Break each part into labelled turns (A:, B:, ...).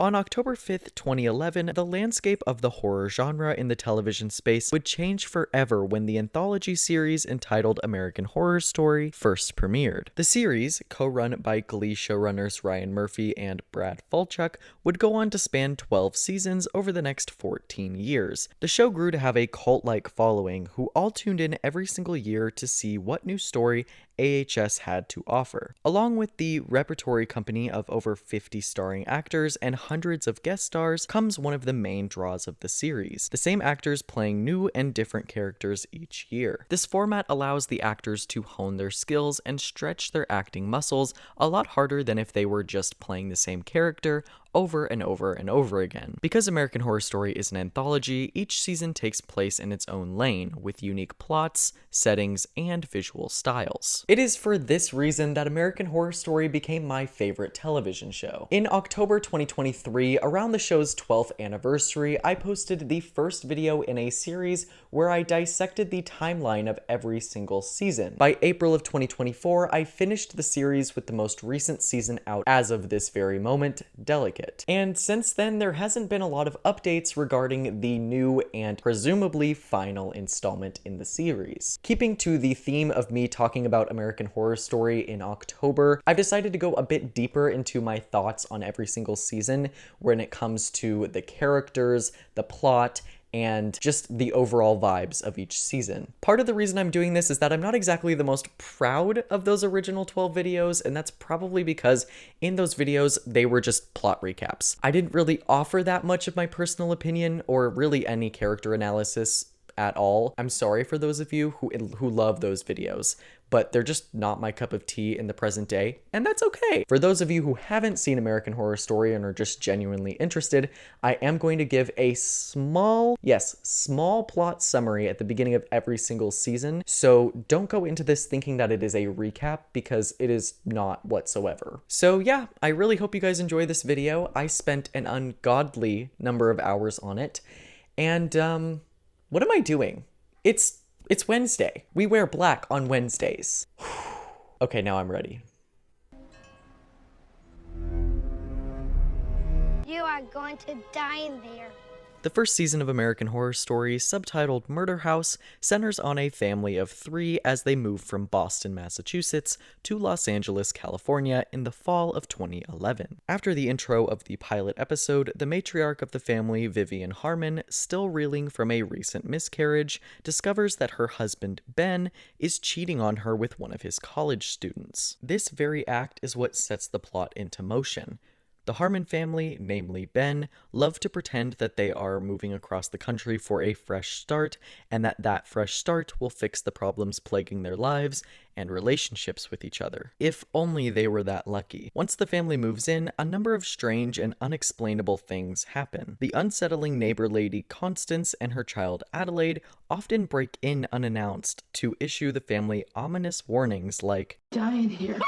A: On October 5th, 2011, the landscape of the horror genre in the television space would change forever when the anthology series entitled American Horror Story first premiered. The series, co-run by Glee showrunners Ryan Murphy and Brad Falchuk, would go on to span 12 seasons over the next 14 years. The show grew to have a cult-like following who all tuned in every single year to see what new story AHS had to offer. Along with the repertory company of over 50 starring actors and hundreds of guest stars comes one of the main draws of the series, the same actors playing new and different characters each year. This format allows the actors to hone their skills and stretch their acting muscles a lot harder than if they were just playing the same character over and over and over again. Because American Horror Story is an anthology, each season takes place in its own lane, with unique plots, settings, and visual styles. It is for this reason that American Horror Story became my favorite television show. In October 2023, around the show's 12th anniversary, I posted the first video in a series where I dissected the timeline of every single season. By April of 2024, I finished the series with the most recent season out as of this very moment, Delicate. And since then, there hasn't been a lot of updates regarding the new and presumably final installment in the series. Keeping to the theme of me talking about American Horror Story in October, I've decided to go a bit deeper into my thoughts on every single season when it comes to the characters, the plot, and just the overall vibes of each season. Part of the reason I'm doing this is that I'm not exactly the most proud of those original 12 videos, and that's probably because in those videos, they were just plot recaps. I didn't really offer that much of my personal opinion or really any character analysis at all. I'm sorry for those of you who love those videos, but they're just not my cup of tea in the present day, and that's okay. For those of you who haven't seen American Horror Story and are just genuinely interested, I am going to give a small plot summary at the beginning of every single season, so don't go into this thinking that it is a recap, because it is not whatsoever. So yeah, I really hope you guys enjoy this video. I spent an ungodly number of hours on it, and what am I doing? It's Wednesday. We wear black on Wednesdays. Okay, now I'm ready.
B: You are going to die in there.
A: The first season of American Horror Story, subtitled Murder House, centers on a family of 3 as they move from Boston, Massachusetts to Los Angeles, California in the fall of 2011. After the intro of the pilot episode, the matriarch of the family, Vivian Harmon, still reeling from a recent miscarriage, discovers that her husband, Ben, is cheating on her with one of his college students. This very act is what sets the plot into motion. The Harmon family, namely Ben, love to pretend that they are moving across the country for a fresh start, and that fresh start will fix the problems plaguing their lives and relationships with each other. If only they were that lucky. Once the family moves in, a number of strange and unexplainable things happen. The unsettling neighbor lady Constance and her child Adelaide often break in unannounced to issue the family ominous warnings like,
C: "Die in here."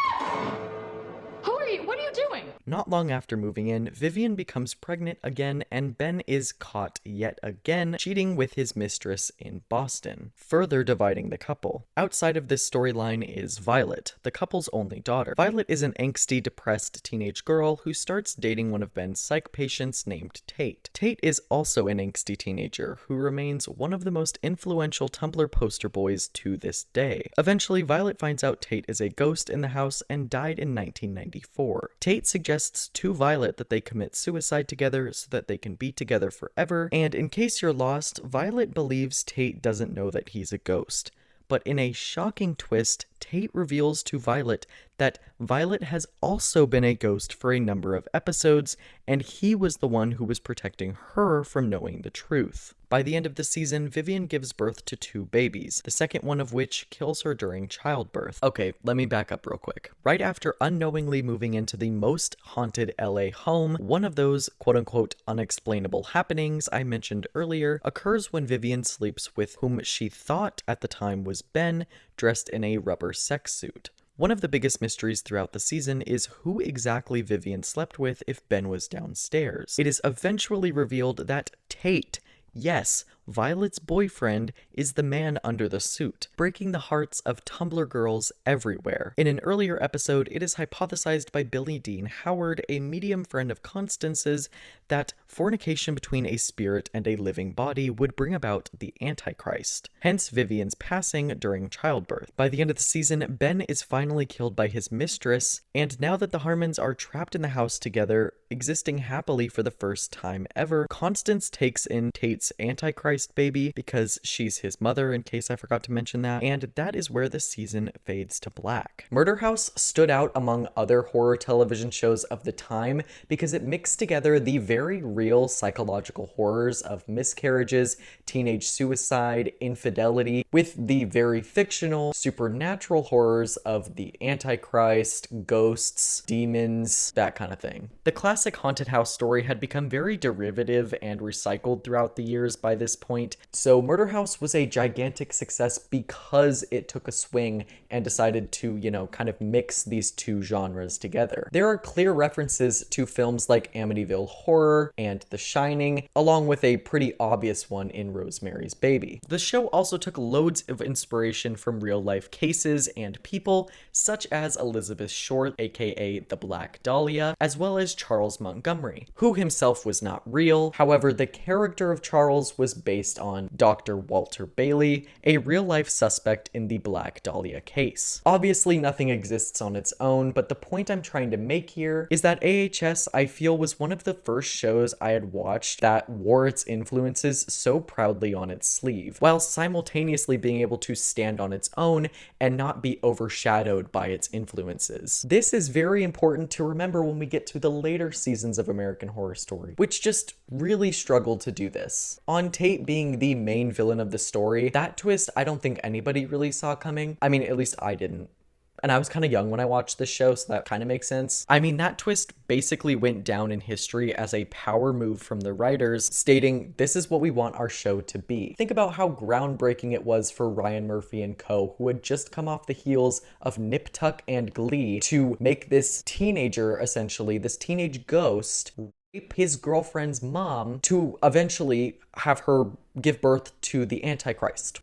D: Who are you? What are you doing?
A: Not long after moving in, Vivian becomes pregnant again, and Ben is caught yet again cheating with his mistress in Boston, further dividing the couple. Outside of this storyline is Violet, the couple's only daughter. Violet is an angsty, depressed teenage girl who starts dating one of Ben's psych patients named Tate. Tate is also an angsty teenager who remains one of the most influential Tumblr poster boys to this day. Eventually, Violet finds out Tate is a ghost in the house and died in 1994. Tate suggests to Violet that they commit suicide together so that they can be together forever, and in case you're lost, Violet believes Tate doesn't know that he's a ghost. But in a shocking twist, Tate reveals to Violet that Violet has also been a ghost for a number of episodes, and he was the one who was protecting her from knowing the truth. By the end of the season, Vivian gives birth to 2 babies, the second one of which kills her during childbirth. Okay, let me back up real quick. Right after unknowingly moving into the most haunted LA home, one of those quote-unquote unexplainable happenings I mentioned earlier occurs when Vivian sleeps with whom she thought at the time was Ben, dressed in a rubber sex suit. One of the biggest mysteries throughout the season is who exactly Vivian slept with if Ben was downstairs. It is eventually revealed that Tate, yes, Violet's boyfriend is the man under the suit, breaking the hearts of Tumblr girls everywhere. In an earlier episode, it is hypothesized by Billy Dean Howard, a medium friend of Constance's, that fornication between a spirit and a living body would bring about the Antichrist, hence Vivian's passing during childbirth. By the end of the season, Ben is finally killed by his mistress, and now that the Harmons are trapped in the house together, existing happily for the first time ever, Constance takes in Tate's Antichrist baby because she's his mother, in case I forgot to mention that, and that is where the season fades to black. Murder House stood out among other horror television shows of the time because it mixed together the very real psychological horrors of miscarriages, teenage suicide, infidelity, with the very fictional, supernatural horrors of the Antichrist, ghosts, demons, that kind of thing. The classic haunted house story had become very derivative and recycled throughout the years by this point, so Murder House was a gigantic success because it took a swing and decided to, kind of mix these two genres together. There are clear references to films like Amityville Horror and The Shining, along with a pretty obvious one in Rosemary's Baby. The show also took loads of inspiration from real-life cases and people, such as Elizabeth Short, aka the Black Dahlia, as well as Charles Montgomery, who himself was not real. However, the character of Charles was based on Dr. Walter Bailey, a real-life suspect in the Black Dahlia case. Obviously, nothing exists on its own, but the point I'm trying to make here is that AHS, I feel, was one of the first shows I had watched that wore its influences so proudly on its sleeve, while simultaneously being able to stand on its own and not be overshadowed by its influences. This is very important to remember when we get to the later seasons of American Horror Story, which just really struggled to do this. On Tate being the main villain of the story, that twist I don't think anybody really saw coming. I mean, at least I didn't. And I was kind of young when I watched this show, so that kind of makes sense. I mean, that twist basically went down in history as a power move from the writers, stating, this is what we want our show to be. Think about how groundbreaking it was for Ryan Murphy and co., who had just come off the heels of Nip Tuck and Glee, to make this teenager, essentially, this teenage ghost, rape his girlfriend's mom to eventually have her give birth to the Antichrist.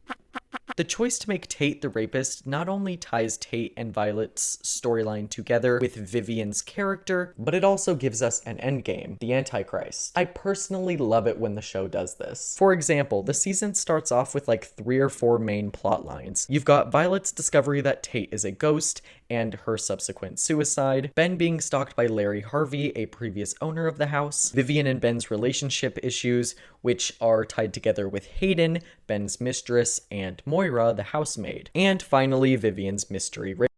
A: The choice to make Tate the rapist not only ties Tate and Violet's storyline together with Vivian's character, but it also gives us an endgame, the Antichrist. I personally love it when the show does this. For example, the season starts off with like 3 or 4 main plot lines. You've got Violet's discovery that Tate is a ghost and her subsequent suicide, Ben being stalked by Larry Harvey, a previous owner of the house, Vivian and Ben's relationship issues, which are tied together with Hayden, Ben's mistress, and Moira, the housemaid, and finally Vivian's mystery rapist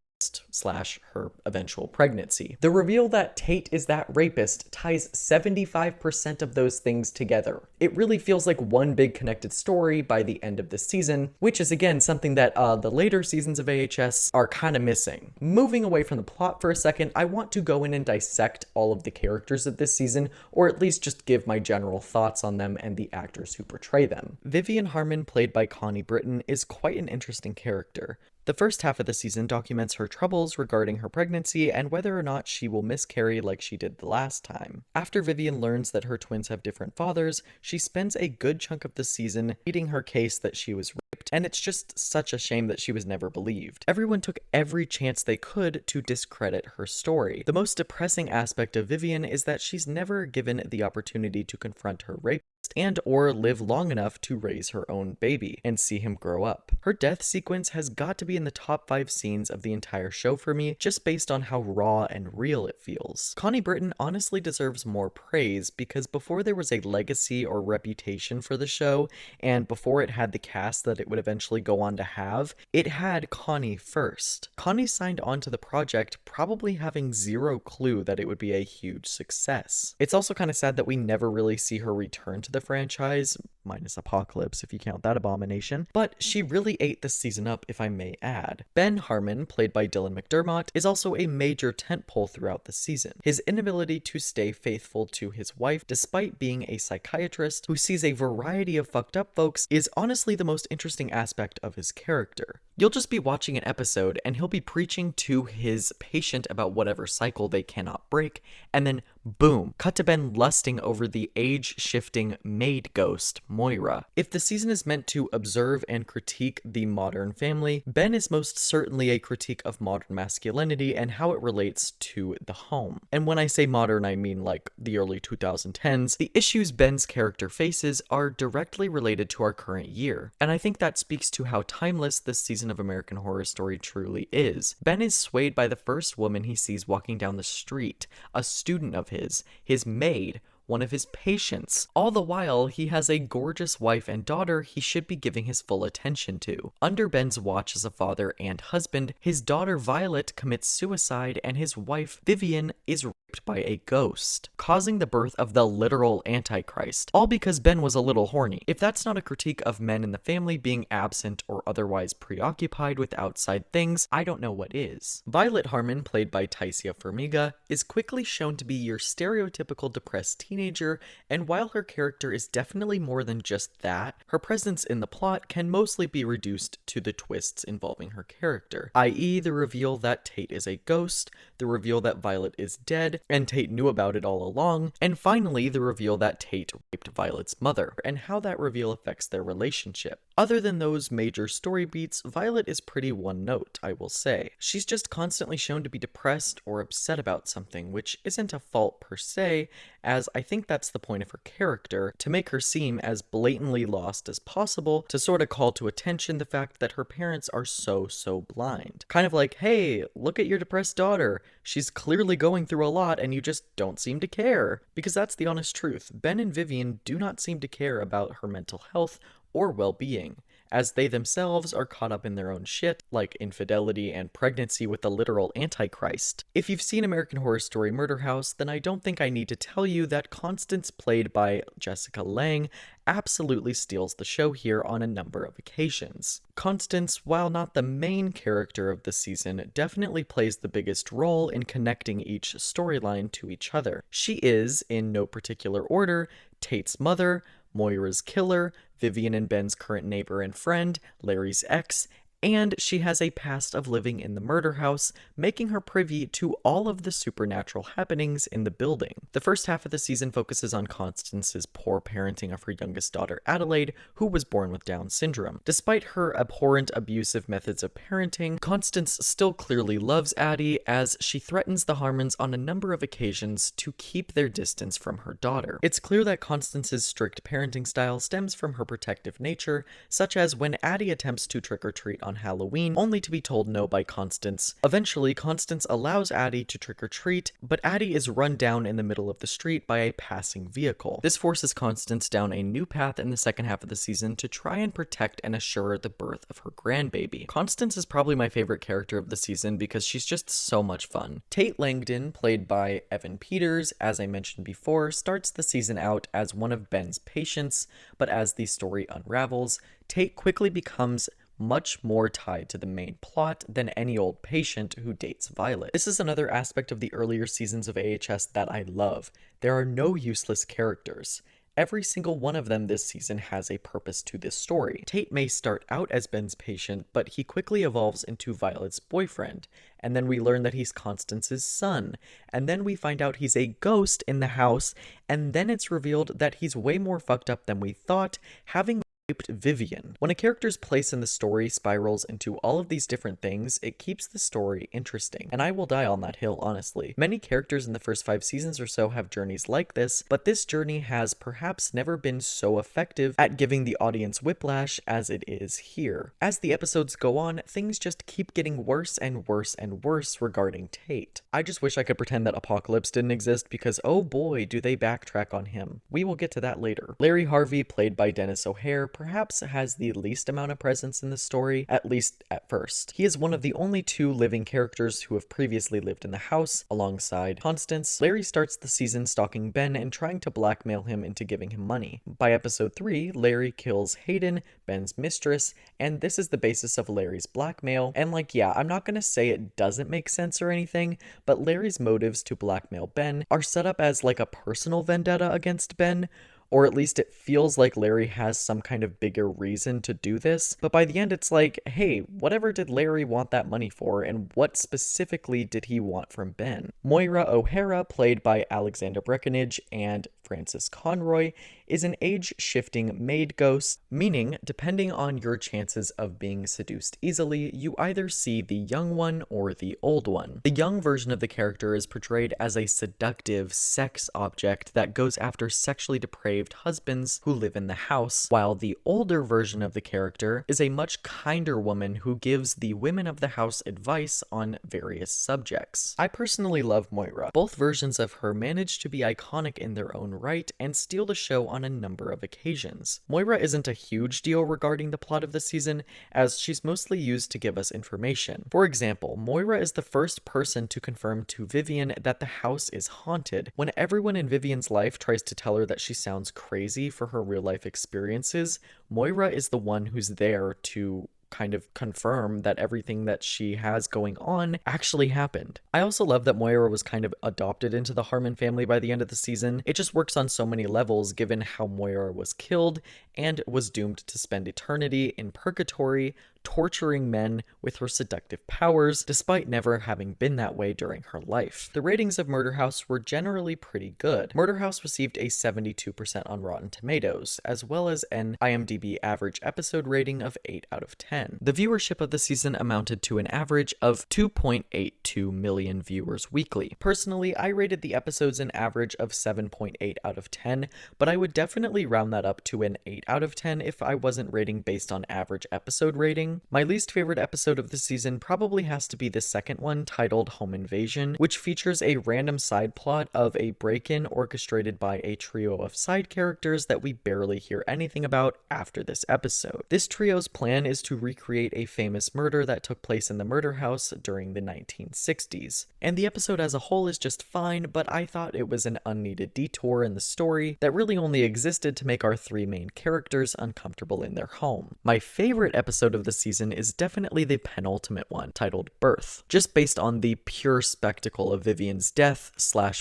A: / her eventual pregnancy. The reveal that Tate is that rapist ties 75% of those things together. It really feels like one big connected story by the end of the season, which is again something that the later seasons of AHS are kind of missing. Moving away from the plot for a second, I want to go in and dissect all of the characters of this season, or at least just give my general thoughts on them and the actors who portray them. Vivian Harmon, played by Connie Britton, is quite an interesting character. The first half of the season documents her troubles regarding her pregnancy and whether or not she will miscarry like she did the last time. After Vivian learns that her twins have different fathers, she spends a good chunk of the season pleading her case that she was raped, and it's just such a shame that she was never believed. Everyone took every chance they could to discredit her story. The most depressing aspect of Vivian is that she's never given the opportunity to confront her rapist and or live long enough to raise her own baby and see him grow up. Her death sequence has got to be in the top 5 scenes of the entire show for me, just based on how raw and real it feels. Connie Britton honestly deserves more praise because before there was a legacy or reputation for the show, and before it had the cast that it would eventually go on to have, it had Connie first. Connie signed on to the project probably having zero clue that it would be a huge success. It's also kind of sad that we never really see her return to the franchise, minus Apocalypse if you count that abomination, but she really ate this season up, if I may add. Ben Harmon, played by Dylan McDermott, is also a major tentpole throughout the season. His inability to stay faithful to his wife, despite being a psychiatrist who sees a variety of fucked up folks, is honestly the most interesting aspect of his character. You'll just be watching an episode and he'll be preaching to his patient about whatever cycle they cannot break, and then Boom. Cut to Ben lusting over the age-shifting maid ghost, Moira. If the season is meant to observe and critique the modern family, Ben is most certainly a critique of modern masculinity and how it relates to the home. And when I say modern, I mean like the early 2010s. The issues Ben's character faces are directly related to our current year. And I think that speaks to how timeless this season of American Horror Story truly is. Ben is swayed by the first woman he sees walking down the street, a student of his maid, one of his patients. All the while, he has a gorgeous wife and daughter he should be giving his full attention to. Under Ben's watch as a father and husband, his daughter Violet commits suicide and his wife Vivian is raped by a ghost, causing the birth of the literal Antichrist, all because Ben was a little horny. If that's not a critique of men in the family being absent or otherwise preoccupied with outside things, I don't know what is. Violet Harmon, played by Taisia Farmiga, is quickly shown to be your stereotypical depressed teenager, and while her character is definitely more than just that, her presence in the plot can mostly be reduced to the twists involving her character, i.e. the reveal that Tate is a ghost, the reveal that Violet is dead, and Tate knew about it all along, and finally the reveal that Tate raped Violet's mother, and how that reveal affects their relationship. Other than those major story beats, Violet is pretty one note, I will say. She's just constantly shown to be depressed or upset about something, which isn't a fault per se, as I think that's the point of her character, to make her seem as blatantly lost as possible, to sort of call to attention the fact that her parents are so blind. Kind of like, hey, look at your depressed daughter. She's clearly going through a lot and you just don't seem to care. Because that's the honest truth. Ben and Vivian do not seem to care about her mental health or well-being, as they themselves are caught up in their own shit, like infidelity and pregnancy with the literal Antichrist. If you've seen American Horror Story Murder House, then I don't think I need to tell you that Constance, played by Jessica Lange, absolutely steals the show here on a number of occasions. Constance, while not the main character of the season, definitely plays the biggest role in connecting each storyline to each other. She is, in no particular order, Tate's mother, Moira's killer, Vivian and Ben's current neighbor and friend, Larry's ex, and she has a past of living in the murder house, making her privy to all of the supernatural happenings in the building. The first half of the season focuses on Constance's poor parenting of her youngest daughter Adelaide, who was born with Down syndrome. Despite her abhorrent, abusive methods of parenting, Constance still clearly loves Addie, as she threatens the Harmons on a number of occasions to keep their distance from her daughter. It's clear that Constance's strict parenting style stems from her protective nature, such as when Addie attempts to trick-or-treat on Halloween, only to be told no by Constance. Eventually, Constance allows Addie to trick-or-treat, but Addie is run down in the middle of the street by a passing vehicle. This forces Constance down a new path in the second half of the season to try and protect and assure the birth of her grandbaby. Constance is probably my favorite character of the season because she's just so much fun. Tate Langdon, played by Evan Peters, as I mentioned before, starts the season out as one of Ben's patients, but as the story unravels, Tate quickly becomes much more tied to the main plot than any old patient who dates Violet. This is another aspect of the earlier seasons of AHS that I love. There are no useless characters. Every single one of them this season has a purpose to this story. Tate may start out as Ben's patient, but he quickly evolves into Violet's boyfriend, and then we learn that he's Constance's son, and then we find out he's a ghost in the house, and then it's revealed that he's way more fucked up than we thought, having Vivian. When a character's place in the story spirals into all of these different things, it keeps the story interesting, and I will die on that hill, honestly. Many characters in the first 5 seasons or so have journeys like this, but this journey has perhaps never been so effective at giving the audience whiplash as it is here. As the episodes go on, things just keep getting worse and worse and worse regarding Tate. I just wish I could pretend that Apocalypse didn't exist, because oh boy, do they backtrack on him. We will get to that later. Larry Harvey, played by Dennis O'Hare, perhaps has the least amount of presence in the story, at least at first. He is one of the only 2 living characters who have previously lived in the house, alongside Constance. Larry starts the season stalking Ben and trying to blackmail him into giving him money. By episode 3, Larry kills Hayden, Ben's mistress, and this is the basis of Larry's blackmail. And like, yeah, I'm not gonna say it doesn't make sense or anything, but Larry's motives to blackmail Ben are set up as like a personal vendetta against Ben, or at least it feels like Larry has some kind of bigger reason to do this, but by the end it's like, hey, whatever did Larry want that money for, and what specifically did he want from Ben? Moira O'Hara, played by Alexandra Breckenridge and Frances Conroy, is an age-shifting maid ghost, meaning depending on your chances of being seduced easily, you either see the young one or the old one. The young version of the character is portrayed as a seductive sex object that goes after sexually depraved husbands who live in the house, while the older version of the character is a much kinder woman who gives the women of the house advice on various subjects. I personally love Moira. Both versions of her manage to be iconic in their own right and steal the show on a number of occasions. Moira isn't a huge deal regarding the plot of the season, as she's mostly used to give us information. For example, Moira is the first person to confirm to Vivian that the house is haunted. When everyone in Vivian's life tries to tell her that she sounds crazy for her real life experiences, Moira is the one who's there to kind of confirm that everything that she has going on actually happened. I also love that Moira was kind of adopted into the Harmon family by the end of the season. It just works on so many levels given how Moira was killed and was doomed to spend eternity in purgatory, torturing men with her seductive powers, despite never having been that way during her life. The ratings of Murder House were generally pretty good. Murder House received a 72% on Rotten Tomatoes, as well as an IMDb average episode rating of 8 out of 10. The viewership of the season amounted to an average of 2.82 million viewers weekly. Personally, I rated the episodes an average of 7.8 out of 10, but I would definitely round that up to an 8 out of 10 if I wasn't rating based on average episode rating. My least favorite episode of the season probably has to be the second one, titled Home Invasion, which features a random side plot of a break-in orchestrated by a trio of side characters that we barely hear anything about after this episode. This trio's plan is to recreate a famous murder that took place in the murder house during the 1960s. And the episode as a whole is just fine, but I thought it was an unneeded detour in the story that really only existed to make our three main characters uncomfortable in their home. My favorite episode of the season is definitely the penultimate one, titled Birth, just based on the pure spectacle of Vivian's death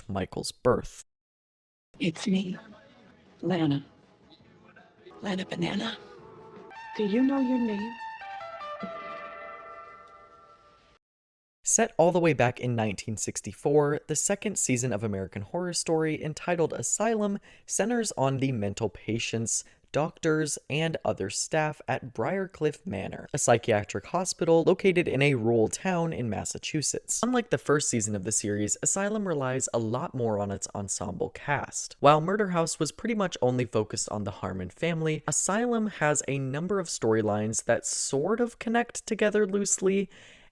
A: / Michael's birth.
C: It's me, Lana. Lana Banana. Do you know your name?
A: Set all the way back in 1964, the second season of American Horror Story, entitled Asylum, centers on the mental patients, doctors, and other staff at Briarcliff Manor, a psychiatric hospital located in a rural town in Massachusetts. Unlike the first season of the series, Asylum relies a lot more on its ensemble cast. While Murder House was pretty much only focused on the Harmon family, Asylum has a number of storylines that sort of connect together loosely,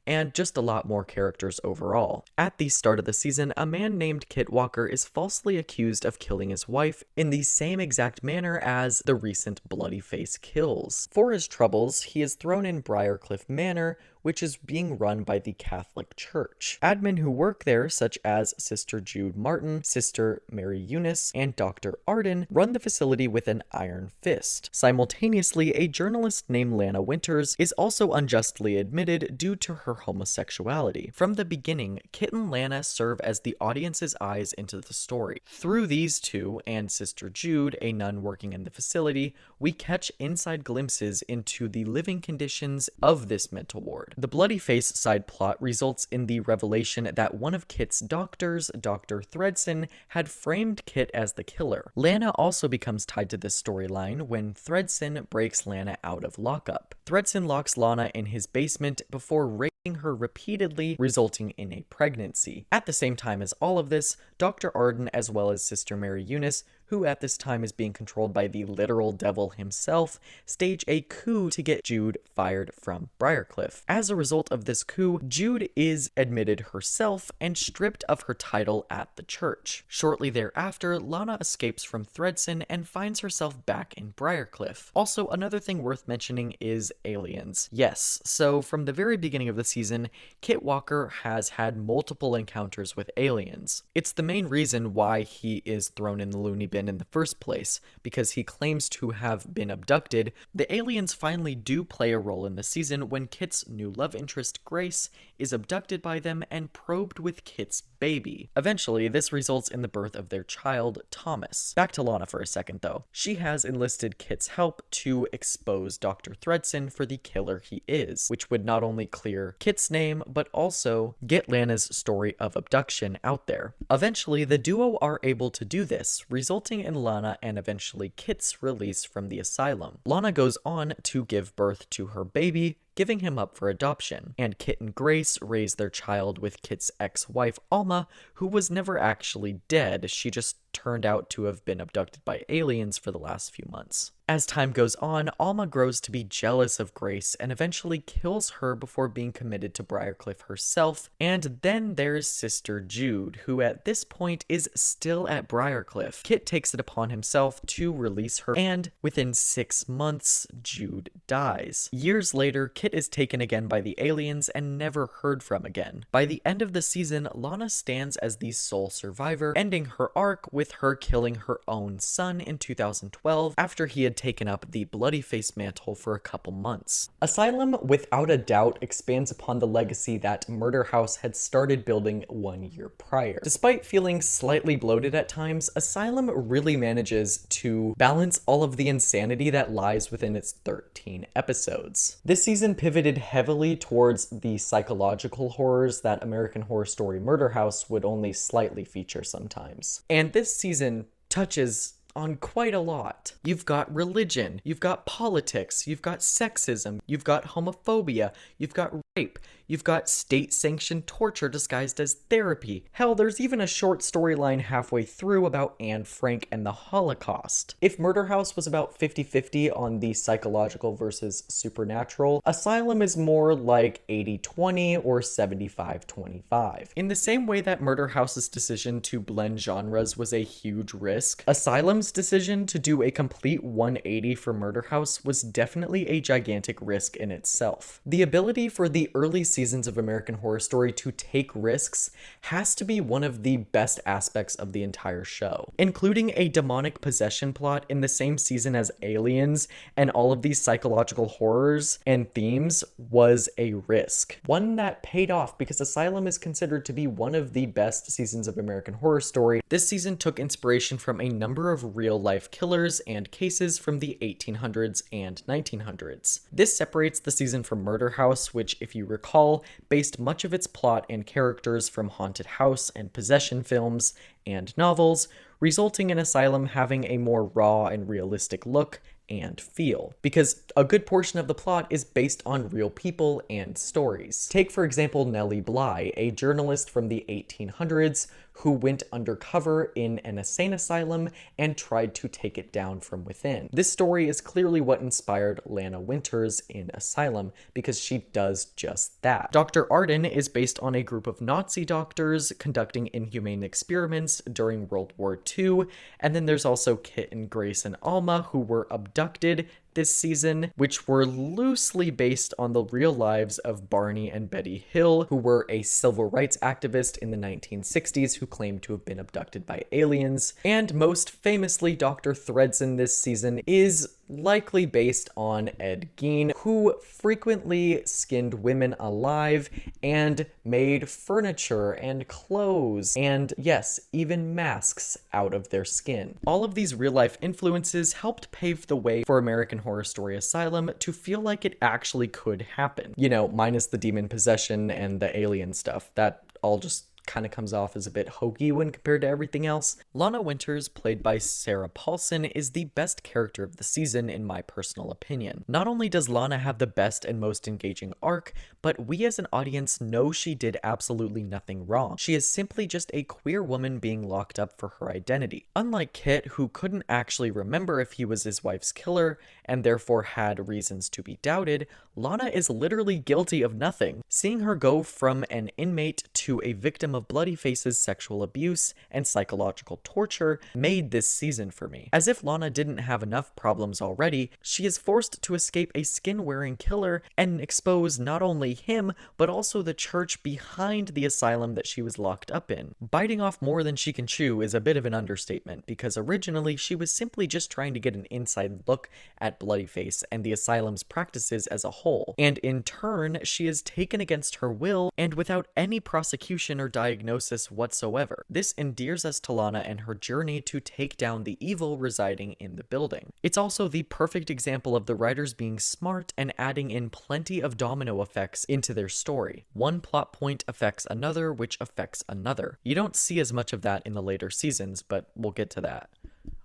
A: and just a lot more characters overall. At the start of the season, a man named Kit Walker is falsely accused of killing his wife in the same exact manner as the recent Bloody Face kills. For his troubles, he is thrown in Briarcliff Manor, which is being run by the Catholic Church. Admin who work there, such as Sister Jude Martin, Sister Mary Eunice, and Dr. Arden, run the facility with an iron fist. Simultaneously, a journalist named Lana Winters is also unjustly admitted due to her homosexuality. From the beginning, Kit and Lana serve as the audience's eyes into the story. Through these two, and Sister Jude, a nun working in the facility, we catch inside glimpses into the living conditions of this mental ward. The Bloody Face side plot results in the revelation that one of Kit's doctors, Dr. Thredson, had framed Kit as the killer. Lana also becomes tied to this storyline when Thredson breaks Lana out of lockup. Thredson locks Lana in his basement before raping her repeatedly, resulting in a pregnancy. At the same time as all of this, Dr. Arden, as well as Sister Mary Eunice, who at this time is being controlled by the literal devil himself, stage a coup to get Jude fired from Briarcliff. As a result of this coup, Jude is admitted herself and stripped of her title at the church. Shortly thereafter, Lana escapes from Thredson and finds herself back in Briarcliff. Also, another thing worth mentioning is aliens. Yes, so from the very beginning of the season, Kit Walker has had multiple encounters with aliens. It's the main reason why he is thrown in the loony bin been in the first place, because he claims to have been abducted. The aliens finally do play a role in the season when Kit's new love interest, Grace, is abducted by them and probed with Kit's baby. Eventually, this results in the birth of their child, Thomas. Back to Lana for a second, though. She has enlisted Kit's help to expose Dr. Thredson for the killer he is, which would not only clear Kit's name, but also get Lana's story of abduction out there. Eventually, the duo are able to do this, resulting in Lana and eventually Kit's release from the asylum. Lana goes on to give birth to her baby, giving him up for adoption, and Kit and Grace raise their child with Kit's ex-wife, Alma, who was never actually dead. She just turned out to have been abducted by aliens for the last few months. As time goes on, Alma grows to be jealous of Grace and eventually kills her before being committed to Briarcliff herself. And then there's Sister Jude, who at this point is still at Briarcliff. Kit takes it upon himself to release her, and within 6 months, Jude dies. Years later, Kit is taken again by the aliens and never heard from again. By the end of the season, Lana stands as the sole survivor, ending her arc with her killing her own son in 2012 after he had taken up the Bloody Face mantle for a couple months. Asylum, without a doubt, expands upon the legacy that Murder House had started building 1 year prior. Despite feeling slightly bloated at times, Asylum really manages to balance all of the insanity that lies within its 13 episodes. This season pivoted heavily towards the psychological horrors that American Horror Story Murder House would only slightly feature sometimes. And this season touches on quite a lot. You've got religion, you've got politics, you've got sexism, you've got homophobia, you've got rape, you've got state-sanctioned torture disguised as therapy. Hell, there's even a short storyline halfway through about Anne Frank and the Holocaust. If Murder House was about 50-50 on the psychological versus supernatural, Asylum is more like 80-20 or 75-25. In the same way that Murder House's decision to blend genres was a huge risk, Asylum's decision to do a complete 180 for Murder House was definitely a gigantic risk in itself. The ability for the early seasons of American Horror Story to take risks has to be one of the best aspects of the entire show. Including a demonic possession plot in the same season as Aliens and all of these psychological horrors and themes was a risk. One that paid off because Asylum is considered to be one of the best seasons of American Horror Story. This season took inspiration from a number of real-life killers and cases from the 1800s and 1900s. This separates the season from Murder House, which, if you recall, based much of its plot and characters from haunted house and possession films and novels, resulting in Asylum having a more raw and realistic look and feel, because a good portion of the plot is based on real people and stories. Take, for example, Nellie Bly, a journalist from the 1800s who went undercover in an insane asylum and tried to take it down from within. This story is clearly what inspired Lana Winters in Asylum, because she does just that. Dr. Arden is based on a group of Nazi doctors conducting inhumane experiments during World War II, and then there's also Kit and Grace and Alma, who were abducted this season, which were loosely based on the real lives of Barney and Betty Hill, who were a civil rights activist in the 1960s who claimed to have been abducted by aliens. And most famously, Dr. Thredson this season is likely based on Ed Gein, who frequently skinned women alive and made furniture and clothes and, yes, even masks out of their skin. All of these real-life influences helped pave the way for American Horror Story Asylum to feel like it actually could happen. You know, minus the demon possession and the alien stuff. That all just kind of comes off as a bit hokey when compared to everything else. Lana Winters, played by Sarah Paulson, is the best character of the season in my personal opinion. Not only does Lana have the best and most engaging arc, but we as an audience know she did absolutely nothing wrong. She is simply just a queer woman being locked up for her identity. Unlike Kit, who couldn't actually remember if he was his wife's killer and therefore had reasons to be doubted, Lana is literally guilty of nothing. Seeing her go from an inmate to a victim of of Bloodyface's sexual abuse and psychological torture made this season for me. As if Lana didn't have enough problems already, she is forced to escape a skin-wearing killer and expose not only him, but also the church behind the asylum that she was locked up in. Biting off more than she can chew is a bit of an understatement, because originally she was simply just trying to get an inside look at Bloodyface and the asylum's practices as a whole, and in turn, she is taken against her will and without any prosecution or diagnosis whatsoever. This endears us to Lana and her journey to take down the evil residing in the building. It's also the perfect example of the writers being smart and adding in plenty of domino effects into their story. One plot point affects another, which affects another. You don't see as much of that in the later seasons, but we'll get to that.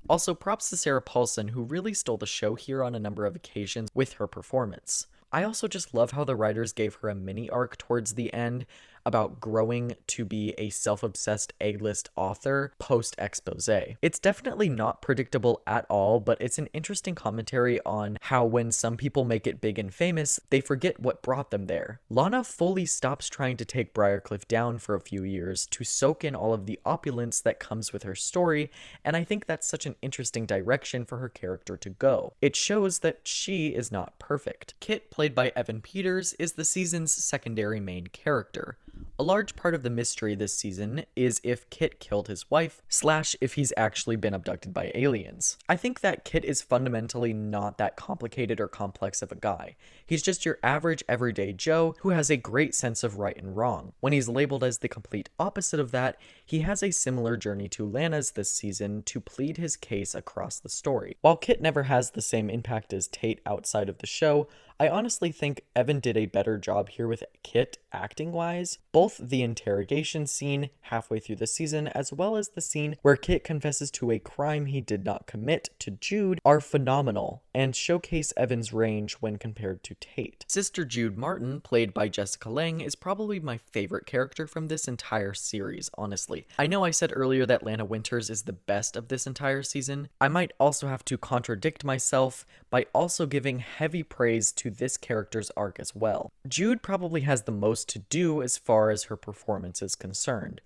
A: Also, props to Sarah Paulson, who really stole the show here on a number of occasions with her performance. I also just love how the writers gave her a mini arc towards the end about growing to be a self-obsessed A-list author post-expose. It's definitely not predictable at all, but it's an interesting commentary on how when some people make it big and famous, they forget what brought them there. Lana fully stops trying to take Briarcliff down for a few years to soak in all of the opulence that comes with her story, and I think that's such an interesting direction for her character to go. It shows that she is not perfect. Kit, played by Evan Peters, is the season's secondary main character. A large part of the mystery this season is if Kit killed his wife, / if he's actually been abducted by aliens. I think that Kit is fundamentally not that complicated or complex of a guy. He's just your average everyday Joe who has a great sense of right and wrong. When he's labeled as the complete opposite of that, he has a similar journey to Lana's this season to plead his case across the story. While Kit never has the same impact as Tate outside of the show, I honestly think Evan did a better job here with Kit acting-wise. Both the interrogation scene halfway through the season, as well as the scene where Kit confesses to a crime he did not commit to Jude, are phenomenal and showcase Evan's range when compared to Tate. Sister Jude Martin, played by Jessica Lange, is probably my favorite character from this entire series, honestly. I know I said earlier that Lana Winters is the best of this entire season. I might also have to contradict myself by also giving heavy praise to this character's arc as well. Jude probably has the most to do as far as her performance is concerned.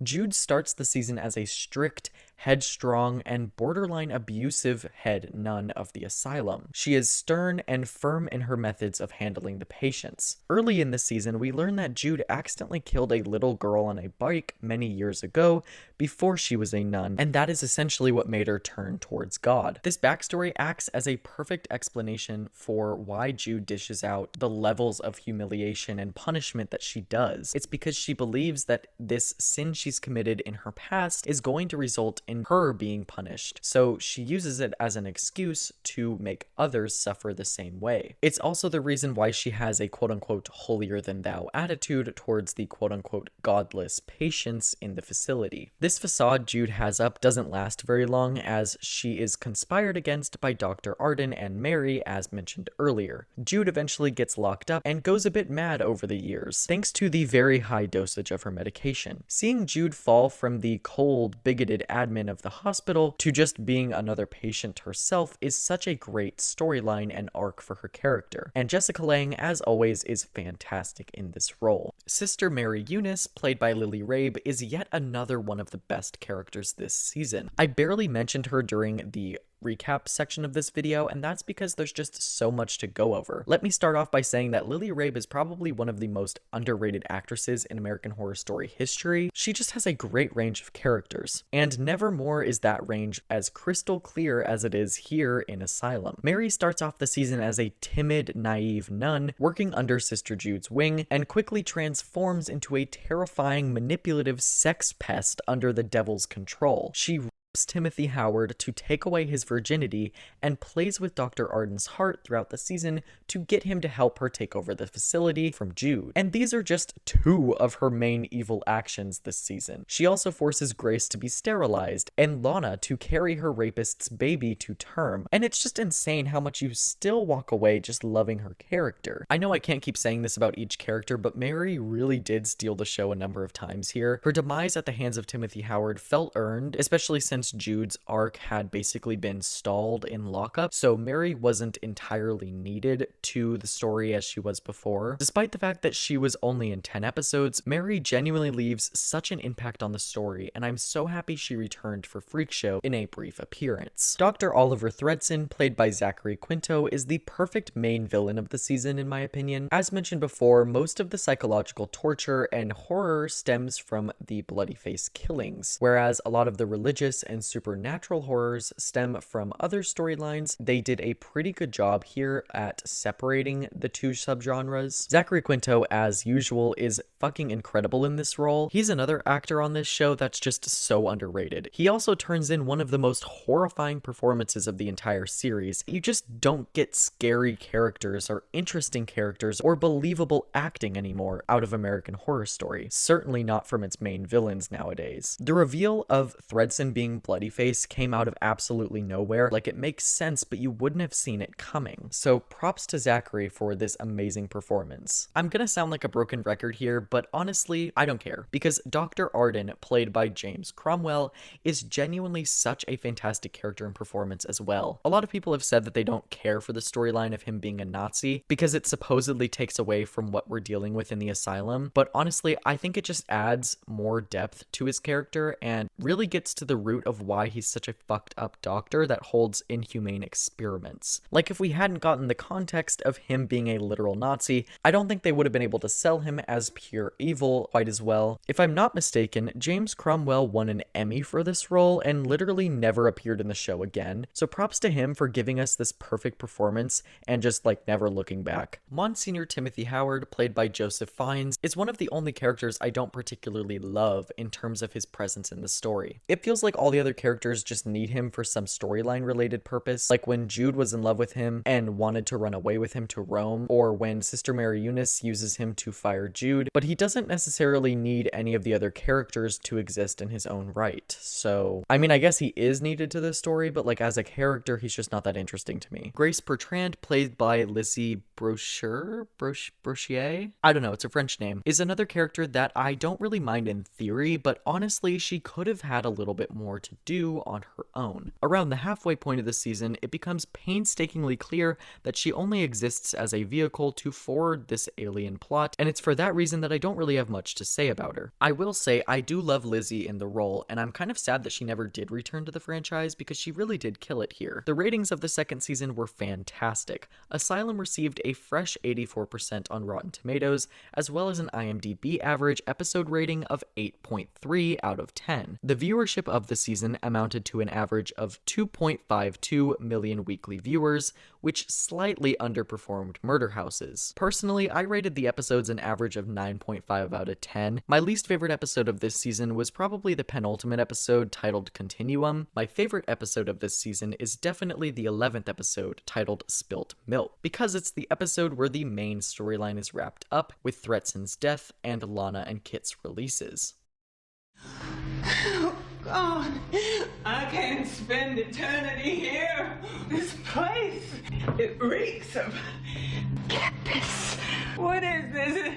A: Jude starts the season as a strict, headstrong, and borderline abusive head nun of the asylum. She is stern and firm in her methods of handling the patients. Early in the season, we learn that Jude accidentally killed a little girl on a bike many years ago before she was a nun, and that is essentially what made her turn towards God. This backstory acts as a perfect explanation for why Jude dishes out the levels of humiliation and punishment that she does. It's because she believes that this sin she's committed in her past is going to result in her being punished, so she uses it as an excuse to make others suffer the same way. It's also the reason why she has a quote-unquote holier-than-thou attitude towards the quote-unquote godless patients in the facility. This facade Jude has up doesn't last very long, as she is conspired against by Dr. Arden and Mary, as mentioned earlier. Jude eventually gets locked up and goes a bit mad over the years, thanks to the very high dosage of her medication. Seeing Jude fall from the cold, bigoted admin of the hospital to just being another patient herself is such a great storyline and arc for her character, and Jessica Lange, as always, is fantastic in this role. Sister Mary Eunice, played by Lily Rabe, is yet another one of the best characters this season. I barely mentioned her during the recap section of this video, and that's because there's just so much to go over. Let me start off by saying that Lily Rabe is probably one of the most underrated actresses in American Horror Story history. She just has a great range of characters, and never more is that range as crystal clear as it is here in Asylum. Mary starts off the season as a timid, naive nun working under Sister Jude's wing, and quickly transforms into a terrifying, manipulative sex pest under the devil's control. She Timothy Howard to take away his virginity and plays with Dr. Arden's heart throughout the season to get him to help her take over the facility from Jude. And these are just two of her main evil actions this season. She also forces Grace to be sterilized and Lana to carry her rapist's baby to term. And it's just insane how much you still walk away just loving her character. I know I can't keep saying this about each character, but Mary really did steal the show a number of times here. Her demise at the hands of Timothy Howard felt earned, especially since since Jude's arc had basically been stalled in lockup, so Mary wasn't entirely needed to the story as she was before. Despite the fact that she was only in 10 episodes, Mary genuinely leaves such an impact on the story, and I'm so happy she returned for Freak Show in a brief appearance. Dr. Oliver Thredson, played by Zachary Quinto, is the perfect main villain of the season in my opinion. As mentioned before, most of the psychological torture and horror stems from the bloody face killings, whereas a lot of the religious and supernatural horrors stem from other storylines. They did a pretty good job here at separating the two subgenres. Zachary Quinto, as usual, is fucking incredible in this role. He's another actor on this show that's just so underrated. He also turns in one of the most horrifying performances of the entire series. You just don't get scary characters or interesting characters or believable acting anymore out of American Horror Story. Certainly not from its main villains nowadays. The reveal of Thredson being Bloodyface came out of absolutely nowhere. Like, it makes sense, but you wouldn't have seen it coming. So props to Zachary for this amazing performance. I'm gonna sound like a broken record here, but honestly, I don't care, because Dr. Arden, played by James Cromwell, is genuinely such a fantastic character and performance as well. A lot of people have said that they don't care for the storyline of him being a Nazi because it supposedly takes away from what we're dealing with in the Asylum, but honestly, I think it just adds more depth to his character and really gets to the root of why he's such a fucked up doctor that holds inhumane experiments. Like, if we hadn't gotten the context of him being a literal Nazi, I don't think they would have been able to sell him as pure evil quite as well. If I'm not mistaken, James Cromwell won an Emmy for this role and literally never appeared in the show again, so props to him for giving us this perfect performance and just like never looking back. Monsignor Timothy Howard, played by Joseph Fiennes, is one of the only characters I don't particularly love in terms of his presence in the story. It feels like all the other characters just need him for some storyline related purpose, like when Jude was in love with him and wanted to run away with him to Rome, or when Sister Mary Eunice uses him to fire Jude, but he doesn't necessarily need any of the other characters to exist in his own right. So, I mean, I guess he is needed to this story, but like as a character, he's just not that interesting to me. Grace Bertrand, played by Lizzie Brochier? I don't know, it's a French name, is another character that I don't really mind in theory, but honestly, she could have had a little bit more to do on her own. Around the halfway point of the season, it becomes painstakingly clear that she only exists as a vehicle to forward this alien plot, and it's for that reason that I don't really have much to say about her. I will say I do love Lizzie in the role, and I'm kind of sad that she never did return to the franchise because she really did kill it here. The ratings of the second season were fantastic. Asylum received a fresh 84% on Rotten Tomatoes, as well as an IMDb average episode rating of 8.3 out of 10. The viewership of the season amounted to an average of 2.52 million weekly viewers, which slightly underperformed Murder House's. Personally, I rated the episodes an average of 9.5 out of 10. My least favorite episode of this season was probably the penultimate episode titled Continuum. My favorite episode of this season is definitely the 11th episode titled Spilt Milk, because it's the episode where the main storyline is wrapped up with Thredson's death and Lana and Kit's releases.
E: Oh, God, I can't spend eternity here. This place, it reeks of campus. What is this?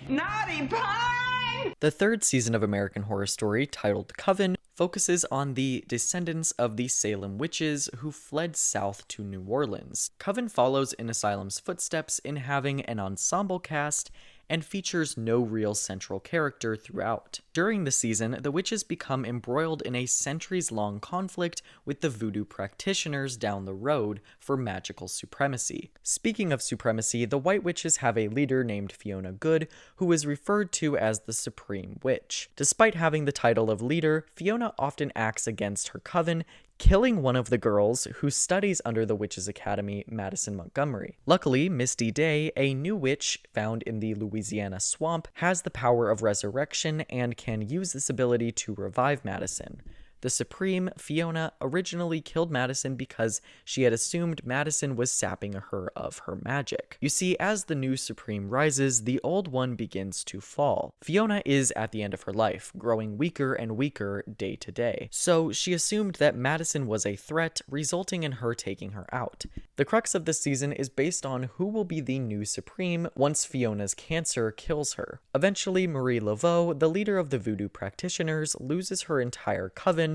E: Naughty pine?
A: The third season of American Horror Story, titled Coven, focuses on the descendants of the Salem witches who fled south to New Orleans. Coven follows in Asylum's footsteps in having an ensemble cast and features no real central character throughout. During the season, the witches become embroiled in a centuries-long conflict with the voodoo practitioners down the road for magical supremacy. Speaking of supremacy, the White Witches have a leader named Fiona Good, who is referred to as the Supreme Witch. Despite having the title of leader, Fiona often acts against her coven, killing one of the girls who studies under the Witches' Academy, Madison Montgomery. Luckily, Misty Day, a new witch found in the Louisiana swamp, has the power of resurrection and can use this ability to revive Madison. The Supreme, Fiona, originally killed Madison because she had assumed Madison was sapping her of her magic. You see, as the new Supreme rises, the old one begins to fall. Fiona is at the end of her life, growing weaker and weaker day to day. So she assumed that Madison was a threat, resulting in her taking her out. The crux of this season is based on who will be the new Supreme once Fiona's cancer kills her. Eventually, Marie Laveau, the leader of the voodoo practitioners, loses her entire coven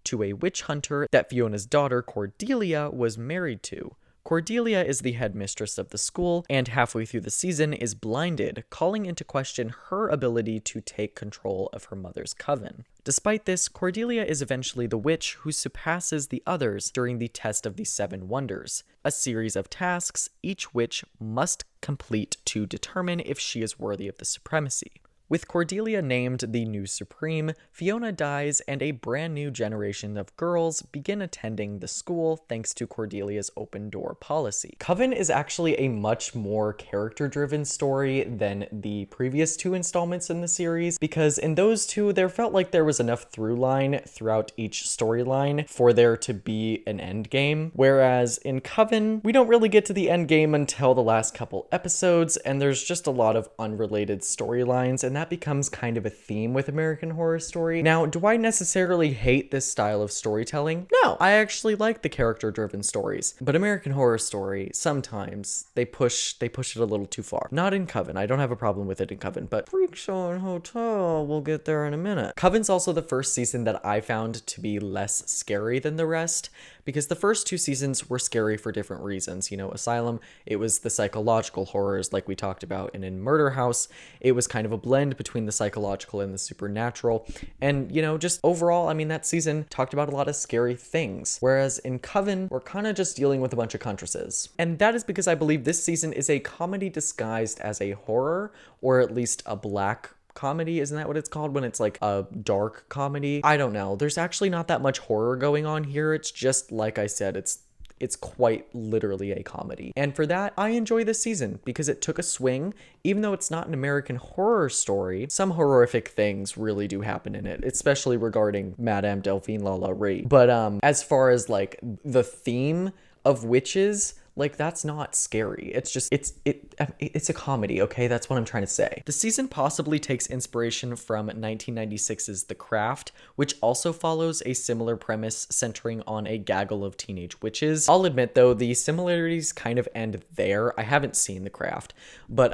A: to a witch hunter that Fiona's daughter Cordelia was married to. Cordelia is the headmistress of the school, and halfway through the season is blinded, calling into question her ability to take control of her mother's coven. Despite this, Cordelia is eventually the witch who surpasses the others during the test of the 7 wonders, a series of tasks each witch must complete to determine if she is worthy of the supremacy. With Cordelia named the new Supreme, Fiona dies and a brand new generation of girls begin attending the school thanks to Cordelia's open door policy. Coven is actually a much more character-driven story than the previous 2 installments in the series, because in those 2, there felt like there was enough through line throughout each storyline for there to be an end game, whereas in Coven, we don't really get to the end game until the last couple episodes, and there's just a lot of unrelated storylines, and that becomes kind of a theme with American Horror Story. Now, do I necessarily hate this style of storytelling? No, I actually like the character-driven stories, but American Horror Story, sometimes they push it a little too far. Not in Coven, I don't have a problem with it in Coven, but Freak Show and Hotel, we'll get there in a minute. Coven's also the first season that I found to be less scary than the rest, because the first 2 seasons were scary for different reasons. You know, Asylum, it was the psychological horrors like we talked about, and in Murder House, it was kind of a blend between the psychological and the supernatural. And, you know, just overall, I mean, that season talked about a lot of scary things. Whereas in Coven, we're kind of just dealing with a bunch of contrastes. And that is because I believe this season is a comedy disguised as a horror, or at least a black comedy. Isn't that what it's called when it's like a dark comedy? I don't know. There's actually not that much horror going on here. It's just, like I said, it's quite literally a comedy. And for that, I enjoy this season because it took a swing. Even though it's not an American Horror Story, some horrific things really do happen in it, especially regarding Madame Delphine LaLaurie. But as far as like the theme of witches, like, that's not scary. It's just, it's a comedy, okay? That's what I'm trying to say. The season possibly takes inspiration from 1996's The Craft, which also follows a similar premise centering on a gaggle of teenage witches. I'll admit, though, the similarities kind of end there. I haven't seen The Craft, but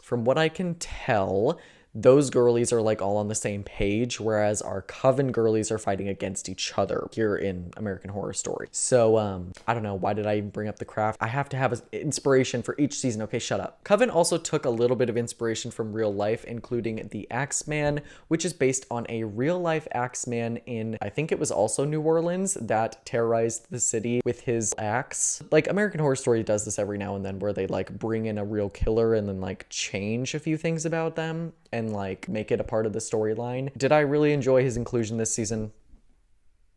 A: from what I can tell, those girlies are like all on the same page, whereas our Coven girlies are fighting against each other here in American Horror Story. So, I don't know, why did I even bring up The Craft? I have to have an inspiration for each season. Okay, shut up. Coven also took a little bit of inspiration from real life, including the Axeman, which is based on a real life Axeman in, I think it was also New Orleans, that terrorized the city with his axe. Like, American Horror Story does this every now and then, where they like bring in a real killer and then like change a few things about them and like make it a part of the storyline. Did I really enjoy his inclusion this season?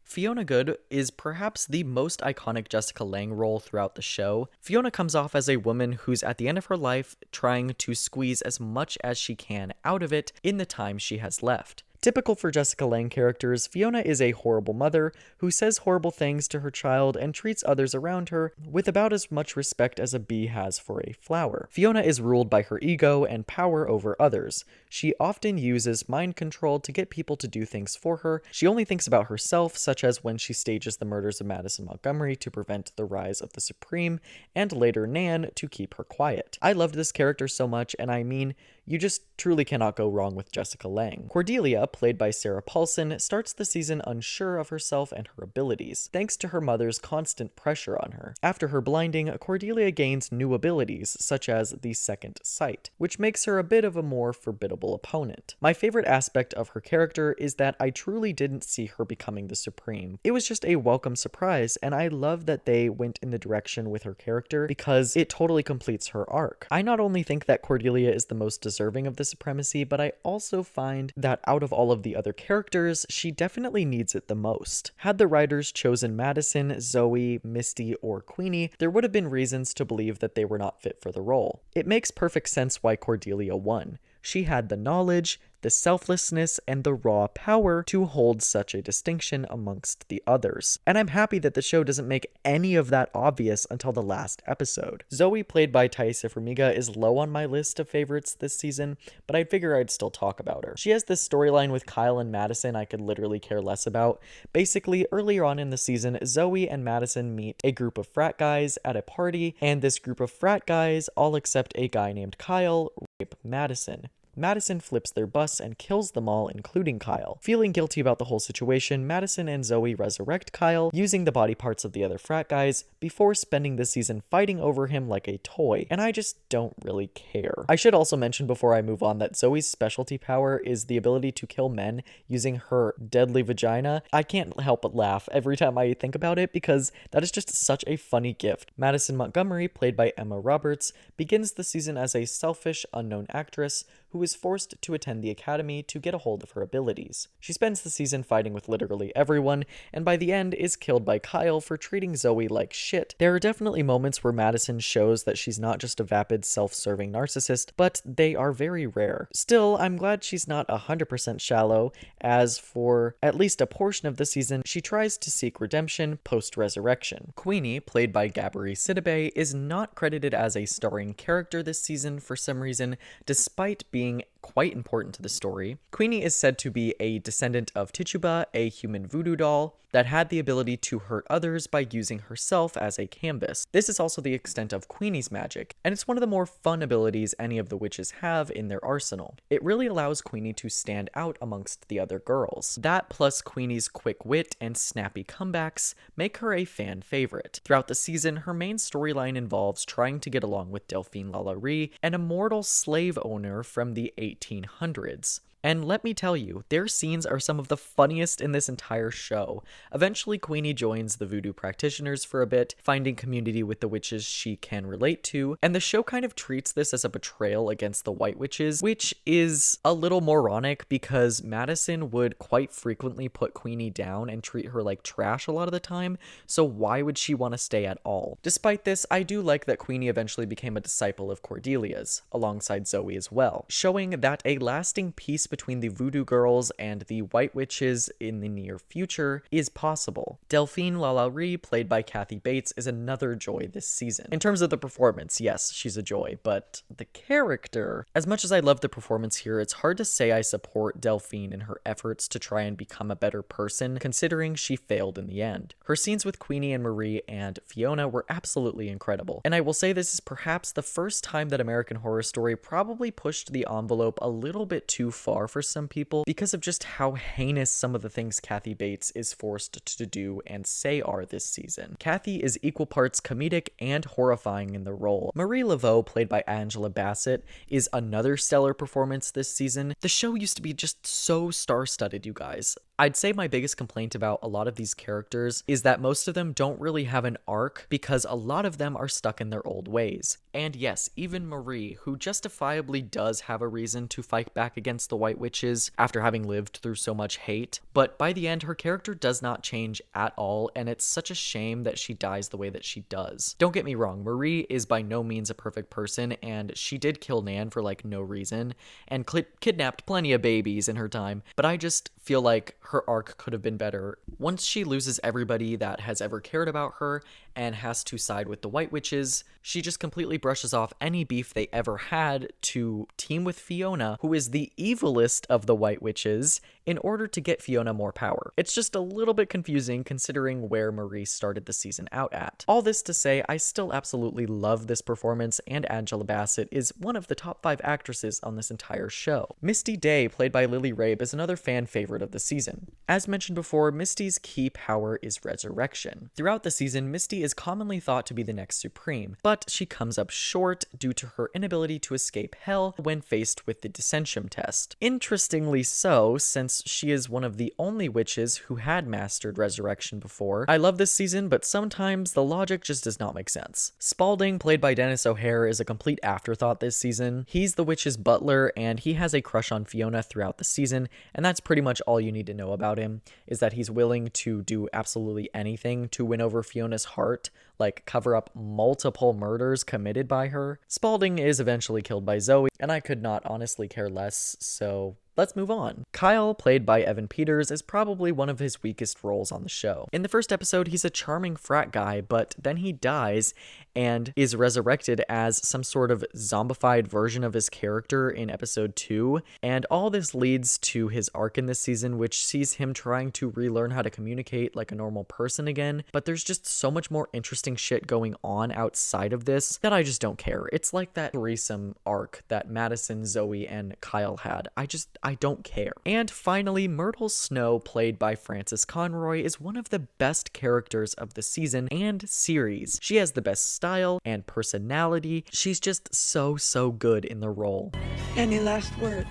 A: Fiona Good is perhaps the most iconic Jessica Lange role throughout the show. Fiona comes off as a woman who's at the end of her life trying to squeeze as much as she can out of it in the time she has left. Typical for Jessica Lange characters, Fiona is a horrible mother who says horrible things to her child and treats others around her with about as much respect as a bee has for a flower. Fiona is ruled by her ego and power over others. She often uses mind control to get people to do things for her. She only thinks about herself, such as when she stages the murders of Madison Montgomery to prevent the rise of the Supreme, and later Nan to keep her quiet. I loved this character so much, and I mean, you just truly cannot go wrong with Jessica Lange. Cordelia, played by Sarah Paulson, starts the season unsure of herself and her abilities, thanks to her mother's constant pressure on her. After her blinding, Cordelia gains new abilities, such as the second sight, which makes her a bit of a more formidable opponent. My favorite aspect of her character is that I truly didn't see her becoming the Supreme. It was just a welcome surprise, and I love that they went in the direction with her character because it totally completes her arc. I not only think that Cordelia is the most deserving of the supremacy, but I also find that out of all of the other characters, she definitely needs it the most. Had the writers chosen Madison, Zoe, Misty, or Queenie, there would have been reasons to believe that they were not fit for the role. It makes perfect sense why Cordelia won. She had the knowledge, the selflessness, and the raw power to hold such a distinction amongst the others. And I'm happy that the show doesn't make any of that obvious until the last episode. Zoe, played by Taissa Farmiga, is low on my list of favorites this season, but I figure I'd still talk about her. She has this storyline with Kyle and Madison I could literally care less about. Basically, earlier on in the season, Zoe and Madison meet a group of frat guys at a party, and this group of frat guys, all except a guy named Kyle, rape Madison. Madison flips their bus and kills them all, including Kyle. Feeling guilty about the whole situation, Madison and Zoe resurrect Kyle, using the body parts of the other frat guys, before spending the season fighting over him like a toy, and I just don't really care. I should also mention before I move on that Zoe's specialty power is the ability to kill men using her deadly vagina. I can't help but laugh every time I think about it because that is just such a funny gift. Madison Montgomery, played by Emma Roberts, begins the season as a selfish, unknown actress who is forced to attend the academy to get a hold of her abilities. She spends the season fighting with literally everyone, and by the end is killed by Kyle for treating Zoe like shit. There are definitely moments where Madison shows that she's not just a vapid, self-serving narcissist, but they are very rare. Still, I'm glad she's not 100% shallow, as for at least a portion of the season, she tries to seek redemption post-resurrection. Queenie, played by Gabri Sidibe, is not credited as a starring character this season for some reason, despite being quite important to the story. Queenie is said to be a descendant of Tituba, a human voodoo doll that had the ability to hurt others by using herself as a canvas. This is also the extent of Queenie's magic, and it's one of the more fun abilities any of the witches have in their arsenal. It really allows Queenie to stand out amongst the other girls. That plus Queenie's quick wit and snappy comebacks make her a fan favorite. Throughout the season, her main storyline involves trying to get along with Delphine LaLaurie, an immortal slave owner from the 1800s. And let me tell you, their scenes are some of the funniest in this entire show. Eventually, Queenie joins the voodoo practitioners for a bit, finding community with the witches she can relate to, and the show kind of treats this as a betrayal against the white witches, which is a little moronic because Madison would quite frequently put Queenie down and treat her like trash a lot of the time, so why would she want to stay at all? Despite this, I do like that Queenie eventually became a disciple of Cordelia's, alongside Zoe as well, showing that a lasting peace between the voodoo girls and the white witches in the near future is possible. Delphine LaLaurie, played by Kathy Bates, is another joy this season. In terms of the performance, yes, she's a joy, but the character, as much as I love the performance here, it's hard to say I support Delphine in her efforts to try and become a better person, considering she failed in the end. Her scenes with Queenie and Marie and Fiona were absolutely incredible, and I will say this is perhaps the first time that American Horror Story probably pushed the envelope a little bit too far for some people because of just how heinous some of the things Kathy Bates is forced to do and say are this season. Kathy is equal parts comedic and horrifying in the role. Marie Laveau, played by Angela Bassett, is another stellar performance this season. The show used to be just so star-studded, you guys. I'd say my biggest complaint about a lot of these characters is that most of them don't really have an arc because a lot of them are stuck in their old ways. And yes, even Marie, who justifiably does have a reason to fight back against the white witches after having lived through so much hate, but by the end her character does not change at all, and it's such a shame that she dies the way that she does. Don't get me wrong, Marie is by no means a perfect person, and she did kill Nan for like no reason, and kidnapped plenty of babies in her time, but I just feel like her arc could have been better. Once she loses everybody that has ever cared about her and has to side with the white witches, she just completely brushes off any beef they ever had to team with Fiona, who is the evilest of the white witches, in order to get Fiona more power. It's just a little bit confusing considering where Marie started the season out at. All this to say, I still absolutely love this performance, and Angela Bassett is one of the top 5 actresses on this entire show. Misty Day, played by Lily Rabe, is another fan favorite of the season. As mentioned before, Misty's key power is resurrection. Throughout the season, Misty is commonly thought to be the next Supreme, but she comes up short due to her inability to escape hell when faced with the Descension test. Interestingly so, since she is one of the only witches who had mastered resurrection before. I love this season, but sometimes the logic just does not make sense. Spalding, played by Dennis O'Hare, is a complete afterthought this season. He's the witch's butler, and he has a crush on Fiona throughout the season, and that's pretty much all you need to know about him, is that he's willing to do absolutely anything to win over Fiona's heart, like cover up multiple murders committed by her. Spalding is eventually killed by Zoe, and I could not honestly care less, so let's move on. Kyle, played by Evan Peters, is probably one of his weakest roles on the show. In the first episode, he's a charming frat guy, but then he dies and is resurrected as some sort of zombified version of his character in episode 2, and all this leads to his arc in this season, which sees him trying to relearn how to communicate like a normal person again, but there's just so much more interesting shit going on outside of this that I just don't care. It's like that threesome arc that Madison, Zoe, and Kyle had. I don't care. And finally, Myrtle Snow, played by Frances Conroy, is one of the best characters of the season and series. She has the best style and personality. She's just so good in the role.
C: Any last words?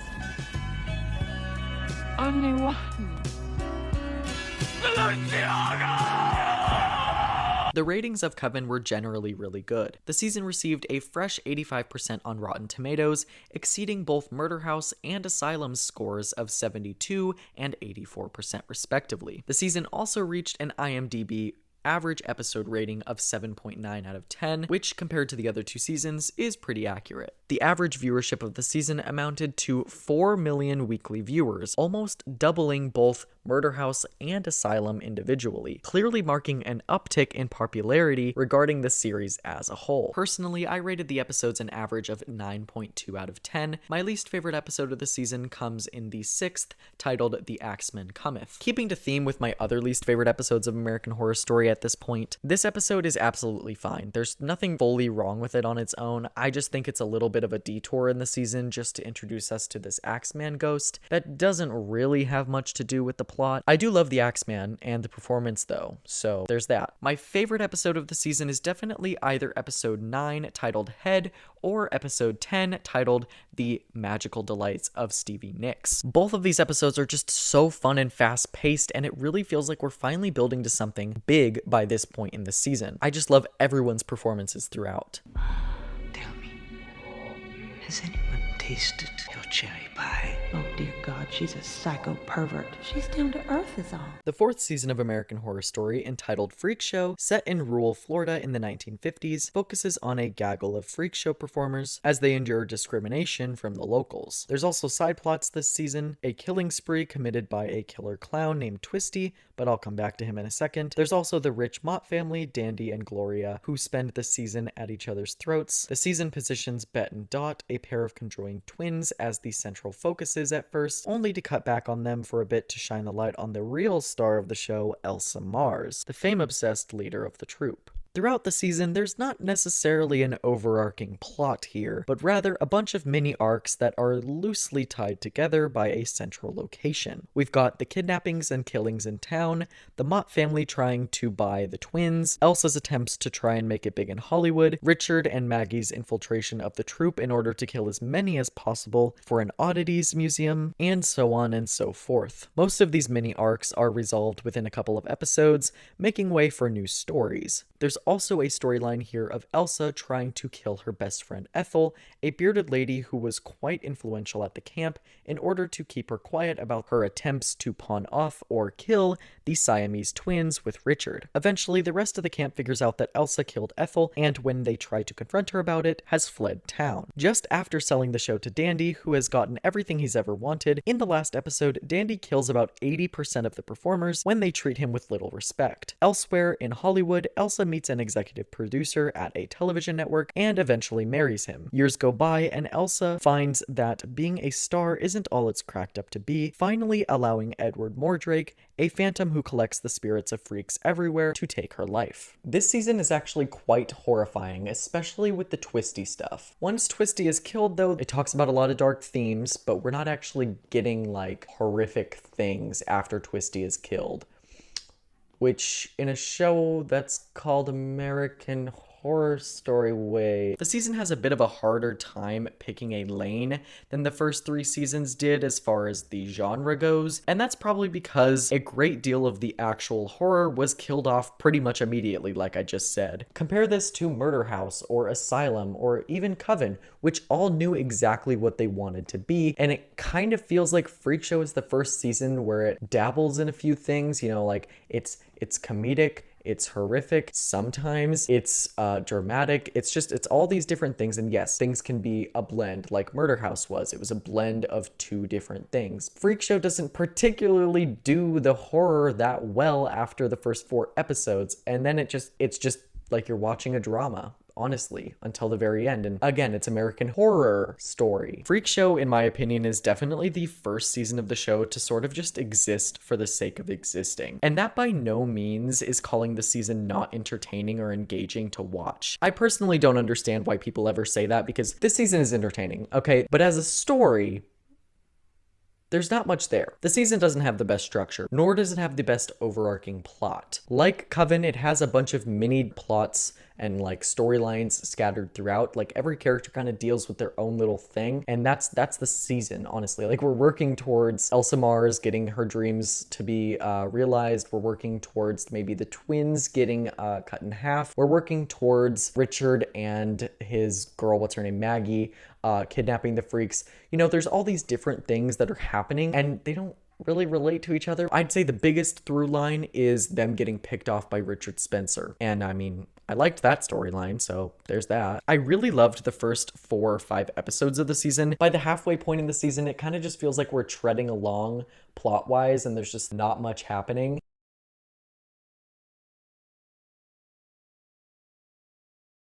E: Only one.
A: The ratings of Coven were generally really good. The season received a fresh 85% on Rotten Tomatoes, exceeding both Murder House and Asylum's scores of 72 and 84% respectively. The season also reached an IMDb average episode rating of 7.9 out of 10, which compared to the other two seasons is pretty accurate. The average viewership of the season amounted to 4 million weekly viewers, almost doubling both Murder House and Asylum individually, clearly marking an uptick in popularity regarding the series as a whole. Personally, I rated the episodes an average of 9.2 out of 10. My least favorite episode of the season comes in the 6th, titled The Axeman Cometh. Keeping to theme with my other least favorite episodes of American Horror Story at this point, this episode is absolutely fine. There's nothing fully wrong with it on its own. I just think it's a little bit of a detour in the season just to introduce us to this Axeman ghost that doesn't really have much to do with the plot. I do love the Axeman and the performance though, so there's that. My favorite episode of the season is definitely either episode 9 titled Head or episode 10 titled The Magical Delights of Stevie Nicks. Both of these episodes are just so fun and fast paced, and it really feels like we're finally building to something big by this point in the season. I just love everyone's performances throughout.
C: Tell me, has anyone tasted your cherry pie? Oh dear God, she's a psycho pervert. She's down to earth is all.
A: The fourth season of American Horror Story, entitled Freak Show, set in rural Florida in the 1950s, focuses on a gaggle of freak show performers as they endure discrimination from the locals. There's also side plots this season, a killing spree committed by a killer clown named Twisty, but I'll come back to him in a second. There's also the rich Mott family, Dandy and Gloria, who spend the season at each other's throats. The season positions Bet and Dot, a pair of conjoined twins, as the central focuses at first, only to cut back on them for a bit to shine the light on the real star of the show, Elsa Mars, the fame-obsessed leader of the troupe. Throughout the season, there's not necessarily an overarching plot here, but rather a bunch of mini arcs that are loosely tied together by a central location. We've got the kidnappings and killings in town, the Mott family trying to buy the twins, Elsa's attempts to try and make it big in Hollywood, Richard and Maggie's infiltration of the troupe in order to kill as many as possible for an oddities museum, and so on and so forth. Most of these mini arcs are resolved within a couple of episodes, making way for new stories. There's also a storyline here of Elsa trying to kill her best friend Ethel, a bearded lady who was quite influential at the camp, in order to keep her quiet about her attempts to pawn off or kill the Siamese twins with Richard. Eventually, the rest of the camp figures out that Elsa killed Ethel, and when they try to confront her about it, has fled town. Just after selling the show to Dandy, who has gotten everything he's ever wanted, in the last episode, Dandy kills about 80% of the performers when they treat him with little respect. Elsewhere in Hollywood, Elsa meets an executive producer at a television network and eventually marries him. Years go by and Elsa finds that being a star isn't all it's cracked up to be, finally allowing Edward Mordrake, a phantom who collects the spirits of freaks everywhere, to take her life. This season is actually quite horrifying, especially with the Twisty stuff. Once Twisty is killed though, it talks about a lot of dark themes, but we're not actually getting like horrific things after Twisty is killed. Which, in a show that's called American Horror Story way, the season has a bit of a harder time picking a lane than the first 3 seasons did as far as the genre goes, and that's probably because a great deal of the actual horror was killed off pretty much immediately, like I just said. Compare this to Murder House or Asylum or even Coven, which all knew exactly what they wanted to be, and it kind of feels like Freak Show is the first season where it dabbles in a few things, you know, like it's comedic, it's horrific, sometimes it's dramatic. It's all these different things. And yes, things can be a blend, like Murder House was. It was a blend of two different things. Freak Show doesn't particularly do the horror that well after the first 4 episodes, and then it's just like you're watching a drama, honestly, until the very end. And again, it's American Horror Story. Freak Show, in my opinion, is definitely the first season of the show to sort of just exist for the sake of existing. And that by no means is calling the season not entertaining or engaging to watch. I personally don't understand why people ever say that, because this season is entertaining, okay? But as a story, there's not much there. The season doesn't have the best structure, nor does it have the best overarching plot. Like Coven, it has a bunch of mini plots and like storylines scattered throughout. Like every character kind of deals with their own little thing, and that's the season, honestly. Like we're working towards Elsa Mars getting her dreams to be realized. We're working towards maybe the twins getting cut in half. We're working towards Richard and his girl, what's her name, Maggie, kidnapping the freaks. You know, there's all these different things that are happening, and they don't really relate to each other. I'd say the biggest through line is them getting picked off by Richard Spencer. And I mean, I liked that storyline, so there's that. I really loved the first 4 or 5 episodes of the season. By the halfway point in the season, it kind of just feels like we're treading along plot-wise, and there's just not much happening.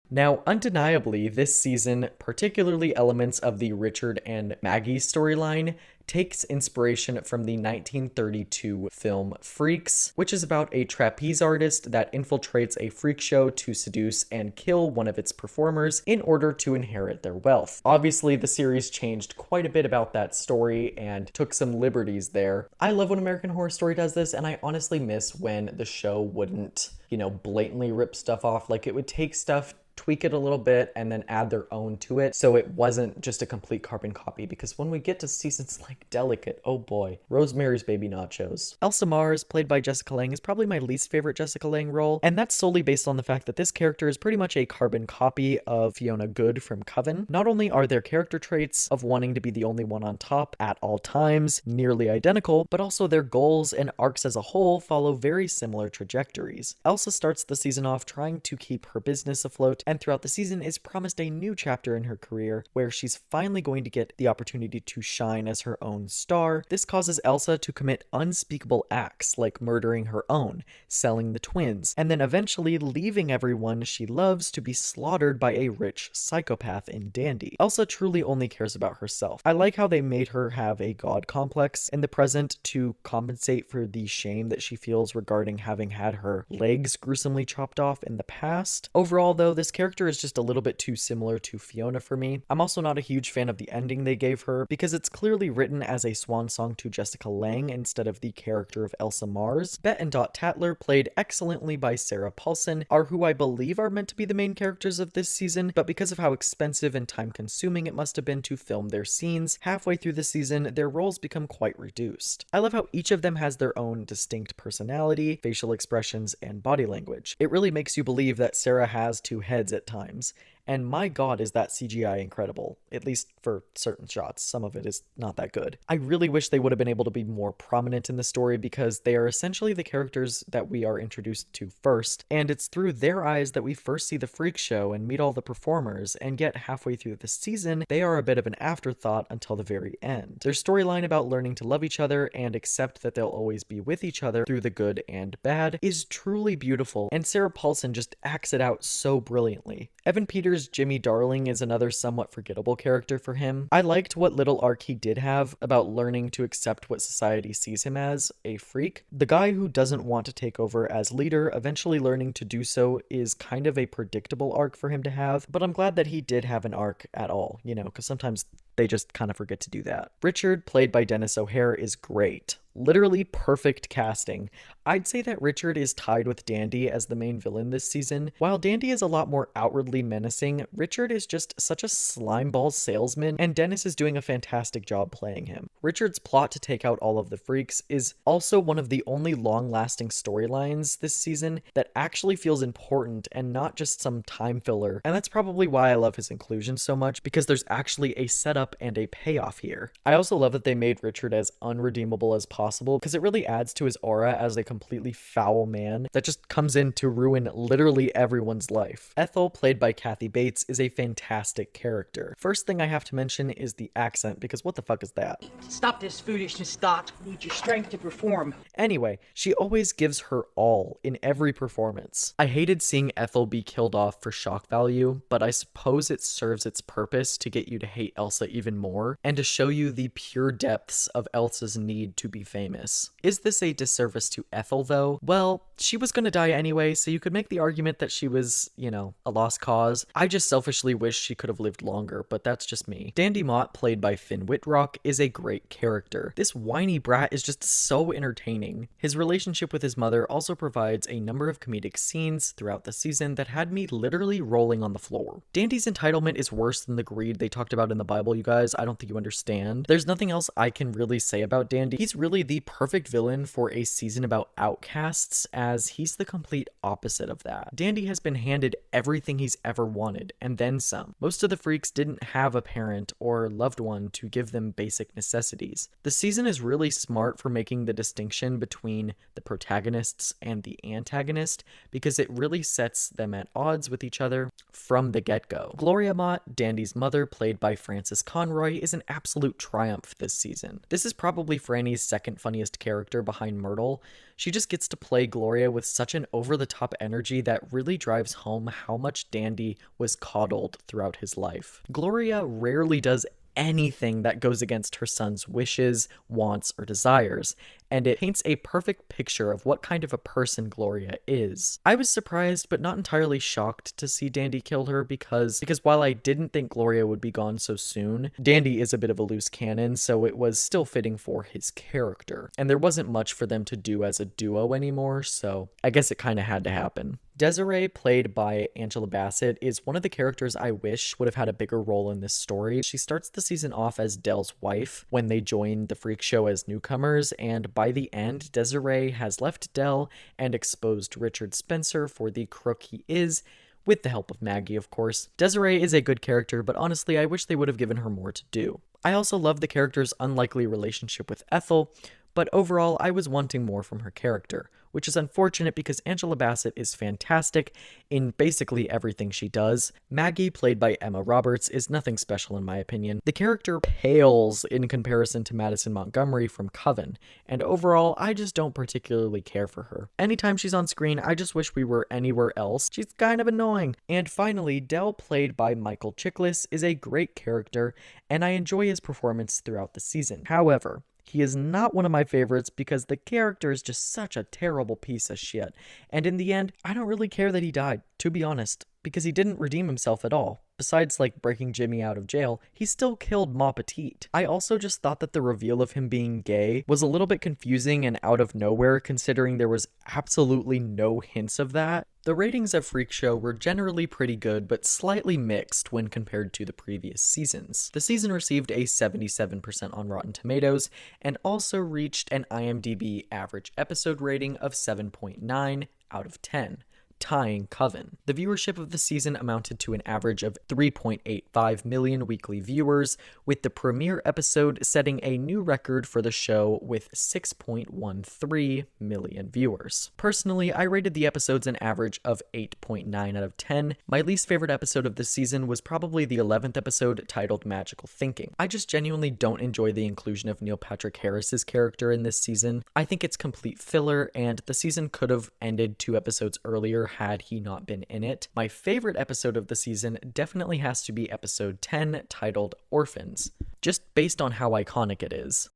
A: Now, undeniably, this season, particularly elements of the Richard and Maggie storyline, takes inspiration from the 1932 film Freaks, which is about a trapeze artist that infiltrates a freak show to seduce and kill one of its performers in order to inherit their wealth. Obviously, the series changed quite a bit about that story and took some liberties there. I love when American Horror Story does this, and I honestly miss when the show wouldn't, you know, blatantly rip stuff off. Like, it would take stuff, tweak it a little bit, and then add their own to it, so it wasn't just a complete carbon copy. Because when we get to seasons like Delicate, oh boy, Rosemary's Baby Nachos. Elsa Mars, played by Jessica Lange, is probably my least favorite Jessica Lange role, and that's solely based on the fact that this character is pretty much a carbon copy of Fiona Good from Coven. Not only are their character traits of wanting to be the only one on top at all times nearly identical, but also their goals and arcs as a whole follow very similar trajectories. Elsa starts the season off trying to keep her business afloat, and throughout the season is promised a new chapter in her career where she's finally going to get the opportunity to shine as her own star. This causes Elsa to commit unspeakable acts like murdering her own, selling the twins, and then eventually leaving everyone she loves to be slaughtered by a rich psychopath in Dandy. Elsa truly only cares about herself. I like how they made her have a god complex in the present to compensate for the shame that she feels regarding having had her legs gruesomely chopped off in the past. Overall, though, this character is just a little bit too similar to Fiona for me. I'm also not a huge fan of the ending they gave her, because it's clearly written as a swan song to Jessica Lange instead of the character of Elsa Mars. Bet and Dot Tatler, played excellently by Sarah Paulson, are who I believe are meant to be the main characters of this season, but because of how expensive and time-consuming it must have been to film their scenes, halfway through the season, their roles become quite reduced. I love how each of them has their own distinct personality, facial expressions, and body language. It really makes you believe that Sarah has 2 heads at times. And my god, is that CGI incredible, at least for certain shots. Some of it is not that good. I really wish they would have been able to be more prominent in the story, because they are essentially the characters that we are introduced to first, and it's through their eyes that we first see the freak show and meet all the performers, and yet halfway through the season, they are a bit of an afterthought until the very end. Their storyline about learning to love each other and accept that they'll always be with each other through the good and bad is truly beautiful, and Sarah Paulson just acts it out so brilliantly. Evan Peters' Jimmy Darling is another somewhat forgettable character for him. I liked what little arc he did have about learning to accept what society sees him as, a freak. The guy who doesn't want to take over as leader, eventually learning to do so, is kind of a predictable arc for him to have, but I'm glad that he did have an arc at all, you know, because sometimes they just kind of forget to do that. Richard, played by Dennis O'Hare, is great. Literally perfect casting. I'd say that Richard is tied with Dandy as the main villain this season. While Dandy is a lot more outwardly menacing, Richard is just such a slimeball salesman, and Dennis is doing a fantastic job playing him. Richard's plot to take out all of the freaks is also one of the only long-lasting storylines this season that actually feels important and not just some time filler, and that's probably why I love his inclusion so much, because there's actually a setup and a payoff here. I also love that they made Richard as unredeemable as possible possible because it really adds to his aura as a completely foul man that just comes in to ruin literally everyone's life. Ethel, played by Kathy Bates, is a fantastic character. First thing I have to mention is the accent, because what the fuck is that?
F: Stop this foolishness, Scott. Need your strength to perform.
A: Anyway, she always gives her all in every performance. I hated seeing Ethel be killed off for shock value, but I suppose it serves its purpose to get you to hate Elsa even more, and to show you the pure depths of Elsa's need to be famous. Is this a disservice to Ethel, though? Well, she was gonna die anyway, so you could make the argument that she was, a lost cause. I just selfishly wish she could have lived longer, but that's just me. Dandy Mott, played by Finn Whitrock, is a great character. This whiny brat is just so entertaining. His relationship with his mother also provides a number of comedic scenes throughout the season that had me literally rolling on the floor. Dandy's entitlement is worse than the greed they talked about in the Bible, you guys. I don't think you understand. There's nothing else I can really say about Dandy. He's really the perfect villain for a season about outcasts, as he's the complete opposite of that. Dandy has been handed everything he's ever wanted, and then some. Most of the freaks didn't have a parent or loved one to give them basic necessities. The season is really smart for making the distinction between the protagonists and the antagonist, because it really sets them at odds with each other from the get-go. Gloria Mott, Dandy's mother, played by Frances Conroy, is an absolute triumph this season. This is probably Franny's second funniest character behind Myrtle. She just gets to play Gloria with such an over-the-top energy that really drives home how much Dandy was coddled throughout his life. Gloria rarely does anything that goes against her son's wishes, wants, or desires, and it paints a perfect picture of what kind of a person Gloria is. I was surprised but not entirely shocked to see Dandy kill her because while I didn't think Gloria would be gone so soon, Dandy is a bit of a loose cannon, so it was still fitting for his character. And there wasn't much for them to do as a duo anymore, so I guess it kind of had to happen. Desiree, played by Angela Bassett, is one of the characters I wish would have had a bigger role in this story. She starts the season off as Del's wife when they join the freak show as newcomers, and by the end, Desiree has left Del and exposed Richard Spencer for the crook he is, with the help of Maggie, of course. Desiree is a good character, but honestly, I wish they would have given her more to do. I also love the character's unlikely relationship with Ethel, but overall, I was wanting more from her character, which is unfortunate because Angela Bassett is fantastic in basically everything she does. Maggie, played by Emma Roberts, is nothing special in my opinion. The character pales in comparison to Madison Montgomery from Coven, and overall, I just don't particularly care for her. Anytime she's on screen, I just wish we were anywhere else. She's kind of annoying. And finally, Del, played by Michael Chiklis, is a great character, and I enjoy his performance throughout the season. However, he is not one of my favorites because the character is just such a terrible piece of shit. And in the end, I don't really care that he died, to be honest, because he didn't redeem himself at all. Besides, breaking Jimmy out of jail, he still killed Ma Petite. I also just thought that the reveal of him being gay was a little bit confusing and out of nowhere, considering there was absolutely no hints of that. The ratings of Freak Show were generally pretty good, but slightly mixed when compared to the previous seasons. The season received a 77% on Rotten Tomatoes, and also reached an IMDb average episode rating of 7.9 out of 10. Tying Coven. The viewership of the season amounted to an average of 3.85 million weekly viewers, with the premiere episode setting a new record for the show with 6.13 million viewers. Personally, I rated the episodes an average of 8.9 out of 10. My least favorite episode of the season was probably the 11th episode titled Magical Thinking. I just genuinely don't enjoy the inclusion of Neil Patrick Harris's character in this season. I think it's complete filler, and the season could have ended 2 episodes earlier had he not been in it. My favorite episode of the season definitely has to be episode 10, titled Orphans, just based on how iconic it is.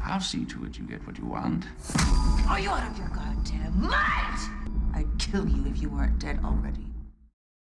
G: I'll see to it you get what you want.
C: Are you out of your goddamn mind? I'd kill you if you weren't dead already.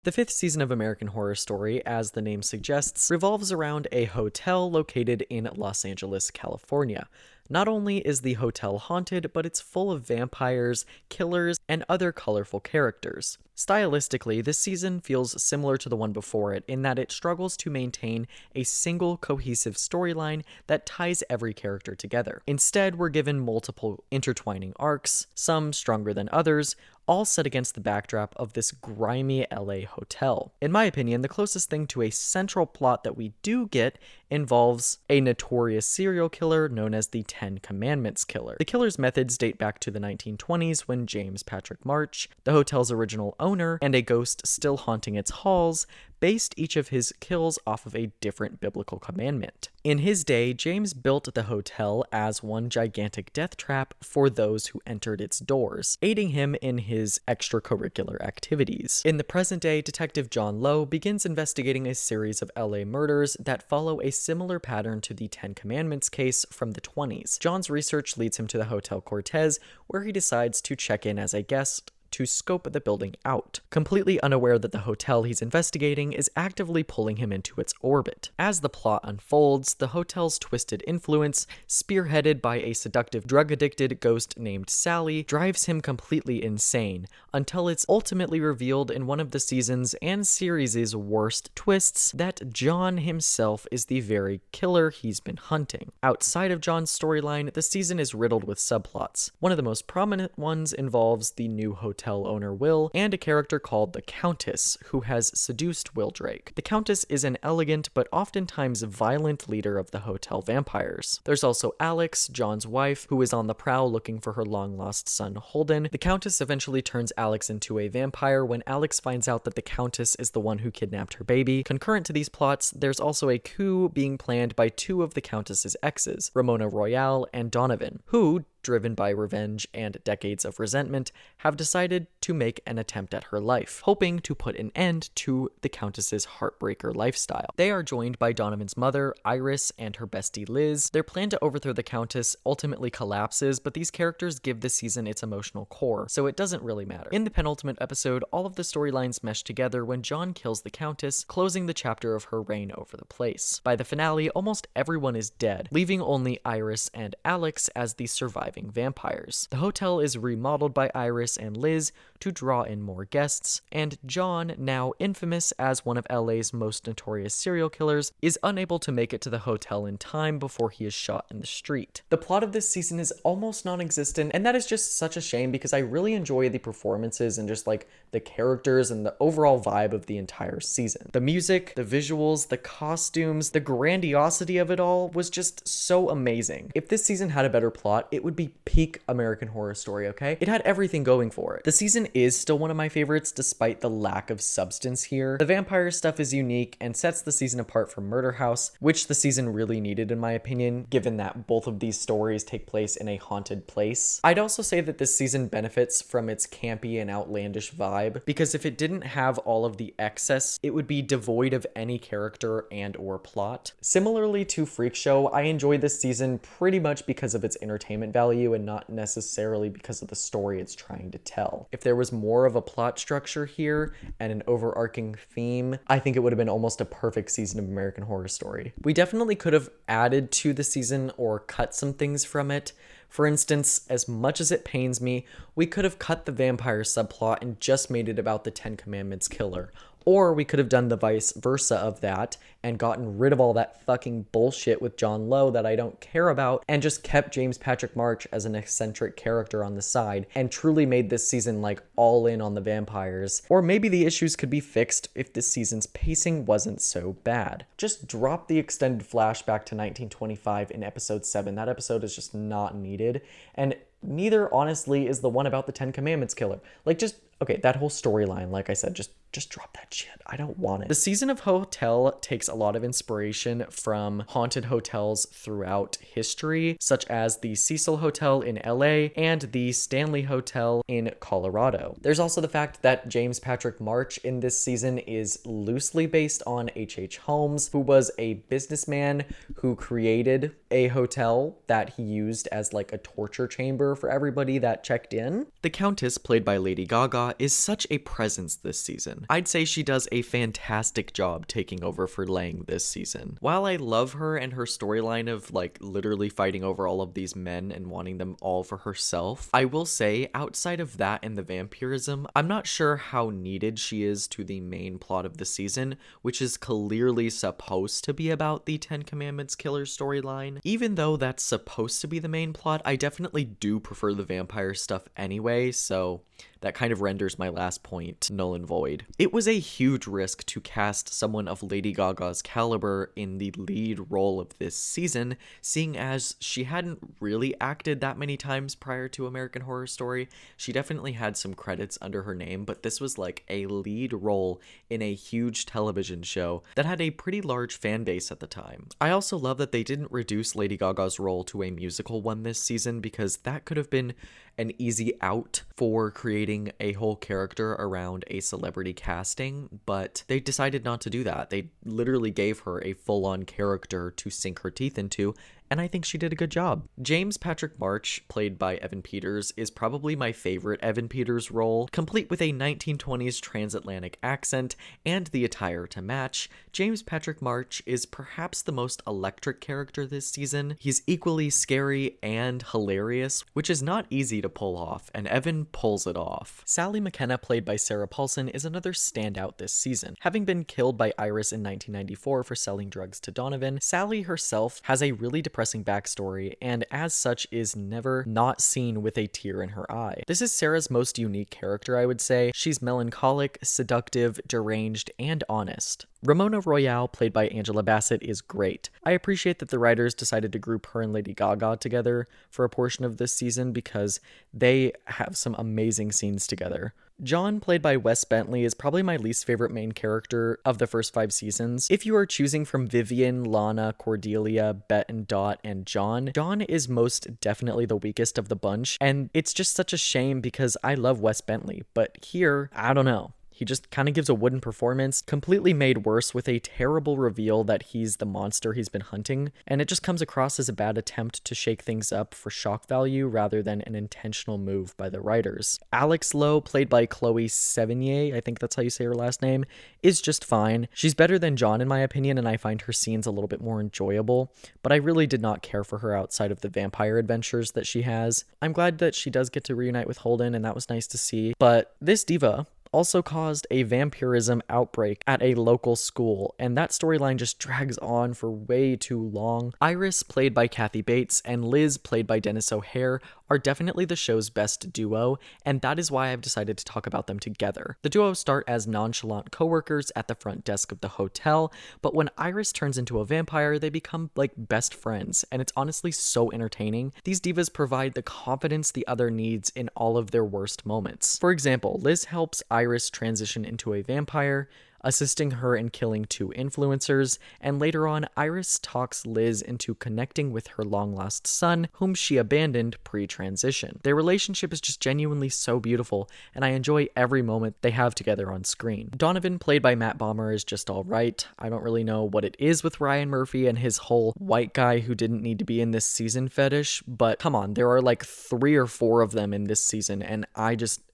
A: The 5th season of American Horror Story, as the name suggests, revolves around a hotel located in Los Angeles, California. Not only is the hotel haunted, but it's full of vampires, killers, and other colorful characters. Stylistically, this season feels similar to the one before it in that it struggles to maintain a single cohesive storyline that ties every character together. Instead, we're given multiple intertwining arcs, some stronger than others, all set against the backdrop of this grimy LA hotel. In my opinion, the closest thing to a central plot that we do get involves a notorious serial killer known as the Ten Commandments Killer. The killer's methods date back to the 1920s when James Patrick March, the hotel's original owner, and a ghost still haunting its halls, based each of his kills off of a different biblical commandment. In his day, James built the hotel as one gigantic death trap for those who entered its doors, aiding him in his extracurricular activities. In the present day, Detective John Lowe begins investigating a series of LA murders that follow a similar pattern to the Ten Commandments case from the 20s. John's research leads him to the Hotel Cortez, where he decides to check in as a guest to scope the building out, completely unaware that the hotel he's investigating is actively pulling him into its orbit. As the plot unfolds, the hotel's twisted influence, spearheaded by a seductive drug-addicted ghost named Sally, drives him completely insane, until it's ultimately revealed in one of the season's and series' worst twists that John himself is the very killer he's been hunting. Outside of John's storyline, the season is riddled with subplots. One of the most prominent ones involves the new hotel owner Will and a character called the Countess, who has seduced Will Drake. The Countess is an elegant but oftentimes violent leader of the hotel vampires. There's also Alex, John's wife, who is on the prowl looking for her long-lost son Holden. The Countess eventually turns Alex into a vampire when Alex finds out that the Countess is the one who kidnapped her baby. Concurrent to these plots, there's also a coup being planned by two of the Countess's exes, Ramona Royale and Donovan, who, driven by revenge and decades of resentment, have decided to make an attempt at her life, hoping to put an end to the Countess's heartbreaker lifestyle. They are joined by Donovan's mother, Iris, and her bestie, Liz. Their plan to overthrow the Countess ultimately collapses, but these characters give the season its emotional core, so it doesn't really matter. In the penultimate episode, all of the storylines mesh together when John kills the Countess, closing the chapter of her reign over the place. By the finale, almost everyone is dead, leaving only Iris and Alex as the surviving vampires. The hotel is remodeled by Iris and Liz to draw in more guests, and John, now infamous as one of LA's most notorious serial killers, is unable to make it to the hotel in time before he is shot in the street. The plot of this season is almost non-existent, and that is just such a shame because I really enjoy the performances and just like the characters and the overall vibe of the entire season. The music, the visuals, the costumes, the grandiosity of it all was just so amazing. If this season had a better plot, it would be peak American Horror Story, okay? It had everything going for it. The season is still one of my favorites despite the lack of substance here. The vampire stuff is unique and sets the season apart from Murder House, which the season really needed in my opinion, given that both of these stories take place in a haunted place. I'd also say that this season benefits from its campy and outlandish vibe, because if it didn't have all of the excess, it would be devoid of any character and or plot. Similarly to Freak Show, I enjoyed this season pretty much because of its entertainment value and not necessarily because of the story it's trying to tell. If there was more of a plot structure here and an overarching theme, I think it would have been almost a perfect season of American Horror Story. We definitely could have added to the season or cut some things from it. For instance, as much as it pains me, we could have cut the vampire subplot and just made it about the Ten Commandments killer. Or we could have done the vice versa of that and gotten rid of all that fucking bullshit with John Lowe that I don't care about and just kept James Patrick March as an eccentric character on the side and truly made this season like all in on the vampires. Or maybe the issues could be fixed if this season's pacing wasn't so bad. Just drop the extended flashback to 1925 in episode 7. That episode is just not needed. And neither, honestly, is the one about the Ten Commandments killer. Like, just, okay, that whole storyline, like I said, just drop that shit. I don't want it. The season of Hotel takes a lot of inspiration from haunted hotels throughout history, such as the Cecil Hotel in LA and the Stanley Hotel in Colorado. There's also the fact that James Patrick March in this season is loosely based on H.H. Holmes, who was a businessman who created a hotel that he used as like a torture chamber for everybody that checked in. The Countess, played by Lady Gaga, is such a presence this season. I'd say she does a fantastic job taking over for Lang this season. While I love her and her storyline of like literally fighting over all of these men and wanting them all for herself, I will say outside of that and the vampirism, I'm not sure how needed she is to the main plot of the season, which is clearly supposed to be about the Ten Commandments killer storyline. Even though that's supposed to be the main plot, I definitely do prefer the vampire stuff anyway, so that kind of renders my last point null and void. It was a huge risk to cast someone of Lady Gaga's caliber in the lead role of this season, seeing as she hadn't really acted that many times prior to American Horror Story. She definitely had some credits under her name, but this was like a lead role in a huge television show that had a pretty large fan base at the time. I also love that they didn't reduce Lady Gaga's role to a musical one this season, because that could have been an easy out for creating a whole character around a celebrity casting, but they decided not to do that. They literally gave her a full-on character to sink her teeth into, and I think she did a good job. James Patrick March, played by Evan Peters, is probably my favorite Evan Peters role. Complete with a 1920s transatlantic accent and the attire to match, James Patrick March is perhaps the most electric character this season. He's equally scary and hilarious, which is not easy to pull off, and Evan pulls it off. Sally McKenna, played by Sarah Paulson, is another standout this season. Having been killed by Iris in 1994 for selling drugs to Donovan, Sally herself has a really depressing backstory, and as such is never not seen with a tear in her eye. This is Sarah's most unique character, I would say. She's melancholic, seductive, deranged, and honest. Ramona Royale, played by Angela Bassett, is great. I appreciate that the writers decided to group her and Lady Gaga together for a portion of this season because they have some amazing scenes together. John, played by Wes Bentley, is probably my least favorite main character of the first 5 seasons. If you are choosing from Vivian, Lana, Cordelia, Bet and Dot, and John is most definitely the weakest of the bunch, and it's just such a shame because I love Wes Bentley, but here, I don't know. He just kind of gives a wooden performance, completely made worse with a terrible reveal that he's the monster he's been hunting, and it just comes across as a bad attempt to shake things up for shock value rather than an intentional move by the writers. Alex Lowe, played by Chloe Sevigny, I think that's how you say her last name, is just fine. She's better than John in my opinion, and I find her scenes a little bit more enjoyable, but I really did not care for her outside of the vampire adventures that she has. I'm glad that she does get to reunite with Holden, and that was nice to see, but this diva also caused a vampirism outbreak at a local school, and that storyline just drags on for way too long. Iris, played by Kathy Bates, and Liz, played by Dennis O'Hare, are definitely the show's best duo, and that is why I've decided to talk about them together. The duo start as nonchalant coworkers at the front desk of the hotel, but when Iris turns into a vampire, they become like best friends, and it's honestly so entertaining. These divas provide the confidence the other needs in all of their worst moments. For example, Liz helps Iris transition into a vampire, assisting her in killing 2 influencers, and later on, Iris talks Liz into connecting with her long-lost son, whom she abandoned pre-transition. Their relationship is just genuinely so beautiful, and I enjoy every moment they have together on screen. Donovan, played by Matt Bomer, is just alright. I don't really know what it is with Ryan Murphy and his whole white guy who didn't need to be in this season fetish, but come on, there are like 3 or 4 of them in this season, and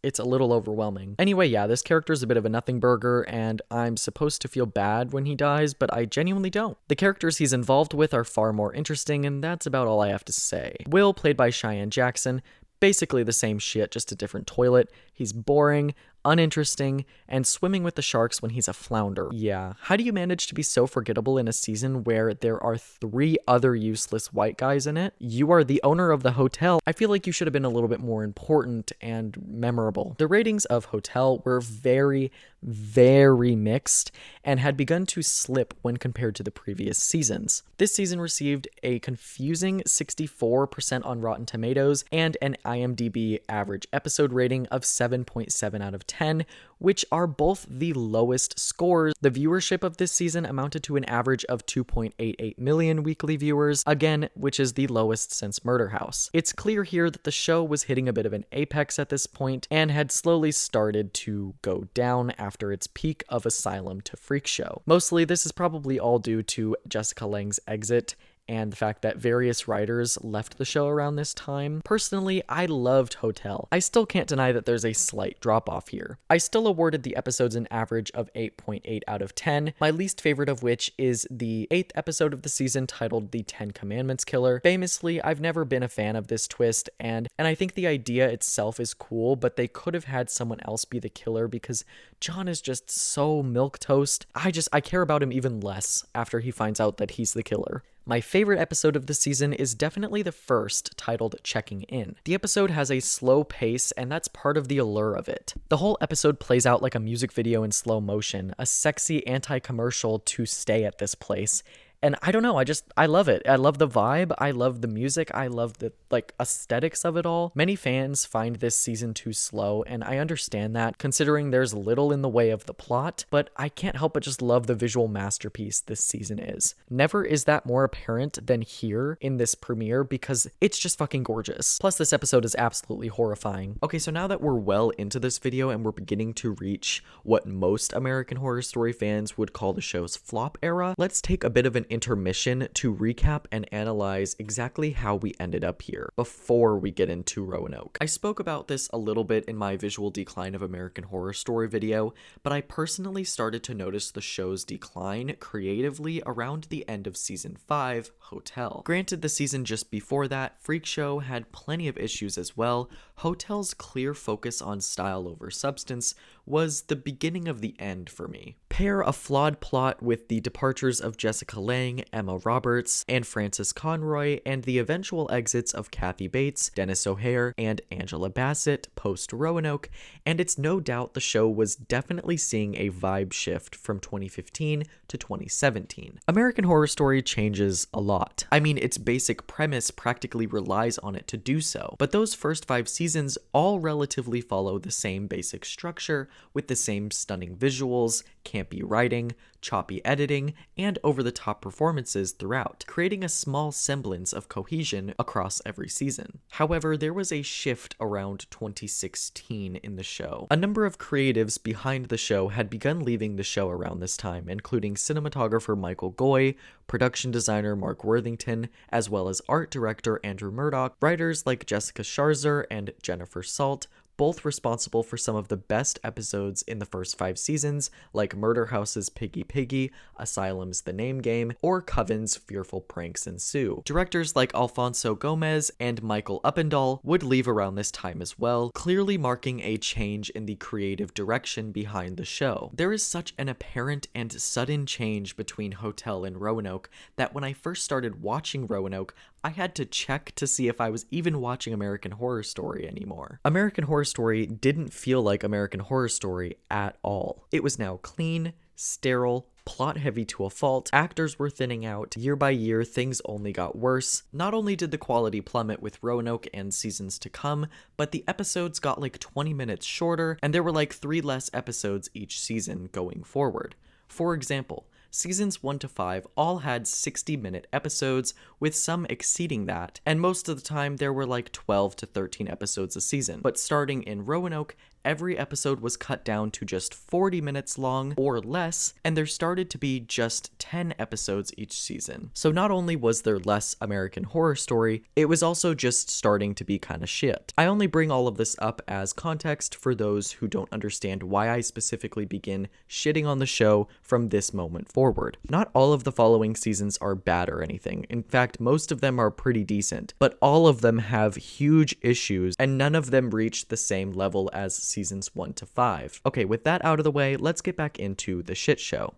A: it's a little overwhelming. Anyway, yeah, this character is a bit of a nothing burger, and I'm supposed to feel bad when he dies, but I genuinely don't. The characters he's involved with are far more interesting, and that's about all I have to say. Will, played by Cheyenne Jackson, basically the same shit, just a different toilet. He's boring, uninteresting, and swimming with the sharks when he's a flounder. Yeah, how do you manage to be so forgettable in a season where there are 3 other useless white guys in it? You are the owner of the hotel. I feel like you should have been a little bit more important and memorable. The ratings of Hotel were very, very mixed and had begun to slip when compared to the previous seasons. This season received a confusing 64% on Rotten Tomatoes and an IMDb average episode rating of 7.7 out of 10, which are both the lowest scores. The viewership of this season amounted to an average of 2.88 million weekly viewers, again, which is the lowest since Murder House. It's clear here that the show was hitting a bit of an apex at this point and had slowly started to go down after its peak of Asylum to Freak Show. Mostly, this is probably all due to Jessica Lange's exit and the fact that various writers left the show around this time. Personally, I loved Hotel. I still can't deny that there's a slight drop-off here. I still awarded the episodes an average of 8.8 out of 10, my least favorite of which is the 8th episode of the season titled The 10 Commandments Killer. Famously, I've never been a fan of this twist, and I think the idea itself is cool, but they could have had someone else be the killer because John is just so milquetoast. I care about him even less after he finds out that he's the killer. My favorite episode of the season is definitely the first, titled Checking In. The episode has a slow pace, and that's part of the allure of it. The whole episode plays out like a music video in slow motion, a sexy anti-commercial to stay at this place. And I don't know, I love it. I love the vibe, I love the music, I love the, aesthetics of it all. Many fans find this season too slow, and I understand that, considering there's little in the way of the plot, but I can't help but just love the visual masterpiece this season is. Never is that more apparent than here in this premiere, because it's just fucking gorgeous. Plus, this episode is absolutely horrifying. Okay, so now that we're well into this video and we're beginning to reach what most American Horror Story fans would call the show's flop era, let's take a bit of an intermission to recap and analyze exactly how we ended up here before we get into Roanoke. I spoke about this a little bit in my visual decline of American Horror Story video, but I personally started to notice the show's decline creatively around the end of season 5, Hotel. Granted, the season just before that, Freak Show, had plenty of issues as well. Hotel's clear focus on style over substance was the beginning of the end for me. Pair a flawed plot with the departures of Jessica Lange, Emma Roberts, and Frances Conroy, and the eventual exits of Kathy Bates, Dennis O'Hare, and Angela Bassett post-Roanoke, and it's no doubt the show was definitely seeing a vibe shift from 2015 to 2017. American Horror Story changes a lot. I mean, its basic premise practically relies on it to do so, but those first 5 seasons all relatively follow the same basic structure, with the same stunning visuals, campy writing, choppy editing, and over-the-top performances throughout, creating a small semblance of cohesion across every season. However, there was a shift around 2016 in the show. A number of creatives behind the show had begun leaving the show around this time, including cinematographer Michael Goy, production designer Mark Worthington, as well as art director Andrew Murdoch, writers like Jessica Scharzer and Jennifer Salt, both responsible for some of the best episodes in the first 5 seasons, like Murder House's Piggy Piggy, Asylum's The Name Game, or Coven's Fearful Pranks Ensue. Directors like Alfonso Gomez and Michael Uppendahl would leave around this time as well, clearly marking a change in the creative direction behind the show. There is such an apparent and sudden change between Hotel and Roanoke that when I first started watching Roanoke, I had to check to see if I was even watching American Horror Story anymore. American Horror Story didn't feel like American Horror Story at all. It was now clean, sterile, plot heavy to a fault, actors were thinning out, year by year things only got worse. Not only did the quality plummet with Roanoke and seasons to come, but the episodes got like 20 minutes shorter, and there were like 3 less episodes each season going forward. For example, seasons 1 to 5 all had 60-minute episodes, with some exceeding that, and most of the time there were like 12 to 13 episodes a season. But starting in Roanoke, every episode was cut down to just 40 minutes long or less, and there started to be just 10 episodes each season. So not only was there less American Horror Story, it was also just starting to be kinda shit. I only bring all of this up as context for those who don't understand why I specifically begin shitting on the show from this moment forward. Not all of the following seasons are bad or anything. In fact, most of them are pretty decent, but all of them have huge issues, and none of them reach the same level as seasons 1 to 5. Okay, with that out of the way, let's get back into the shit show.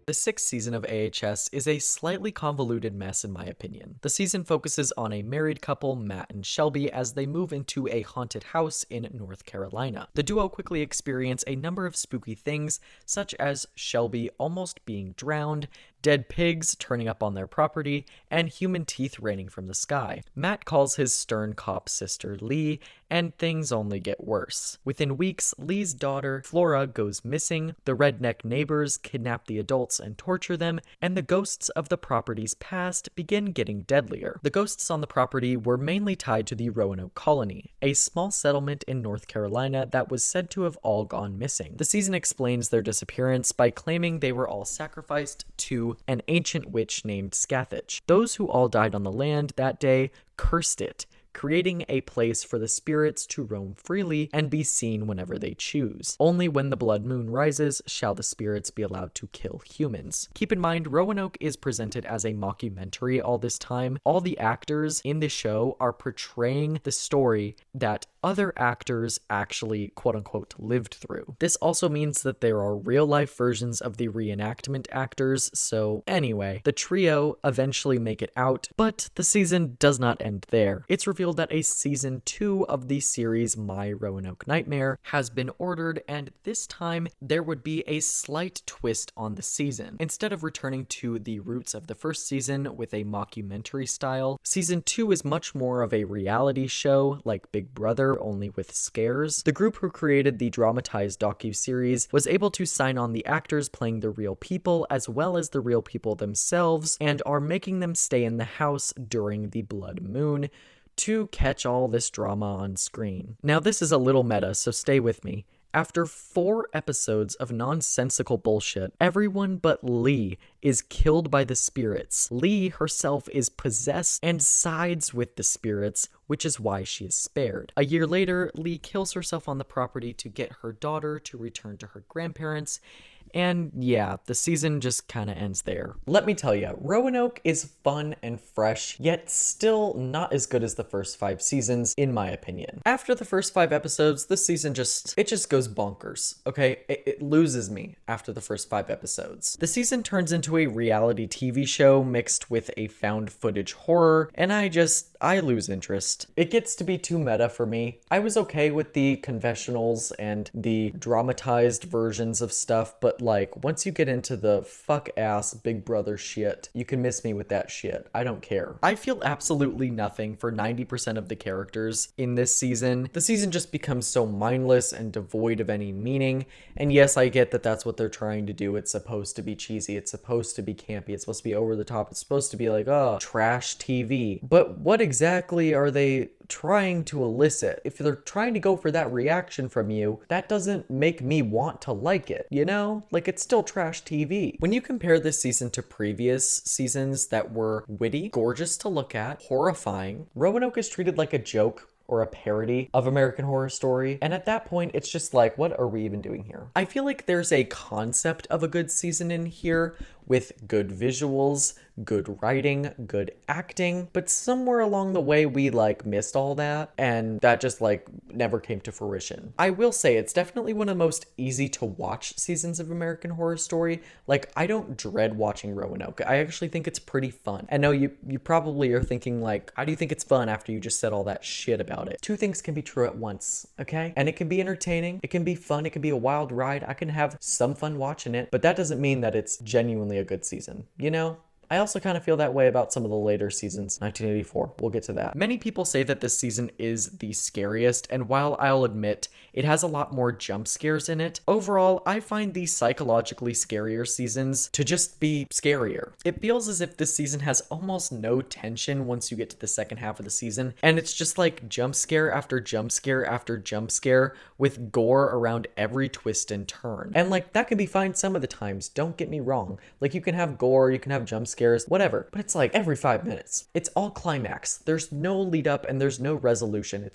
A: The 6th season of AHS is a slightly convoluted mess in my opinion. The season focuses on a married couple, Matt and Shelby, as they move into a haunted house in North Carolina. The duo quickly experience a number of spooky things, such as Shelby almost being drowned, dead pigs turning up on their property, and human teeth raining from the sky. Matt calls his stern cop sister Lee, and things only get worse. Within weeks, Lee's daughter, Flora, goes missing, the redneck neighbors kidnap the adults and torture them, and the ghosts of the property's past begin getting deadlier. The ghosts on the property were mainly tied to the Roanoke colony, a small settlement in North Carolina that was said to have all gone missing. The season explains their disappearance by claiming they were all sacrificed to an ancient witch named Scathach. Those who all died on the land that day cursed it, creating a place for the spirits to roam freely and be seen whenever they choose. Only when the blood moon rises shall the spirits be allowed to kill humans. Keep in mind, Roanoke is presented as a mockumentary all this time. All the actors in the show are portraying the story that other actors actually quote-unquote lived through. This also means that there are real-life versions of the reenactment actors, so anyway, the trio eventually make it out, but the season does not end there. It's revealed that a season 2 of the series My Roanoke Nightmare has been ordered, and this time there would be a slight twist on the season. Instead of returning to the roots of the first season with a mockumentary style, season 2 is much more of a reality show like Big Brother, only with scares. The group who created the dramatized docu-series was able to sign on the actors playing the real people as well as the real people themselves, and are making them stay in the house during the blood moon to catch all this drama on screen. Now this is a little meta, so stay with me. After 4 episodes of nonsensical bullshit, everyone but Lee is killed by the spirits. Lee herself is possessed and sides with the spirits, which is why she is spared. A year later, Lee kills herself on the property to get her daughter to return to her grandparents, and yeah, the season just kinda ends there. Let me tell you, Roanoke is fun and fresh, yet still not as good as the first 5 seasons, in my opinion. After the first 5 episodes, the season just goes bonkers, okay? It loses me after the first 5 episodes. The season turns into a reality TV show mixed with a found footage horror, and I lose interest. It gets to be too meta for me. I was okay with the confessionals and the dramatized versions of stuff, but like, once you get into the fuck-ass Big Brother shit, you can miss me with that shit. I don't care. I feel absolutely nothing for 90% of the characters in this season. The season just becomes so mindless and devoid of any meaning, and yes, I get that that's what they're trying to do. It's supposed to be cheesy, it's supposed to be campy, it's supposed to be over the top, it's supposed to be like, oh, trash TV. But what exactly are they trying to elicit? If they're trying to go for that reaction from you, that doesn't make me want to like it, you know? Like, it's still trash TV. When you compare this season to previous seasons that were witty, gorgeous to look at, horrifying, Roanoke is treated like a joke or a parody of American Horror Story, and at that point it's just like, what are we even doing here? I feel like there's a concept of a good season in here with good visuals, good writing, good acting, but somewhere along the way we like missed all that, and that just like never came to fruition. I will say it's definitely one of the most easy to watch seasons of American Horror Story. Like, I don't dread watching Roanoke. I actually think it's pretty fun. I know you probably are thinking like, how do you think it's fun after you just said all that shit about it? 2 things can be true at once, okay? And it can be entertaining, it can be fun, it can be a wild ride, I can have some fun watching it, but that doesn't mean that it's genuinely a good season, you know? I also kind of feel that way about some of the later seasons. 1984, we'll get to that. Many people say that this season is the scariest, and while I'll admit it has a lot more jump scares in it, overall I find the psychologically scarier seasons to just be scarier. It feels as if this season has almost no tension once you get to the second half of the season, and it's just like jump scare after jump scare after jump scare with gore around every twist and turn. And like, that can be fine some of the times, don't get me wrong. Like, you can have gore, you can have jump scares, whatever, but it's like every 5 minutes. It's all climax. There's no lead up and there's no resolution.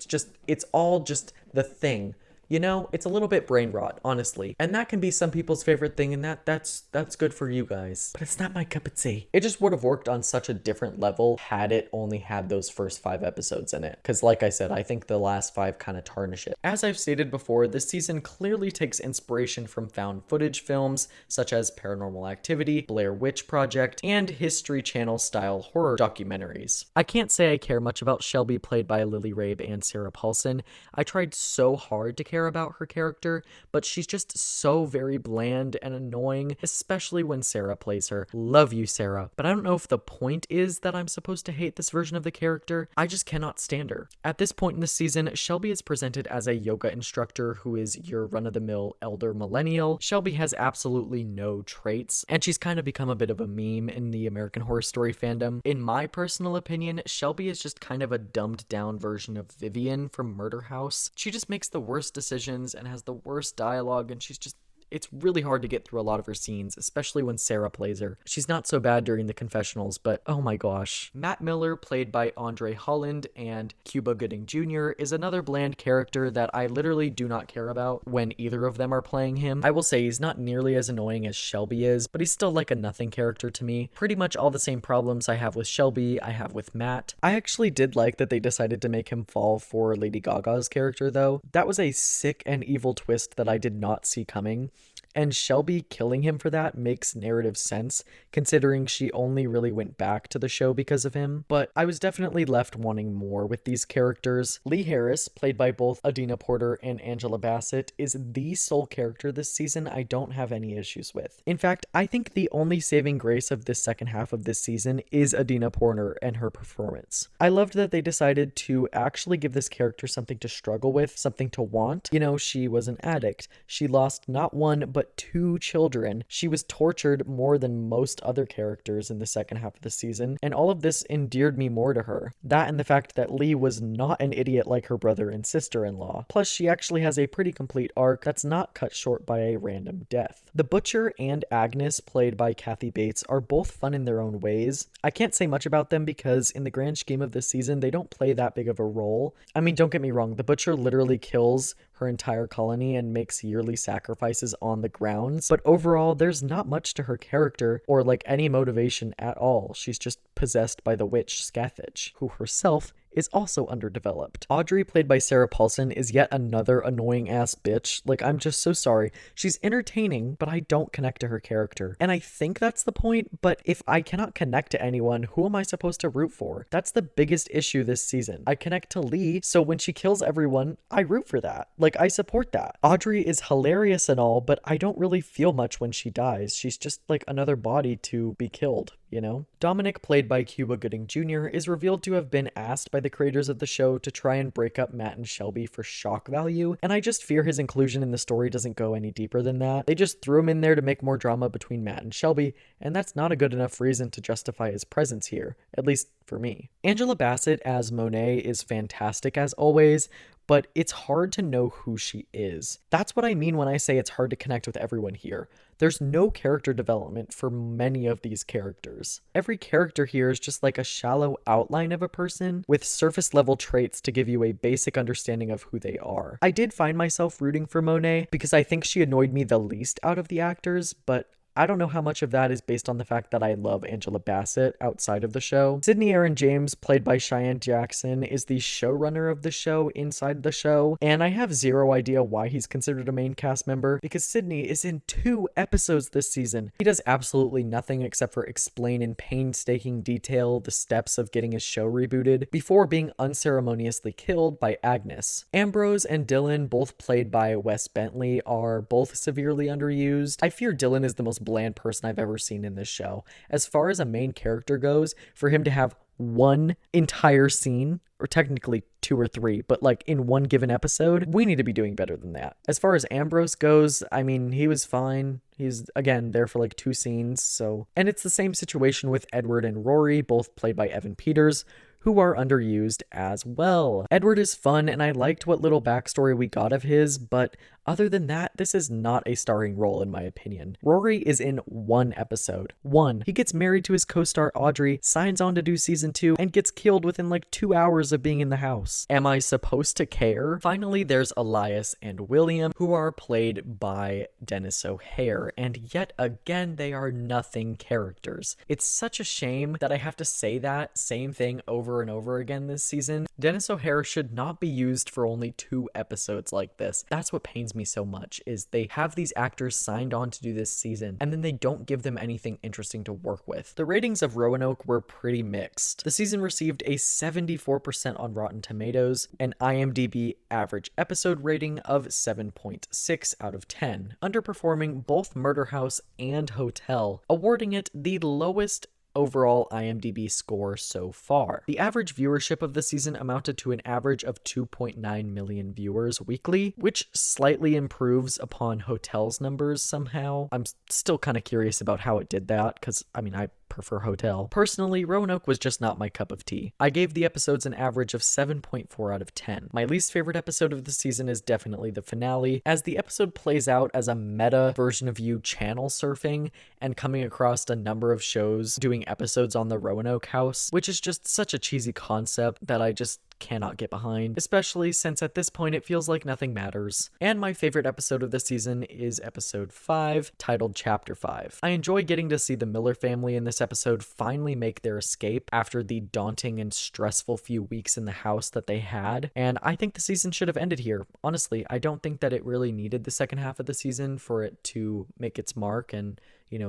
A: It's all just the thing. You know, it's a little bit brain rot, honestly. And that can be some people's favorite thing, and that's good for you guys. But it's not my cup of tea. It just would have worked on such a different level had it only had those first 5 episodes in it. Because like I said, I think the last 5 kind of tarnish it. As I've stated before, this season clearly takes inspiration from found footage films such as Paranormal Activity, Blair Witch Project, and History Channel style horror documentaries. I can't say I care much about Shelby, played by Lily Rabe and Sarah Paulson. I tried so hard to care about her character, but she's just so very bland and annoying, especially when Sarah plays her. Love you, Sarah, but I don't know if the point is that I'm supposed to hate this version of the character. I just cannot stand her. At this point in the season, Shelby is presented as a yoga instructor who is your run-of-the-mill elder millennial. Shelby has absolutely no traits, and she's kind of become a bit of a meme in the American Horror Story fandom. In my personal opinion, Shelby is just kind of a dumbed down version of Vivian from Murder House. She just makes the worst decisions and has the worst dialogue, and she's just It's really hard to get through a lot of her scenes, especially when Sarah plays her. She's not so bad during the confessionals, but oh my gosh. Matt Miller, played by Andre Holland, and Cuba Gooding Jr. is another bland character that I literally do not care about when either of them are playing him. I will say he's not nearly as annoying as Shelby is, but he's still like a nothing character to me. Pretty much all the same problems I have with Shelby, I have with Matt. I actually did like that they decided to make him fall for Lady Gaga's character though. That was a sick and evil twist that I did not see coming. And Shelby killing him for that makes narrative sense, considering she only really went back to the show because of him. But I was definitely left wanting more with these characters. Lee Harris, played by both Adina Porter and Angela Bassett, is the sole character this season I don't have any issues with. In fact, I think the only saving grace of this second half of this season is Adina Porter and her performance. I loved that they decided to actually give this character something to struggle with, something to want. You know, she was an addict. She lost not one, but 2 children. She was tortured more than most other characters in the second half of the season, and all of this endeared me more to her. That and the fact that Lee was not an idiot like her brother and sister-in-law. Plus, she actually has a pretty complete arc that's not cut short by a random death. The Butcher and Agnes, played by Kathy Bates, are both fun in their own ways. I can't say much about them because in the grand scheme of this season, they don't play that big of a role. I mean, don't get me wrong, the Butcher literally kills her entire colony and makes yearly sacrifices on the grounds, but overall there's not much to her character or like any motivation at all. She's just possessed by the witch Scathach, who herself is also underdeveloped. Audrey, played by Sarah Paulson, is yet another annoying ass bitch. Like, I'm just so sorry. She's entertaining, but I don't connect to her character. And I think that's the point, but if I cannot connect to anyone, who am I supposed to root for? That's the biggest issue this season. I connect to Lee, so when she kills everyone, I root for that. Like, I support that. Audrey is hilarious and all, but I don't really feel much when she dies. She's just like another body to be killed, you know? Dominic, played by Cuba Gooding Jr., is revealed to have been asked by the creators of the show to try and break up Matt and Shelby for shock value, and I just fear his inclusion in the story doesn't go any deeper than that. They just threw him in there to make more drama between Matt and Shelby, and that's not a good enough reason to justify his presence here, at least for me. Angela Bassett as Monet is fantastic as always, but it's hard to know who she is. That's what I mean when I say it's hard to connect with everyone here. There's no character development for many of these characters. Every character here is just like a shallow outline of a person with surface level traits to give you a basic understanding of who they are. I did find myself rooting for Monet because I think she annoyed me the least out of the actors, but I don't know how much of that is based on the fact that I love Angela Bassett outside of the show. Sydney Aaron James, played by Cheyenne Jackson, is the showrunner of the show inside the show, and I have zero idea why he's considered a main cast member because Sydney is in 2 episodes this season. He does absolutely nothing except for explain in painstaking detail the steps of getting his show rebooted before being unceremoniously killed by Agnes. Ambrose and Dylan, both played by Wes Bentley, are both severely underused. I fear Dylan is the most bland person I've ever seen in this show. As far as a main character goes, for him to have one entire scene, or technically 2 or 3, but like in one given episode, we need to be doing better than that. As far as Ambrose goes, I mean, he was fine. He's, again, there for like 2 scenes, so. And it's the same situation with Edward and Rory, both played by Evan Peters, who are underused as well. Edward is fun, and I liked what little backstory we got of his, but other than that, this is not a starring role in my opinion. Rory is in 1 episode. 1. He gets married to his co-star Audrey, signs on to do season 2, and gets killed within like 2 hours of being in the house. Am I supposed to care? Finally, there's Elias and William, who are played by Dennis O'Hare, and yet again, they are nothing characters. It's such a shame that I have to say that same thing over and over again this season. Dennis O'Hare should not be used for only 2 episodes like this. That's what pains me so much, is they have these actors signed on to do this season, and then they don't give them anything interesting to work with. The ratings of Roanoke were pretty mixed. The season received a 74% on Rotten Tomatoes, an IMDb average episode rating of 7.6 out of 10, underperforming both Murder House and Hotel, awarding it the lowest overall IMDb score so far. The average viewership of the season amounted to an average of 2.9 million viewers weekly, which slightly improves upon Hotel's numbers somehow. I'm still kind of curious about how it did that, because I mean, I prefer hotel. Personally, Roanoke was just not my cup of tea. I gave the episodes an average of 7.4 out of 10. My least favorite episode of the season is definitely the finale, as the episode plays out as a meta version of you channel surfing and coming across a number of shows doing episodes on the Roanoke house, which is just such a cheesy concept that I just cannot get behind, especially since at this point it feels like nothing matters. And my favorite episode of the season is episode 5, titled Chapter 5. I enjoy getting to see the Miller family in this episode finally make their escape after the daunting and stressful few weeks in the house that they had, and I think the season should have ended here. Honestly, I don't think that it really needed the second half of the season for it to make its mark and,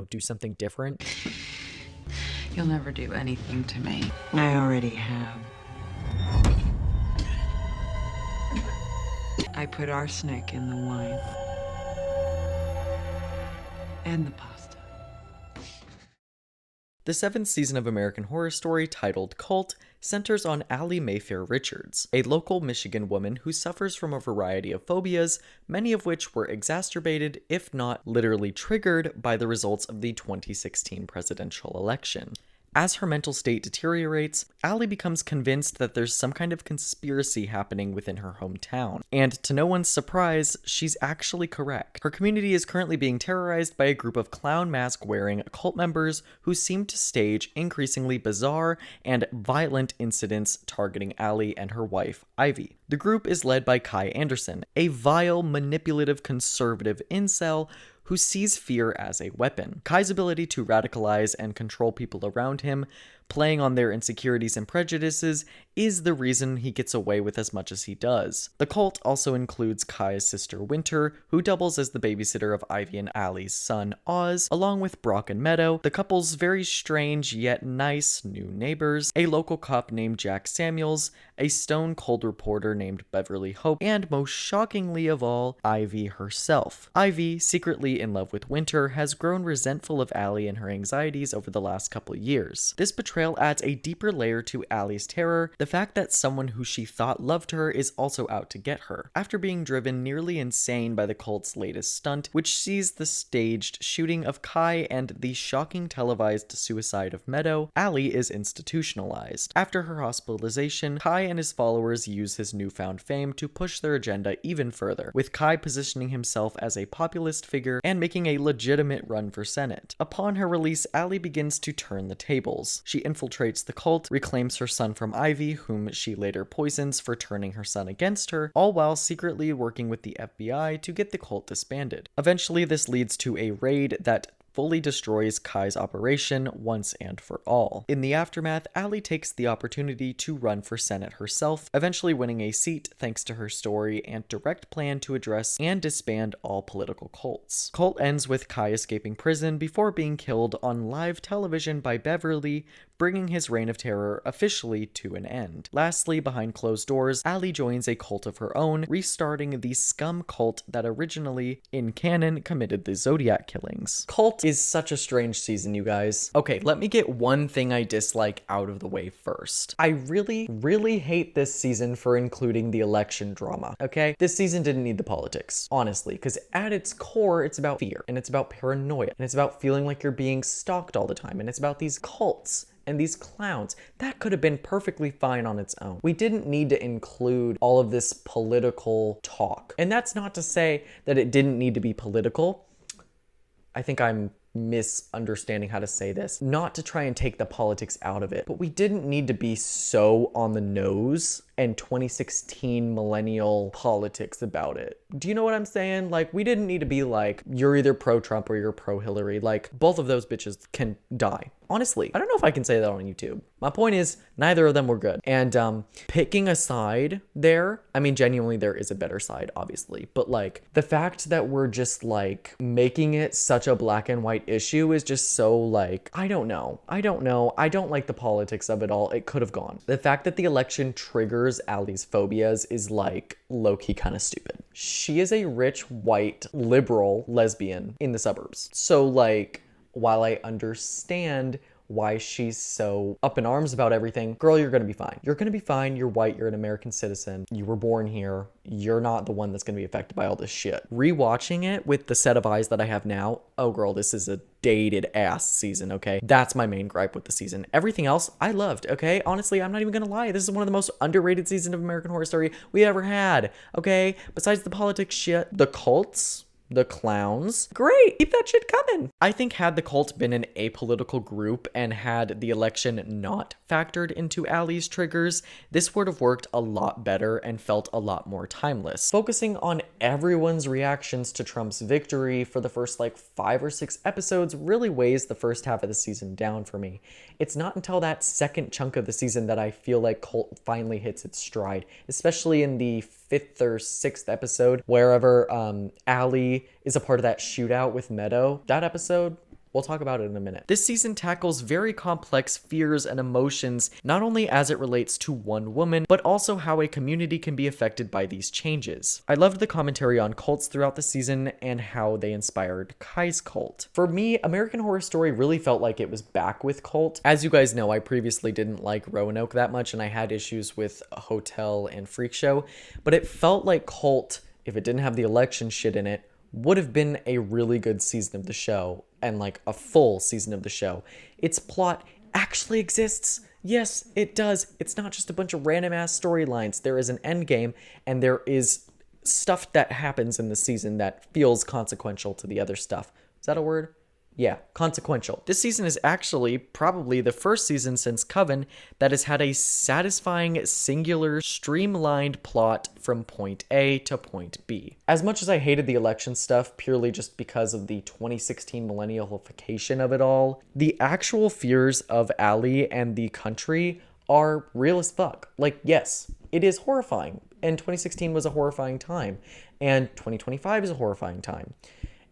A: do something different.
C: You'll never do anything to me. I already have. I put arsenic in the wine. And the pasta.
A: The 7th season of American Horror Story, titled Cult, centers on Allie Mayfair Richards, a local Michigan woman who suffers from a variety of phobias, many of which were exacerbated, if not literally triggered, by the results of the 2016 presidential election. As her mental state deteriorates, Allie becomes convinced that there's some kind of conspiracy happening within her hometown. And to no one's surprise, she's actually correct. Her community is currently being terrorized by a group of clown mask wearing cult members who seem to stage increasingly bizarre and violent incidents targeting Allie and her wife, Ivy. The group is led by Kai Anderson, a vile, manipulative, conservative incel who sees fear as a weapon. Kai's ability to radicalize and control people around him, playing on their insecurities and prejudices, is the reason he gets away with as much as he does. The cult also includes Kai's sister Winter, who doubles as the babysitter of Ivy and Allie's son Oz, along with Brock and Meadow, the couple's very strange yet nice new neighbors, a local cop named Jack Samuels, a stone cold reporter named Beverly Hope, and most shockingly of all, Ivy herself. Ivy, secretly in love with Winter, has grown resentful of Allie and her anxieties over the last couple years. This betrayal adds a deeper layer to Allie's terror, the fact that someone who she thought loved her is also out to get her. After being driven nearly insane by the cult's latest stunt, which sees the staged shooting of Kai and the shocking televised suicide of Meadow, Allie is institutionalized. After her hospitalization, Kai and his followers use his newfound fame to push their agenda even further, with Kai positioning himself as a populist figure and making a legitimate run for Senate. Upon her release, Allie begins to turn the tables. She infiltrates the cult, reclaims her son from Ivy, whom she later poisons for turning her son against her, all while secretly working with the FBI to get the cult disbanded. Eventually, this leads to a raid that fully destroys Kai's operation once and for all. In the aftermath, Allie takes the opportunity to run for Senate herself, eventually winning a seat thanks to her story and direct plan to address and disband all political cults. Cult ends with Kai escaping prison before being killed on live television by Beverly, bringing his reign of terror officially to an end. Lastly, behind closed doors, Allie joins a cult of her own, restarting the scum cult that originally, in canon, committed the Zodiac killings. Cult is such a strange season, you guys. Okay, let me get one thing I dislike out of the way first. I really hate this season for including the election drama, okay? This season didn't need the politics, honestly, because at its core, it's about fear, and it's about paranoia, and it's about feeling like you're being stalked all the time, and it's about these cults and these clowns. That could have been perfectly fine on its own. We didn't need to include all of this political talk. And that's not to say that it didn't need to be political. I think I'm misunderstanding how to say this. Not to try and take the politics out of it, but we didn't need to be so on the nose and 2016 millennial politics about it. Do you know what I'm saying? Like, we didn't need to be like, you're either pro-Trump or you're pro-Hillary. Like, both of those bitches can die. Honestly, I don't know if I can say that on YouTube. My point is, neither of them were good. And picking a side there, I mean, genuinely, there is a better side, obviously. But like, the fact that we're just like making it such a black and white issue is just so like, I don't know. I don't like the politics of it all. It could have gone. The fact that the election triggers Allie's phobias is like low-key kind of stupid. She is a rich, white, liberal lesbian in the suburbs. So like, while I understand why she's so up in arms about everything. Girl, you're gonna be fine. You're gonna be fine. You're white. You're an American citizen. You were born here. You're not the one that's gonna be affected by all this shit. Rewatching it with the set of eyes that I have now, oh girl, this is a dated ass season, okay? That's my main gripe with the season. Everything else I loved, okay? Honestly, I'm not even gonna lie. This is one of the most underrated seasons of American Horror Story we ever had, okay? Besides the politics shit, the cults, the clowns, great, keep that shit coming. I think had the cult been an apolitical group and had the election not factored into Allie's triggers, this would have worked a lot better and felt a lot more timeless. Focusing on everyone's reactions to Trump's victory for the first like 5 or 6 episodes really weighs the first half of the season down for me. It's not until that second chunk of the season that I feel like cult finally hits its stride, especially in the 5th or 6th episode, wherever Allie is a part of that shootout with Meadow. That episode, we'll talk about it in a minute. This season tackles very complex fears and emotions, not only as it relates to one woman, but also how a community can be affected by these changes. I loved the commentary on cults throughout the season and how they inspired Kai's cult. For me, American Horror Story really felt like it was back with cult. As you guys know, I previously didn't like Roanoke that much, and I had issues with Hotel and Freak Show, but it felt like cult, if it didn't have the election shit in it, would have been a really good season of the show, and like a full season of the show. Its plot actually exists. Yes, it does. It's not just a bunch of random ass storylines. There is an end game, and there is stuff that happens in the season that feels consequential to the other stuff. Is that a word? Yeah, consequential. This season is actually probably the first season since Coven that has had a satisfying, singular, streamlined plot from point A to point B. As much as I hated the election stuff purely just because of the 2016 millennialification of it all, the actual fears of Allie and the country are real as fuck. Like, yes, it is horrifying, and 2016 was a horrifying time, and 2025 is a horrifying time.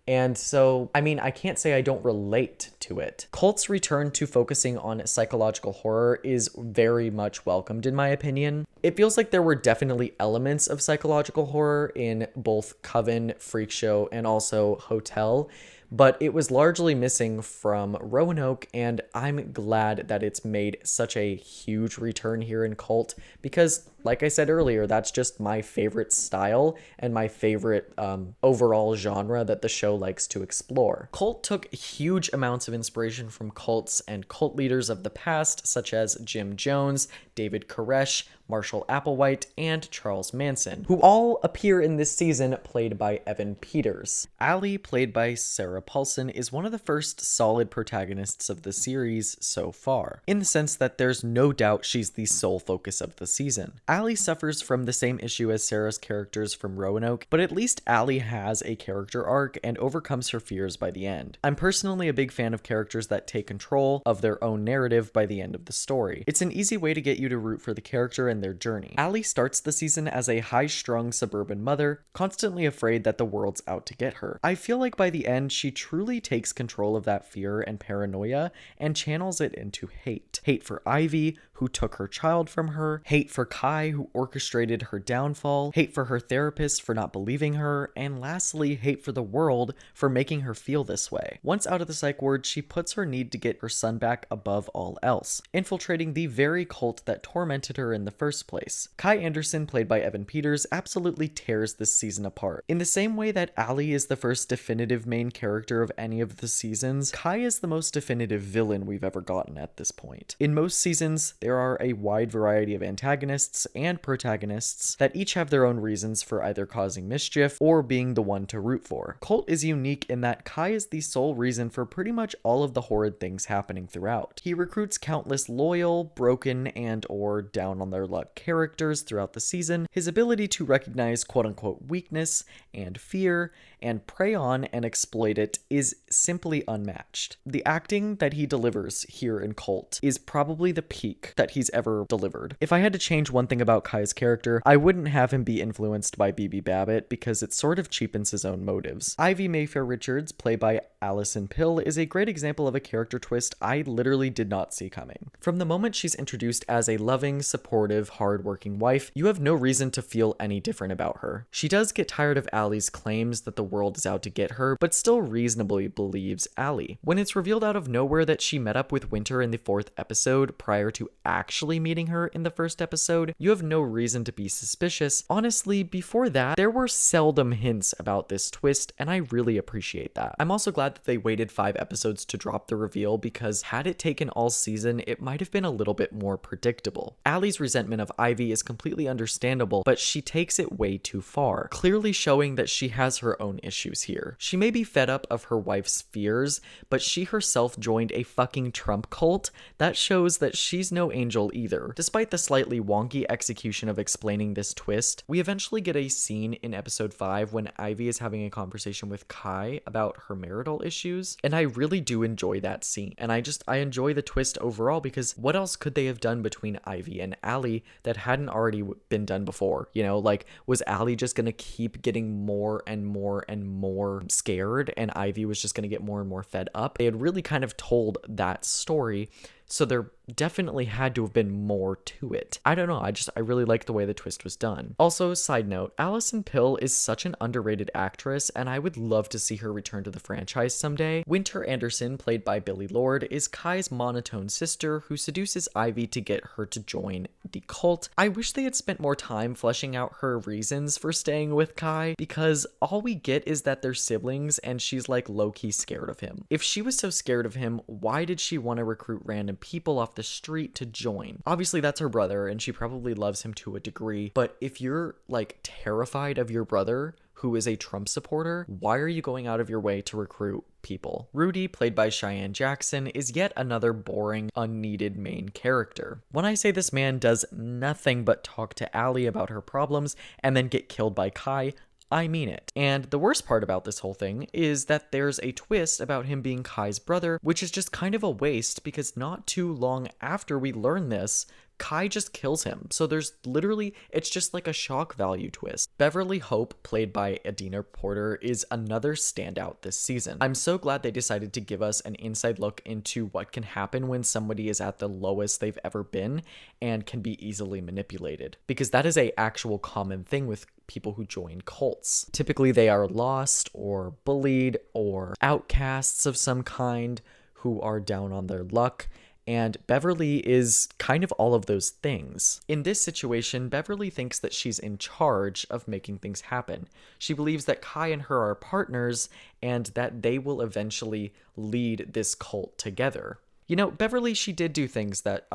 A: And so, I mean, I can't say I don't relate to it. Cult's return to focusing on psychological horror is very much welcomed, in my opinion. It feels like there were definitely elements of psychological horror in both Coven, Freak Show, and also Hotel, but it was largely missing from Roanoke, and I'm glad that it's made such a huge return here in Cult, because like I said earlier, that's just my favorite style and my favorite overall genre that the show likes to explore. Cult took huge amounts of inspiration from cults and cult leaders of the past, such as Jim Jones, David Koresh, Marshall Applewhite, and Charles Manson, who all appear in this season, played by Evan Peters. Allie, played by Sarah Paulson, is one of the first solid protagonists of the series so far, in the sense that there's no doubt she's the sole focus of the season. Allie suffers from the same issue as Sarah's characters from Roanoke, but at least Allie has a character arc and overcomes her fears by the end. I'm personally a big fan of characters that take control of their own narrative by the end of the story. It's an easy way to get you to root for the character and their journey. Allie starts the season as a high-strung suburban mother, constantly afraid that the world's out to get her. I feel like by the end, she truly takes control of that fear and paranoia and channels it into hate. Hate for Ivy, who took her child from her, hate for Kai, who orchestrated her downfall, hate for her therapist for not believing her, and lastly, hate for the world for making her feel this way. Once out of the psych ward, she puts her need to get her son back above all else, infiltrating the very cult that tormented her in the first place. Kai Anderson, played by Evan Peters, absolutely tears this season apart. In the same way that Allie is the first definitive main character of any of the seasons, Kai is the most definitive villain we've ever gotten at this point. In most seasons, there are a wide variety of antagonists and protagonists that each have their own reasons for either causing mischief or being the one to root for. Colt is unique in that Kai is the sole reason for pretty much all of the horrid things happening throughout. He recruits countless loyal, broken, and or down on their luck characters throughout the season. His ability to recognize quote-unquote weakness and fear and prey on and exploit it is simply unmatched. The acting that he delivers here in Cult is probably the peak that he's ever delivered. If I had to change one thing about Kai's character, I wouldn't have him be influenced by BB Babbitt because it sort of cheapens his own motives. Ivy Mayfair Richards, played by Allison Pill, is a great example of a character twist I literally did not see coming. From the moment she's introduced as a loving, supportive, hard-working wife, you have no reason to feel any different about her. She does get tired of Allie's claims that the world is out to get her, but still reasonably believes Allie. When it's revealed out of nowhere that she met up with Winter in the 4th episode prior to actually meeting her in the 1st episode, you have no reason to be suspicious. Honestly, before that, there were seldom hints about this twist, and I really appreciate that. I'm also glad that they waited 5 episodes to drop the reveal, because had it taken all season, it might have been a little bit more predictable. Allie's resentment of Ivy is completely understandable, but she takes it way too far, clearly showing that she has her own issues here. She may be fed up of her wife's fears, but she herself joined a fucking Trump cult. That shows that she's no angel either. Despite the slightly wonky execution of explaining this twist, we eventually get a scene in episode 5 when Ivy is having a conversation with Kai about her marital issues, and I really do enjoy that scene. And I enjoy the twist overall, because what else could they have done between Ivy and Allie that hadn't already been done before? You know, like, was Allie just gonna keep getting more and more and more scared, and Ivy was just gonna get more and more fed up? They had really kind of told that story, so there definitely had to have been more to it. I don't know, I really like the way the twist was done. Also, side note, Allison Pill is such an underrated actress, and I would love to see her return to the franchise someday. Winter Anderson, played by Billie Lourd, is Kai's monotone sister who seduces Ivy to get her to join the cult. I wish they had spent more time fleshing out her reasons for staying with Kai, because all we get is that they're siblings and she's like low-key scared of him. If she was so scared of him, why did she want to recruit random people off the street to join? Obviously that's her brother and she probably loves him to a degree, but if you're like terrified of your brother who is a Trump supporter, why are you going out of your way to recruit people? Rudy, played by Cheyenne Jackson, is yet another boring, unneeded main character. When I say this man does nothing but talk to Allie about her problems and then get killed by Kai, I mean it. And the worst part about this whole thing is that there's a twist about him being Kai's brother, which is just kind of a waste, because not too long after we learn this, Kai just kills him. So there's literally, it's just like a shock value twist. Beverly Hope, played by Adina Porter, is another standout this season. I'm so glad they decided to give us an inside look into what can happen when somebody is at the lowest they've ever been and can be easily manipulated, because that is a actual common thing with people who join cults. Typically they are lost or bullied or outcasts of some kind who are down on their luck, and Beverly is kind of all of those things. In this situation, Beverly thinks that she's in charge of making things happen. She believes that Kai and her are partners and that they will eventually lead this cult together. You know, Beverly, she did do things that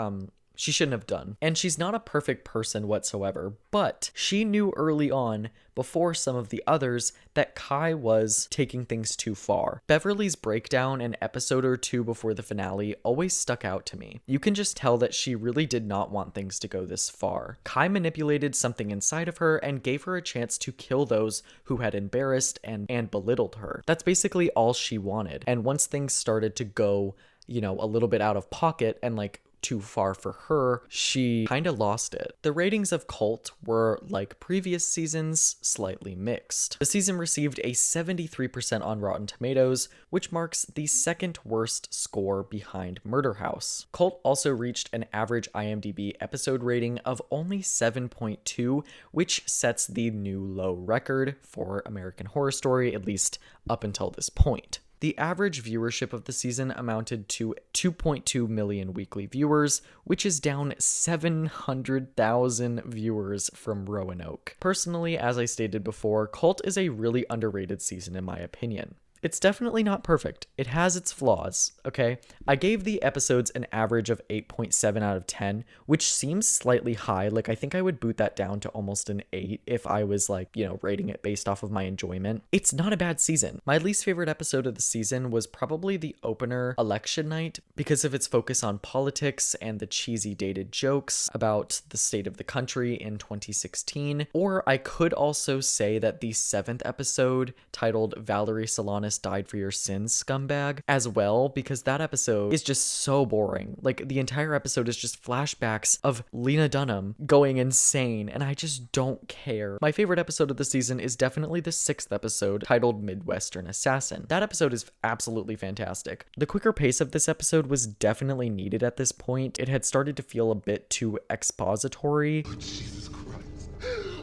A: she shouldn't have done. And she's not a perfect person whatsoever, but she knew early on, before some of the others, that Kai was taking things too far. Beverly's breakdown an episode or 2 before the finale always stuck out to me. You can just tell that she really did not want things to go this far. Kai manipulated something inside of her and gave her a chance to kill those who had embarrassed and belittled her. That's basically all she wanted. And once things started to go, you know, a little bit out of pocket and like too far for her, she kind of lost it. The ratings of Cult were, like previous seasons, slightly mixed. The season received a 73% on Rotten Tomatoes, which marks the second worst score behind Murder House. Cult also reached an average IMDb episode rating of only 7.2, which sets the new low record for American Horror Story, at least up until this point. The average viewership of the season amounted to 2.2 million weekly viewers, which is down 700,000 viewers from Roanoke. Personally, as I stated before, Cult is a really underrated season in my opinion. It's definitely not perfect. It has its flaws, okay? I gave the episodes an average of 8.7 out of 10, which seems slightly high. Like, I think I would boot that down to almost an 8 if I was, like, you know, rating it based off of my enjoyment. It's not a bad season. My least favorite episode of the season was probably the opener, Election Night, because of its focus on politics and the cheesy dated jokes about the state of the country in 2016. Or I could also say that the 7th episode, titled Valerie Solanas almost died for your sins, scumbag, as well, because that episode is just so boring. Like, the entire episode is just flashbacks of Lena Dunham going insane, and I just don't care. My favorite episode of the season is definitely the 6th episode, titled Midwestern Assassin. That episode is absolutely fantastic. The quicker pace of this episode was definitely needed at this point. It had started to feel a bit too expository.
H: Jesus Christ.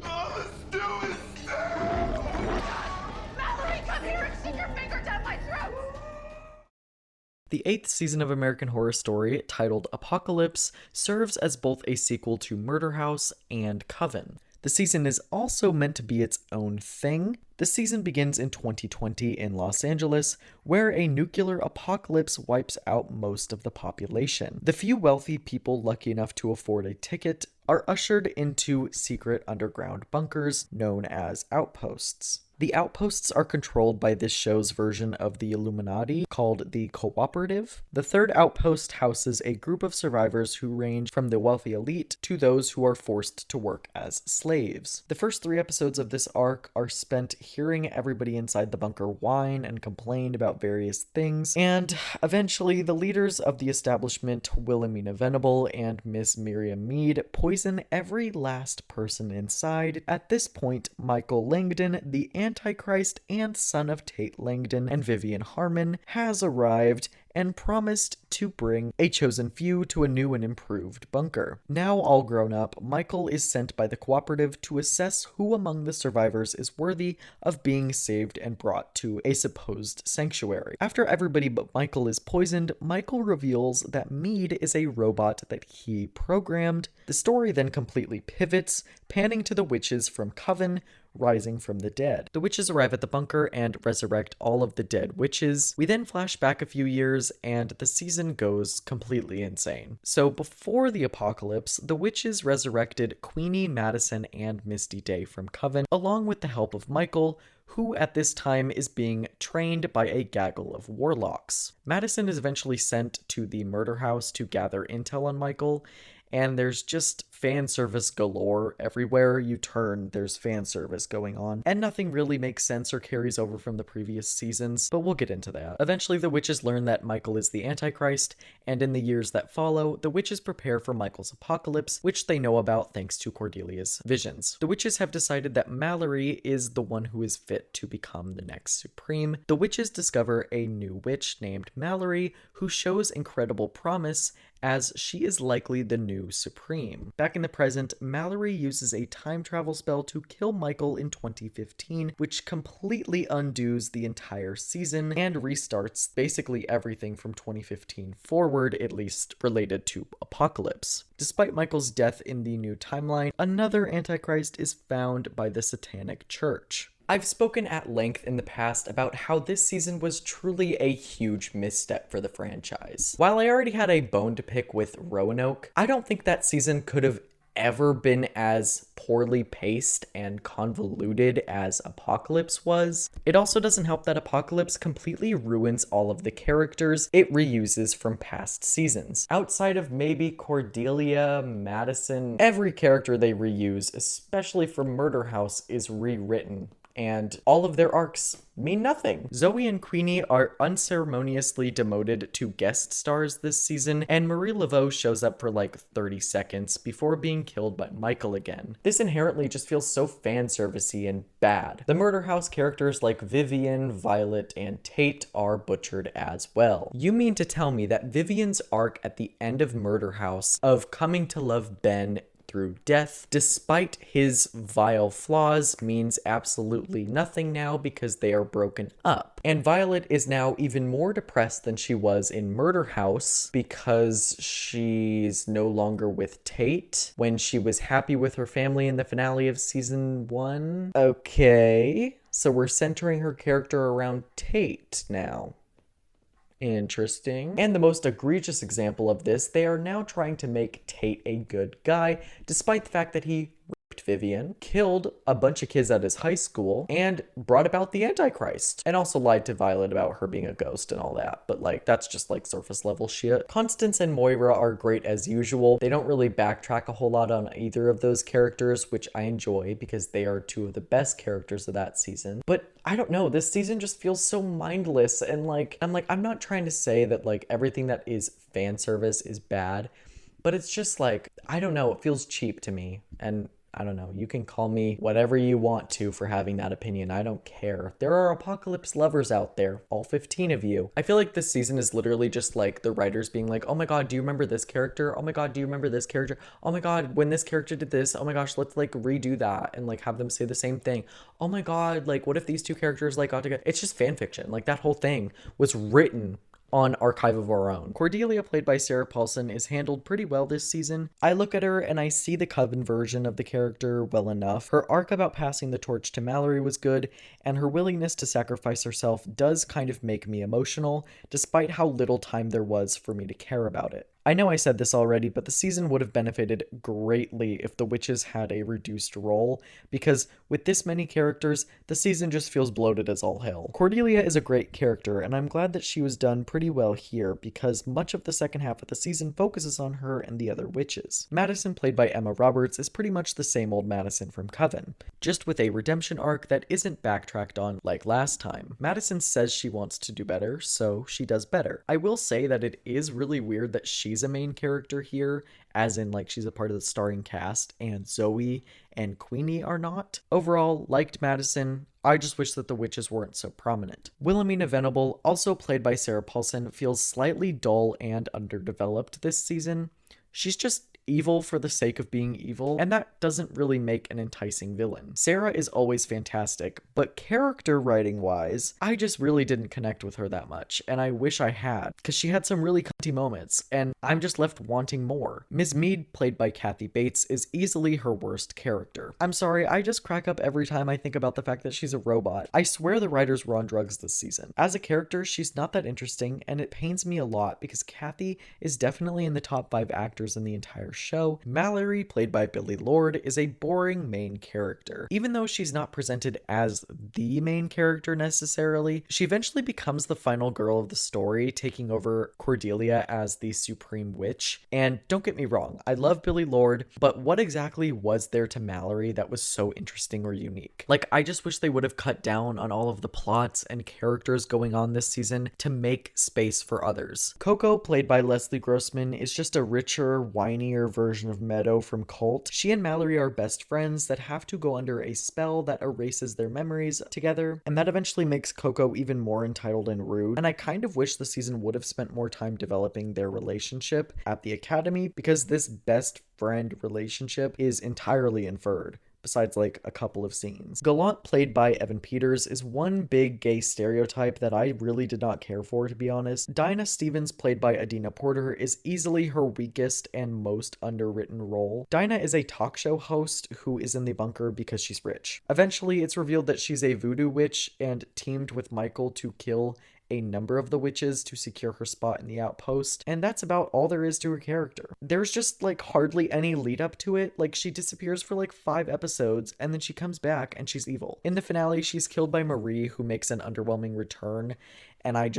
H: Oh, let's do it!
D: Mallory, come here and stick your finger down my throat!
A: The 8th season of American Horror Story, titled Apocalypse, serves as both a sequel to Murder House and Coven. The season is also meant to be its own thing. The season begins in 2020 in Los Angeles, where a nuclear apocalypse wipes out most of the population. The few wealthy people lucky enough to afford a ticket are ushered into secret underground bunkers known as outposts. The outposts are controlled by this show's version of the Illuminati, called the Cooperative. The third outpost houses a group of survivors who range from the wealthy elite to those who are forced to work as slaves. The first 3 episodes of this arc are spent hearing everybody inside the bunker whine and complain about various things, and eventually the leaders of the establishment, Wilhelmina Venable and Miss Miriam Mead, poison every last person inside. At this point, Michael Langdon, the Antichrist and son of Tate Langdon and Vivian Harmon, has arrived and promised to bring a chosen few to a new and improved bunker. Now all grown up, Michael is sent by the Cooperative to assess who among the survivors is worthy of being saved and brought to a supposed sanctuary. After everybody but Michael is poisoned, Michael reveals that Mead is a robot that he programmed. The story then completely pivots, panning to the witches from Coven, rising from the dead. The witches arrive at the bunker and resurrect all of the dead witches. We then flash back a few years and the season goes completely insane. So before the apocalypse, the witches resurrected Queenie, Madison, and Misty Day from Coven, along with the help of Michael, who at this time is being trained by a gaggle of warlocks. Madison is eventually sent to the murder house to gather intel on Michael, and there's just fan service galore. Everywhere you turn, there's fan service going on, and nothing really makes sense or carries over from the previous seasons, but we'll get into that. Eventually, the witches learn that Michael is the Antichrist, and in the years that follow, the witches prepare for Michael's apocalypse, which they know about thanks to Cordelia's visions. The witches have decided that Mallory is the one who is fit to become the next Supreme. The witches discover a new witch named Mallory, who shows incredible promise, as she is likely the new Supreme. Back in the present, Mallory uses a time travel spell to kill Michael in 2015, which completely undoes the entire season and restarts basically everything from 2015 forward, at least related to Apocalypse. Despite Michael's death in the new timeline, another Antichrist is found by the Satanic Church. I've spoken at length in the past about how this season was truly a huge misstep for the franchise. While I already had a bone to pick with Roanoke, I don't think that season could have ever been as poorly paced and convoluted as Apocalypse was. It also doesn't help that Apocalypse completely ruins all of the characters it reuses from past seasons. Outside of maybe Cordelia, Madison, every character they reuse, especially from Murder House, is rewritten, and all of their arcs mean nothing. Zoe and Queenie are unceremoniously demoted to guest stars this season, and Marie Laveau shows up for like 30 seconds before being killed by Michael again. This inherently just feels so fan servicey and bad. The Murder House characters like Vivian, Violet, and Tate are butchered as well. You mean to tell me that Vivian's arc at the end of Murder House of coming to love Ben through death, despite his vile flaws, means absolutely nothing now because they are broken up. And Violet is now even more depressed than she was in Murder House because she's no longer with Tate when she was happy with her family in the finale of season 1. Okay, so we're centering her character around Tate now. Interesting. And the most egregious example of this, they are now trying to make Tate a good guy, despite the fact that he raped Vivian, killed a bunch of kids at his high school, and brought about the Antichrist. And also lied to Violet about her being a ghost and all that. But like, that's just like surface level shit. Constance and Moira are great as usual. They don't really backtrack a whole lot on either of those characters, which I enjoy because they are two of the best characters of that season. But I don't know, this season just feels so mindless, and like I'm not trying to say that like everything that is fan service is bad, but it's just like, I don't know, it feels cheap to me. And I don't know, you can call me whatever you want to for having that opinion. I don't care. There are apocalypse lovers out there, all 15 of you. I feel like this season is literally just like the writers being like, oh my god, do you remember this character? Oh my god, do you remember this character? Oh my god, when this character did this, oh my gosh, let's like redo that and like have them say the same thing. Oh my god, like what if these two characters like got together? It's just fan fiction. Like that whole thing was written on Archive of Our Own. Cordelia, played by Sarah Paulson, is handled pretty well this season. I look at her and I see the Coven version of the character well enough. Her arc about passing the torch to Mallory was good, and her willingness to sacrifice herself does kind of make me emotional, despite how little time there was for me to care about it. I know I said this already, but the season would have benefited greatly if the witches had a reduced role, because with this many characters, the season just feels bloated as all hell. Cordelia is a great character, and I'm glad that she was done pretty well here, because much of the second half of the season focuses on her and the other witches. Madison, played by Emma Roberts, is pretty much the same old Madison from Coven, just with a redemption arc that isn't backtracked on like last time. Madison says she wants to do better, so she does better. I will say that it is really weird that she's a main character here, as in like she's a part of the starring cast, and Zoe and Queenie are not. Overall, liked Madison. I just wish that the witches weren't so prominent. Wilhelmina Venable, also played by Sarah Paulson, feels slightly dull and underdeveloped this season. She's just evil for the sake of being evil, and that doesn't really make an enticing villain. Sarah is always fantastic, but character writing wise, I just really didn't connect with her that much, and I wish I had, because she had some really cunty moments, and I'm just left wanting more. Ms. Mead, played by Kathy Bates, is easily her worst character. I'm sorry, I just crack up every time I think about the fact that she's a robot. I swear the writers were on drugs this season. As a character, she's not that interesting, and it pains me a lot because Kathy is definitely in the top 5 actors in the entire show. Mallory, played by Billie Lourd, is a boring main character. Even though she's not presented as the main character necessarily, she eventually becomes the final girl of the story, taking over Cordelia as the supreme witch. And don't get me wrong, I love Billie Lourd, but what exactly was there to Mallory that was so interesting or unique? Like, I just wish they would have cut down on all of the plots and characters going on this season to make space for others. Coco, played by Leslie Grossman, is just a richer, whinier version of Meadow from Cult. She and Mallory are best friends that have to go under a spell that erases their memories together, and that eventually makes Coco even more entitled and rude. And I kind of wish the season would have spent more time developing their relationship at the academy, because this best friend relationship is entirely inferred, besides like a couple of scenes. Gallant, played by Evan Peters, is one big gay stereotype that I really did not care for, to be honest. Dinah Stevens, played by Adina Porter, is easily her weakest and most underwritten role. Dinah is a talk show host who is in the bunker because she's rich. Eventually, it's revealed that she's a voodoo witch and teamed with Michael to kill a number of the witches to secure her spot in the outpost, and that's about all there is to her character. There's just like hardly any lead up to it. Like, she disappears for like 5 episodes and then she comes back and she's evil. In the finale, she's killed by Marie, who makes an underwhelming return, and I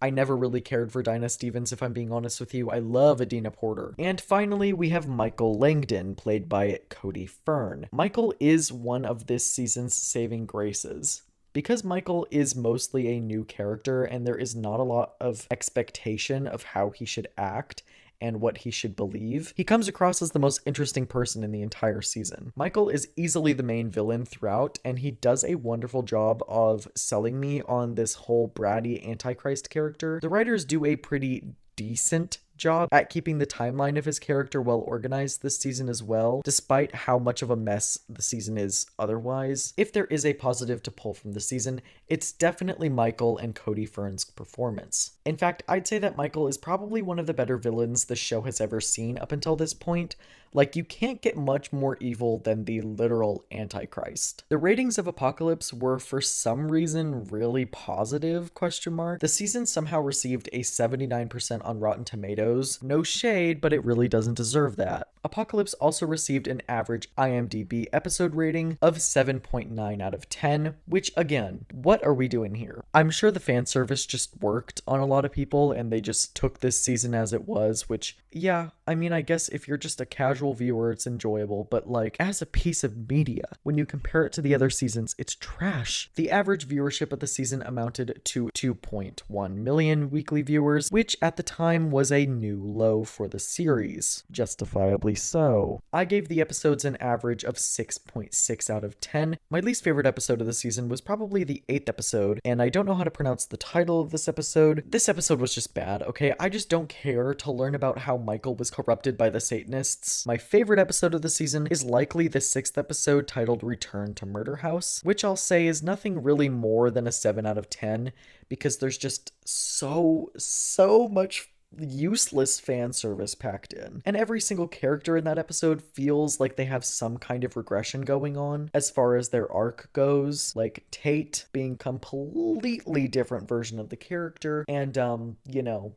A: never really cared for Dinah Stevens, if I'm being honest with you. I love Adina Porter. And finally, we have Michael Langdon, played by Cody Fern. Michael is one of this season's saving graces. Because Michael is mostly a new character and there is not a lot of expectation of how he should act and what he should believe, he comes across as the most interesting person in the entire season. Michael is easily the main villain throughout, and he does a wonderful job of selling me on this whole bratty Antichrist character. The writers do a pretty decent job at keeping the timeline of his character well organized this season as well, despite how much of a mess the season is otherwise. If there is a positive to pull from the season, it's definitely Michael and Cody Fern's performance. In fact, I'd say that Michael is probably one of the better villains the show has ever seen up until this point. Like, you can't get much more evil than the literal Antichrist. The ratings of Apocalypse were for some reason really positive, ? The season somehow received a 79% on Rotten Tomatoes. No shade, but it really doesn't deserve that. Apocalypse also received an average IMDb episode rating of 7.9 out of 10, which again, what are we doing here? I'm sure the fan service just worked on a lot of people and they just took this season as it was, which, yeah, I mean, I guess if you're just a casual casual viewer, it's enjoyable, but like as a piece of media, when you compare it to the other seasons, it's trash. The average viewership of the season amounted to 2.1 million weekly viewers, which at the time was a new low for the series. Justifiably so. I gave the episodes an average of 6.6 out of 10. My least favorite episode of the season was probably the 8th episode, and I don't know how to pronounce the title of this episode. This episode was just bad, okay? I just don't care to learn about how Michael was corrupted by the Satanists. My favorite episode of the season is likely the 6th episode titled Return to Murder House, which I'll say is nothing really more than a 7 out of 10 because there's just so much useless fan service packed in. And every single character in that episode feels like they have some kind of regression going on as far as their arc goes, like Tate being completely different version of the character and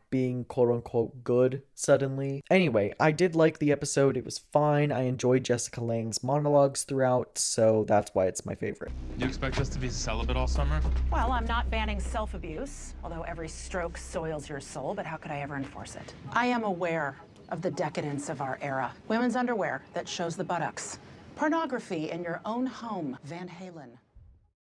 A: being quote unquote good suddenly. Anyway, I did like the episode. It was fine. I enjoyed Jessica Lange's monologues throughout, so that's why it's my favorite.
I: You expect us to be celibate all summer?
J: Well, I'm not banning self-abuse, although every stroke soils your soul, but how could I ever enforce it? I am aware of the decadence of our era. Women's underwear that shows the buttocks. Pornography in your own home. Van Halen.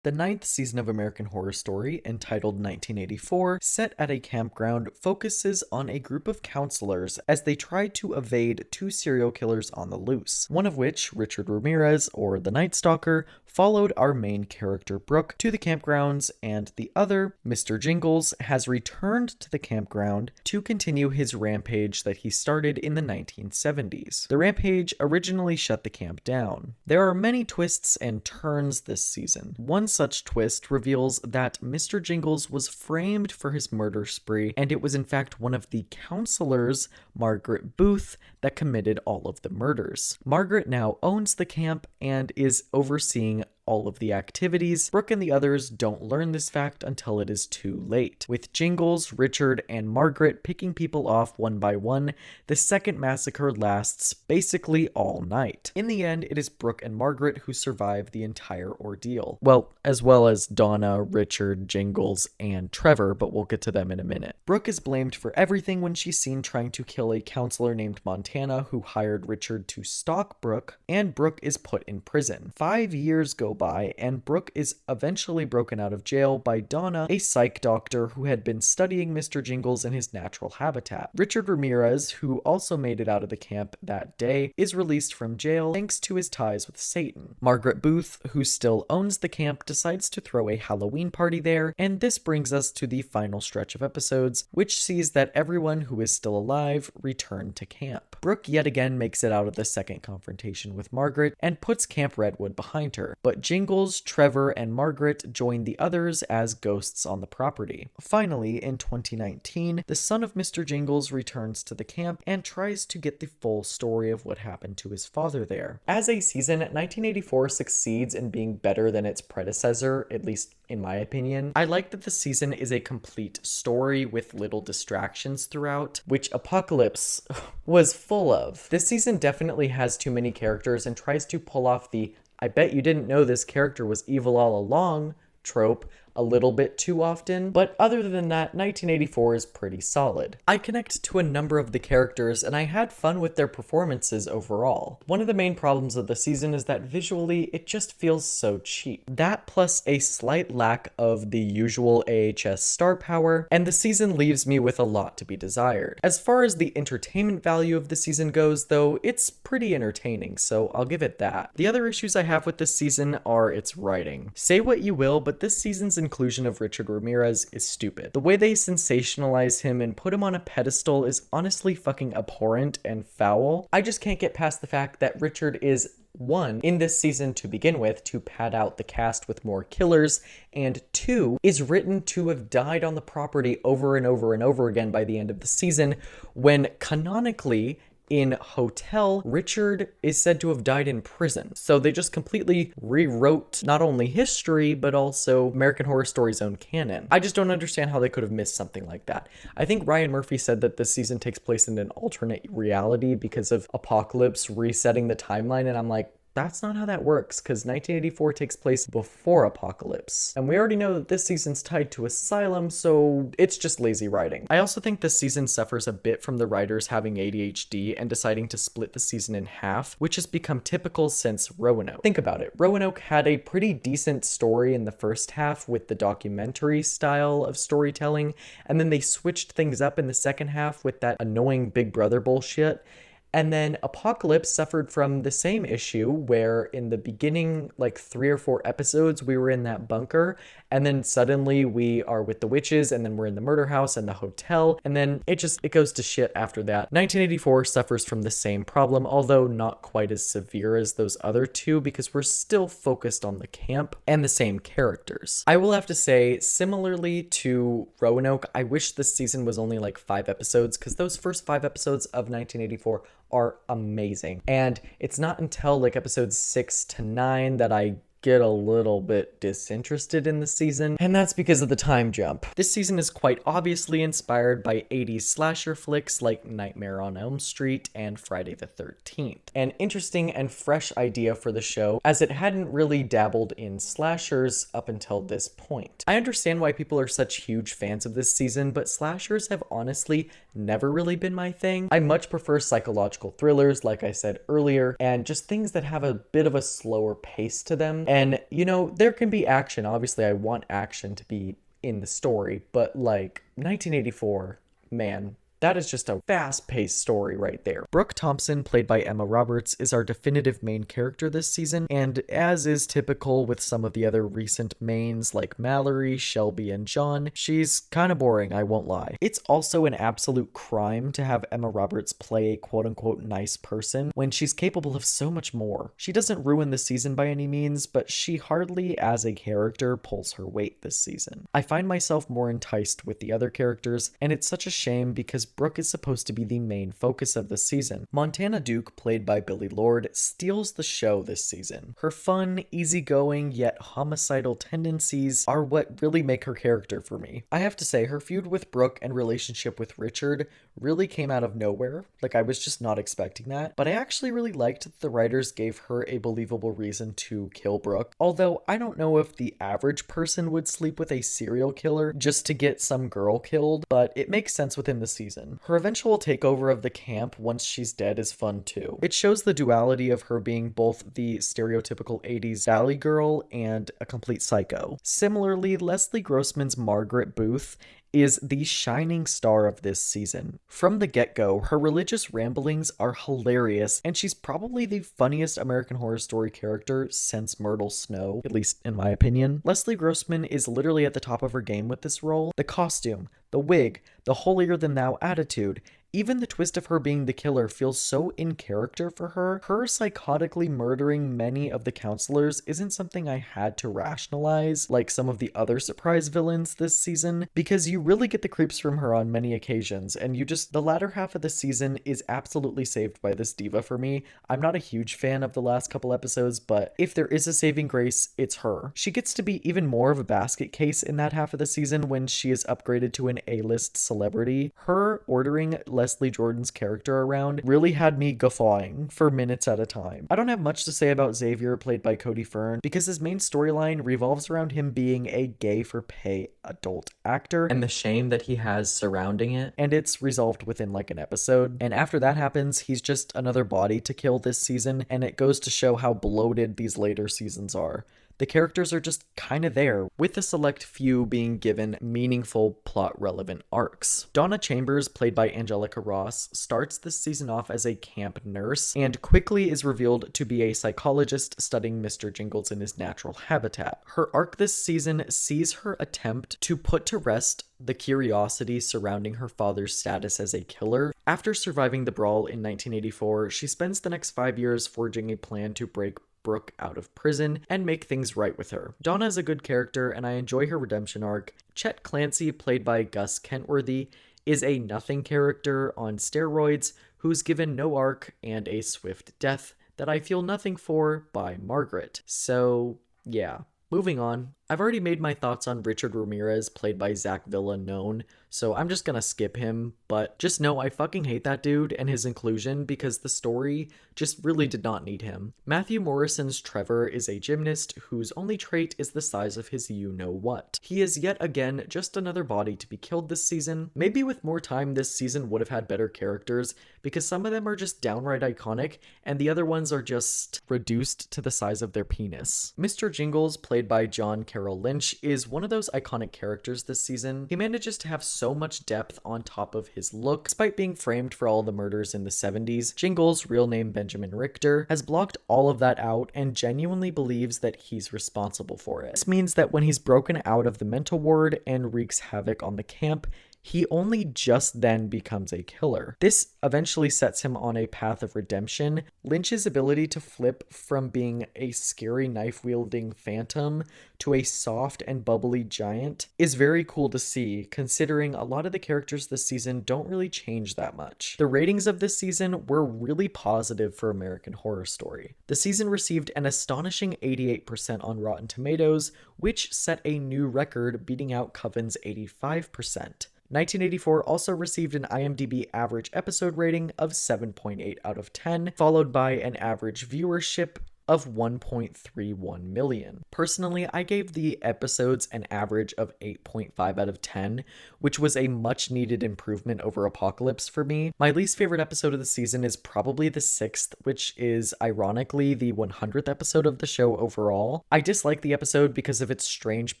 A: The 9th season of American Horror Story, entitled 1984, set at a campground, focuses on a group of counselors as they try to evade 2 serial killers on the loose, one of which, Richard Ramirez, or the Night Stalker, followed our main character Brooke to the campgrounds, and the other, Mr. Jingles, has returned to the campground to continue his rampage that he started in the 1970s. The rampage originally shut the camp down. There are many twists and turns this season. One such twist reveals that Mr. Jingles was framed for his murder spree, and it was in fact one of the counselors, Margaret Booth, that committed all of the murders. Margaret now owns the camp and is overseeing all of the activities. Brooke and the others don't learn this fact until it is too late. With Jingles, Richard, and Margaret picking people off one by one, the second massacre lasts basically all night. In the end, it is Brooke and Margaret who survive the entire ordeal. Well, as well as Donna, Richard, Jingles, and Trevor, but we'll get to them in a minute. Brooke is blamed for everything when she's seen trying to kill a counselor named Montana who hired Richard to stalk Brooke, and Brooke is put in prison. 5 years go by, and Brooke is eventually broken out of jail by Donna, a psych doctor who had been studying Mr. Jingles in his natural habitat. Richard Ramirez, who also made it out of the camp that day, is released from jail thanks to his ties with Satan. Margaret Booth, who still owns the camp, decides to throw a Halloween party there, and this brings us to the final stretch of episodes, which sees that everyone who is still alive return to camp. Brooke yet again makes it out of the second confrontation with Margaret and puts Camp Redwood behind her, but Jingles, Trevor, and Margaret join the others as ghosts on the property. Finally, in 2019, the son of Mr. Jingles returns to the camp and tries to get the full story of what happened to his father there. As a season, 1984 succeeds in being better than its predecessor, at least in my opinion. I like that the season is a complete story with little distractions throughout, which Apocalypse was full of. This season definitely has too many characters and tries to pull off the "I bet you didn't know this character was evil all along" trope a little bit too often, but other than that, 1984 is pretty solid. I connect to a number of the characters, and I had fun with their performances overall. One of the main problems of the season is that visually, it just feels so cheap. That plus a slight lack of the usual AHS star power, and the season leaves me with a lot to be desired. As far as the entertainment value of the season goes, though, it's pretty entertaining, so I'll give it that. The other issues I have with this season are its writing. Say what you will, but this season's inclusion of Richard Ramirez is stupid. The way they sensationalize him and put him on a pedestal is honestly fucking abhorrent and foul. I just can't get past the fact that Richard is, one, in this season to begin with, to pad out the cast with more killers, and two, is written to have died on the property over and over and over again by the end of the season, when canonically, in Hotel, Richard is said to have died in prison. So they just completely rewrote not only history, but also American Horror Story's own canon. I just don't understand how they could have missed something like that. I think Ryan Murphy said that this season takes place in an alternate reality because of Apocalypse resetting the timeline, and I'm like, that's not how that works, because 1984 takes place before Apocalypse. And we already know that this season's tied to Asylum, so it's just lazy writing. I also think this season suffers a bit from the writers having ADHD and deciding to split the season in half, which has become typical since Roanoke. Think about it. Roanoke had a pretty decent story in the first half with the documentary style of storytelling, and then they switched things up in the second half with that annoying Big Brother bullshit. And then Apocalypse suffered from the same issue where in the beginning, like 3 or 4 episodes, we were in that bunker, and then suddenly we are with the witches, and then we're in the murder house and the hotel, and then it goes to shit after that. 1984 suffers from the same problem, although not quite as severe as those other two, because we're still focused on the camp and the same characters. I will have to say, similarly to Roanoke, I wish this season was only like 5 episodes, because those first 5 episodes of 1984 are amazing. And it's not until like episodes 6 to 9 that I get a little bit disinterested in the season, and that's because of the time jump. This season is quite obviously inspired by 80s slasher flicks like Nightmare on Elm Street and Friday the 13th. An interesting and fresh idea for the show, as it hadn't really dabbled in slashers up until this point. I understand why people are such huge fans of this season, but slashers have honestly never really been my thing. I much prefer psychological thrillers, like I said earlier, and just things that have a bit of a slower pace to them. And, you know, there can be action. Obviously, I want action to be in the story, but like 1984, man, that is just a fast-paced story right there. Brooke Thompson, played by Emma Roberts, is our definitive main character this season, and as is typical with some of the other recent mains like Mallory, Shelby, and John, she's kind of boring, I won't lie. It's also an absolute crime to have Emma Roberts play a quote-unquote nice person when she's capable of so much more. She doesn't ruin the season by any means, but she hardly, as a character, pulls her weight this season. I find myself more enticed with the other characters, and it's such a shame because Brooke is supposed to be the main focus of the season. Montana Duke, played by Billie Lourd, steals the show this season. Her fun, easygoing, yet homicidal tendencies are what really make her character for me. I have to say, her feud with Brooke and relationship with Richard really came out of nowhere. Like, I was just not expecting that. But I actually really liked that the writers gave her a believable reason to kill Brooke. Although, I don't know if the average person would sleep with a serial killer just to get some girl killed, but it makes sense within the season. Her eventual takeover of the camp once she's dead is fun too. It shows the duality of her being both the stereotypical 80s valley girl and a complete psycho. Similarly, Leslie Grossman's Margaret Booth is the shining star of this season. From the get-go, her religious ramblings are hilarious, and she's probably the funniest American Horror Story character since Myrtle Snow, at least in my opinion. Leslie Grossman is literally at the top of her game with this role. The costume, the wig, the holier-than-thou attitude, even the twist of her being the killer feels so in character for her. Her psychotically murdering many of the counselors isn't something I had to rationalize like some of the other surprise villains this season, because you really get the creeps from her on many occasions, and the latter half of the season is absolutely saved by this diva for me. I'm not a huge fan of the last couple episodes, but if there is a saving grace, it's her. She gets to be even more of a basket case in that half of the season when she is upgraded to an A-list celebrity. Her ordering Leslie Jordan's character around really had me guffawing for minutes at a time. I don't have much to say about Xavier, played by Cody Fern, because his main storyline revolves around him being a gay-for-pay adult actor and the shame that he has surrounding it, and it's resolved within like an episode. And after that happens, he's just another body to kill this season, and it goes to show how bloated these later seasons are. The characters are just kind of there, with a select few being given meaningful plot-relevant arcs. Donna Chambers, played by Angelica Ross, starts this season off as a camp nurse, and quickly is revealed to be a psychologist studying Mr. Jingles in his natural habitat. Her arc this season sees her attempt to put to rest the curiosity surrounding her father's status as a killer. After surviving the brawl in 1984, she spends the next 5 years forging a plan to break Brooke out of prison and make things right with her. Donna is a good character, and I enjoy her redemption arc. Chet Clancy, played by Gus Kentworthy, is a nothing character on steroids who's given no arc and a swift death that I feel nothing for by Margaret. So, yeah. Moving on, I've already made my thoughts on Richard Ramirez, played by Zach Villa, known, so I'm just gonna skip him, but just know I fucking hate that dude and his inclusion because the story just really did not need him. Matthew Morrison's Trevor is a gymnast whose only trait is the size of his you-know-what. He is yet again just another body to be killed this season. Maybe with more time this season would have had better characters because some of them are just downright iconic and the other ones are just reduced to the size of their penis. Mr. Jingles, played by John Carroll Lynch, is one of those iconic characters this season. He manages to have so much depth on top of his look. Despite being framed for all the murders in the 70s, Jingles, real name Benjamin Richter, has blocked all of that out and genuinely believes that he's responsible for it. This means that when he's broken out of the mental ward and wreaks havoc on the camp, he only just then becomes a killer. This eventually sets him on a path of redemption. Lynch's ability to flip from being a scary knife-wielding phantom to a soft and bubbly giant is very cool to see, considering a lot of the characters this season don't really change that much. The ratings of this season were really positive for American Horror Story. The season received an astonishing 88% on Rotten Tomatoes, which set a new record, beating out Coven's 85%. 1984 also received an IMDb average episode rating of 7.8 out of 10, followed by an average viewership of 1.31 million. Personally, I gave the episodes an average of 8.5 out of 10, which was a much needed improvement over Apocalypse for me. My least favorite episode of the season is probably the 6th, which is ironically the 100th episode of the show overall. I dislike the episode because of its strange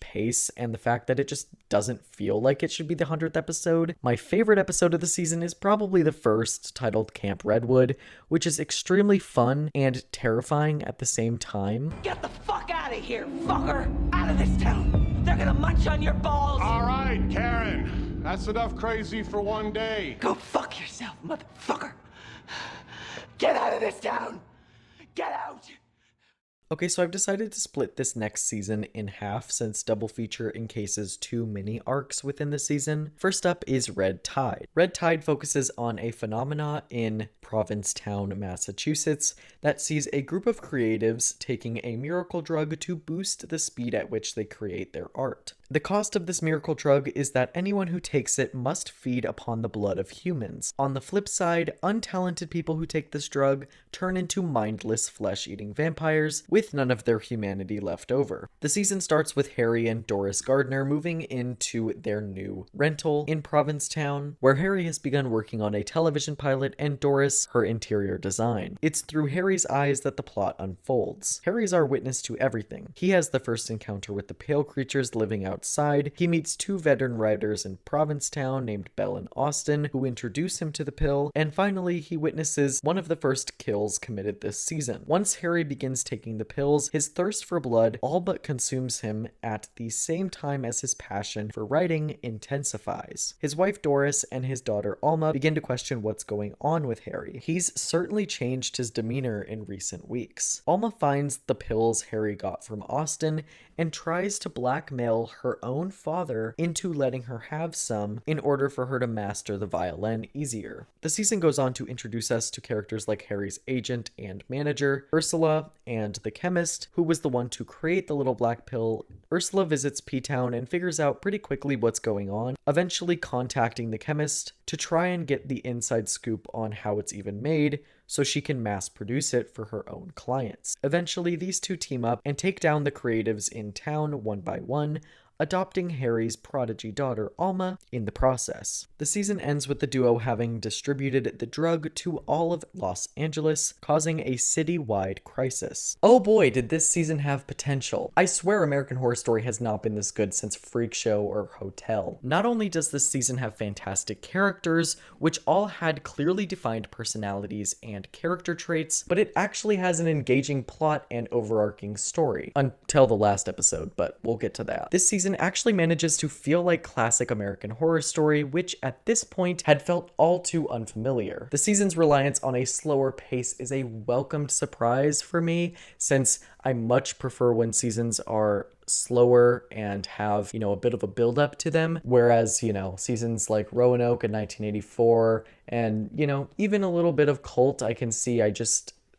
A: pace and the fact that it just doesn't feel like it should be the 100th episode. My favorite episode of the season is probably the first, titled Camp Redwood, which is extremely fun and terrifying at the same time.
K: Get the fuck out of here, fucker! Out of this town! They're gonna munch on your balls!
H: All right, Karen. That's enough crazy for one day.
K: Go fuck yourself, motherfucker! Get out of this town! Get out!
A: Okay, so I've decided to split this next season in half since Double Feature encases 2 mini arcs within the season. First up is Red Tide. Red Tide focuses on a phenomena in Provincetown, Massachusetts that sees a group of creatives taking a miracle drug to boost the speed at which they create their art. The cost of this miracle drug is that anyone who takes it must feed upon the blood of humans. On the flip side, untalented people who take this drug turn into mindless flesh-eating vampires with none of their humanity left over. The season starts with Harry and Doris Gardner moving into their new rental in Provincetown, where Harry has begun working on a television pilot and Doris her interior design. It's through Harry's eyes that the plot unfolds. Harry's our witness to everything. He has the first encounter with the pale creatures living outside. He meets 2 veteran writers in Provincetown named Belle and Austin, who introduce him to the pill, and finally he witnesses one of the first kills committed this season. Once Harry begins taking the pills, his thirst for blood all but consumes him at the same time as his passion for writing intensifies. His wife Doris and his daughter Alma begin to question what's going on with Harry. He's certainly changed his demeanor in recent weeks. Alma finds the pills Harry got from Austin and tries to blackmail her own father into letting her have some in order for her to master the violin easier. The season goes on to introduce us to characters like Harry's agent and manager, Ursula, and the chemist, who was the one to create the little black pill. Ursula visits P-Town and figures out pretty quickly what's going on, eventually contacting the chemist to try and get the inside scoop on how it's even made, so she can mass produce it for her own clients. Eventually, these two team up and take down the creatives in town one by one, adopting Harry's prodigy daughter Alma in the process. The season ends with the duo having distributed the drug to all of Los Angeles, causing a city-wide crisis. Oh boy, did this season have potential. I swear American Horror Story has not been this good since Freak Show or Hotel. Not only does this season have fantastic characters, which all had clearly defined personalities and character traits, but it actually has an engaging plot and overarching story. Until the last episode, but we'll get to that. This season actually manages to feel like classic American Horror Story, which at this point had felt all too unfamiliar. The season's reliance on a slower pace is a welcomed surprise for me, since I much prefer when seasons are slower and have, a bit of a build up to them, whereas, seasons like Roanoke in 1984 and, even a little bit of Cult, I can see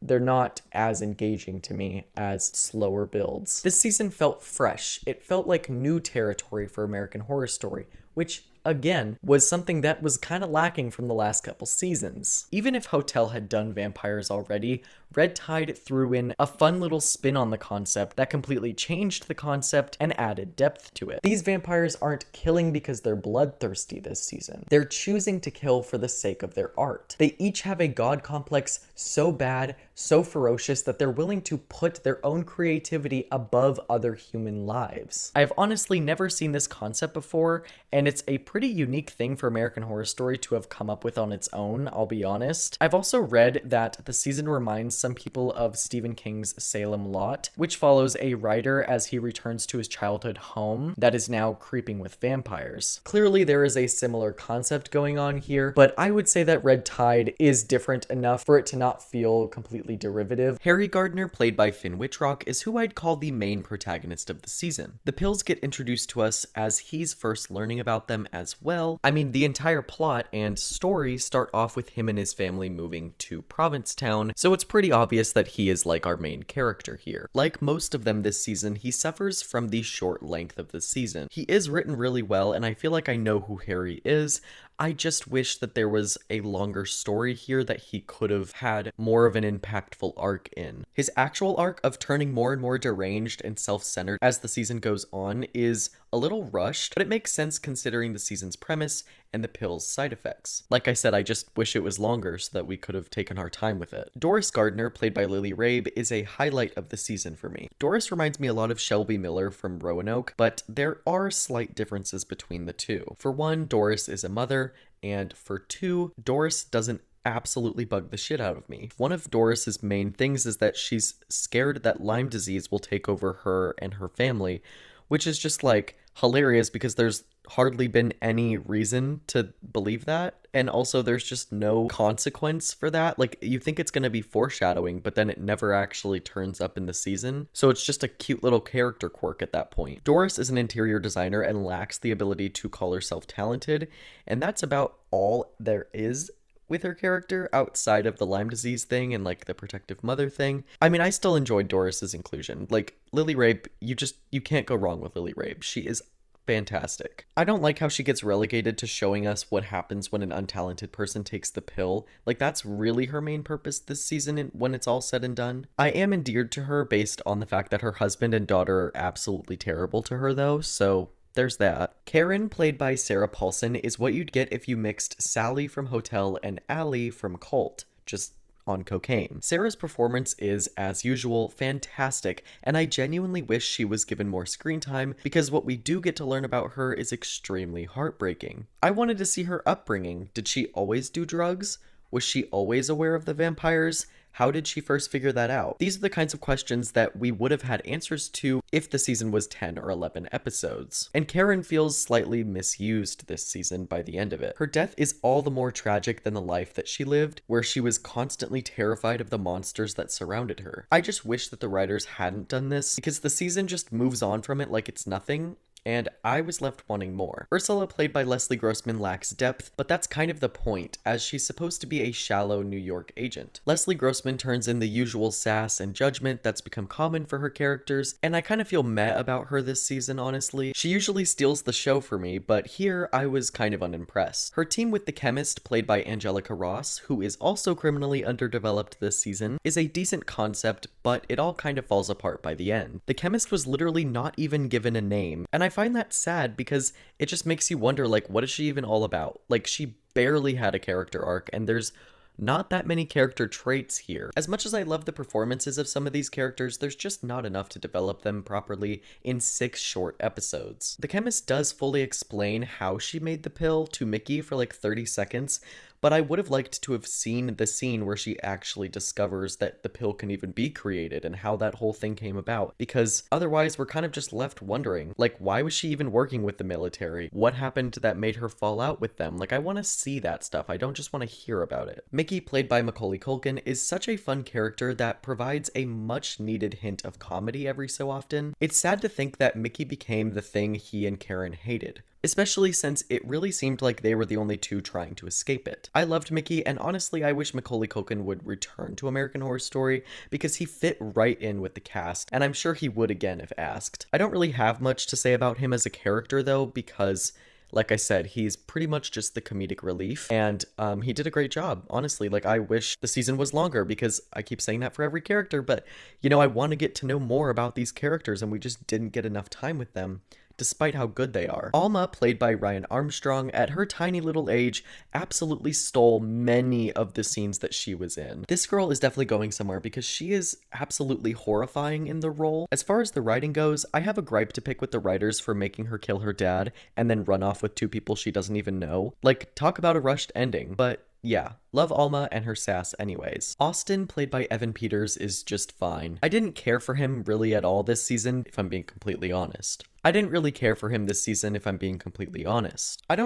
A: they're not as engaging to me as slower builds. This season felt fresh. It felt like new territory for American Horror Story, which again was something that was kind of lacking from the last couple seasons. Even if Hotel had done vampires already, Red Tide threw in a fun little spin on the concept that completely changed the concept and added depth to it. These vampires aren't killing because they're bloodthirsty this season. They're choosing to kill for the sake of their art. They each have a god complex so bad, so ferocious that they're willing to put their own creativity above other human lives. I've honestly never seen this concept before, and it's a pretty unique thing for American Horror Story to have come up with on its own, I'll be honest. I've also read that the season reminds some people of Stephen King's Salem Lot, which follows a writer as he returns to his childhood home that is now creeping with vampires. Clearly there is a similar concept going on here, but I would say that Red Tide is different enough for it to not feel completely derivative. Harry Gardner, played by Finn Wittrock, is who I'd call the main protagonist of the season. The pills get introduced to us as he's first learning about them as well. I mean, the entire plot and story start off with him and his family moving to Provincetown, so it's pretty obvious that he is like our main character here. Like most of them this season, he suffers from the short length of the season. He is written really well, and I feel like I know who Harry is. I just wish that there was a longer story here that he could have had more of an impactful arc in. His actual arc of turning more and more deranged and self-centered as the season goes on is a little rushed, but it makes sense considering the season's premise and the pill's side effects. Like I said, I just wish it was longer so that we could have taken our time with it. Doris Gardner, played by Lily Rabe, is a highlight of the season for me. Doris reminds me a lot of Shelby Miller from Roanoke, but there are slight differences between the two. For one, Doris is a mother, and for two, Doris doesn't absolutely bug the shit out of me. One of Doris's main things is that she's scared that Lyme disease will take over her and her family, which is just like hilarious because there's hardly been any reason to believe that, and also there's just no consequence for that. Like, you think it's going to be foreshadowing, but then it never actually turns up in the season, so it's just a cute little character quirk at that point. Doris is an interior designer and lacks the ability to call herself talented, and that's about all there is with her character outside of the Lyme disease thing and like the protective mother thing. I mean, I still enjoyed Doris's inclusion. Like, Lily Rabe, you can't go wrong with Lily Rabe. She is fantastic. I don't like how she gets relegated to showing us what happens when an untalented person takes the pill. Like, that's really her main purpose this season when it's all said and done. I am endeared to her based on the fact that her husband and daughter are absolutely terrible to her though, so there's that. Karen, played by Sarah Paulson, is what you'd get if you mixed Sally from Hotel and Allie from Cult, just on cocaine. Sarah's performance is, as usual, fantastic, and I genuinely wish she was given more screen time because what we do get to learn about her is extremely heartbreaking. I wanted to see her upbringing. Did she always do drugs? Was she always aware of the vampires? How did she first figure that out? These are the kinds of questions that we would have had answers to if the season was 10 or 11 episodes. And Karen feels slightly misused this season by the end of it. Her death is all the more tragic than the life that she lived, where she was constantly terrified of the monsters that surrounded her. I just wish that the writers hadn't done this, because the season just moves on from it like it's nothing, and I was left wanting more. Ursula, played by Leslie Grossman, lacks depth, but that's kind of the point, as she's supposed to be a shallow New York agent. Leslie Grossman turns in the usual sass and judgment that's become common for her characters, and I kind of feel meh about her this season, honestly. She usually steals the show for me, but here I was kind of unimpressed. Her team with the chemist, played by Angelica Ross, who is also criminally underdeveloped this season, is a decent concept, but it all kind of falls apart by the end. The chemist was literally not even given a name, and I find that sad because it just makes you wonder, like, what is she even all about? Like, she barely had a character arc, and there's not that many character traits here. As much as I love the performances of some of these characters, there's just not enough to develop them properly in 6 short episodes. The chemist does fully explain how she made the pill to Mickey for like 30 seconds, but I would have liked to have seen the scene where she actually discovers that the pill can even be created and how that whole thing came about, because otherwise we're kind of just left wondering, like, why was she even working with the military? What happened that made her fall out with them? Like, I want to see that stuff. I don't just want to hear about it. Mickey, played by Macaulay Culkin, is such a fun character that provides a much needed hint of comedy every so often. It's sad to think that Mickey became the thing he and Karen hated. especially since it really seemed like they were the only two trying to escape it. I loved Mickey, and honestly I wish Macaulay Culkin would return to American Horror Story because he fit right in with the cast, and I'm sure he would again if asked. I don't really have much to say about him as a character though, because like I said, he's pretty much just the comedic relief, and he did a great job, honestly. Like, I wish the season was longer, because I keep saying that for every character, but, you know, I want to get to know more about these characters, and we just didn't get enough time with them, despite how good they are. Alma, played by Ryan Armstrong, at her tiny little age, absolutely stole many of the scenes that she was in. This girl is definitely going somewhere because she is absolutely horrifying in the role. As far as the writing goes, I have a gripe to pick with the writers for making her kill her dad and then run off with two people she doesn't even know. Like, talk about a rushed ending, but yeah, love Alma and her sass anyways. Austin, played by Evan Peters, is just fine. I didn't care for him really at all this season, if I'm being completely honest. I don't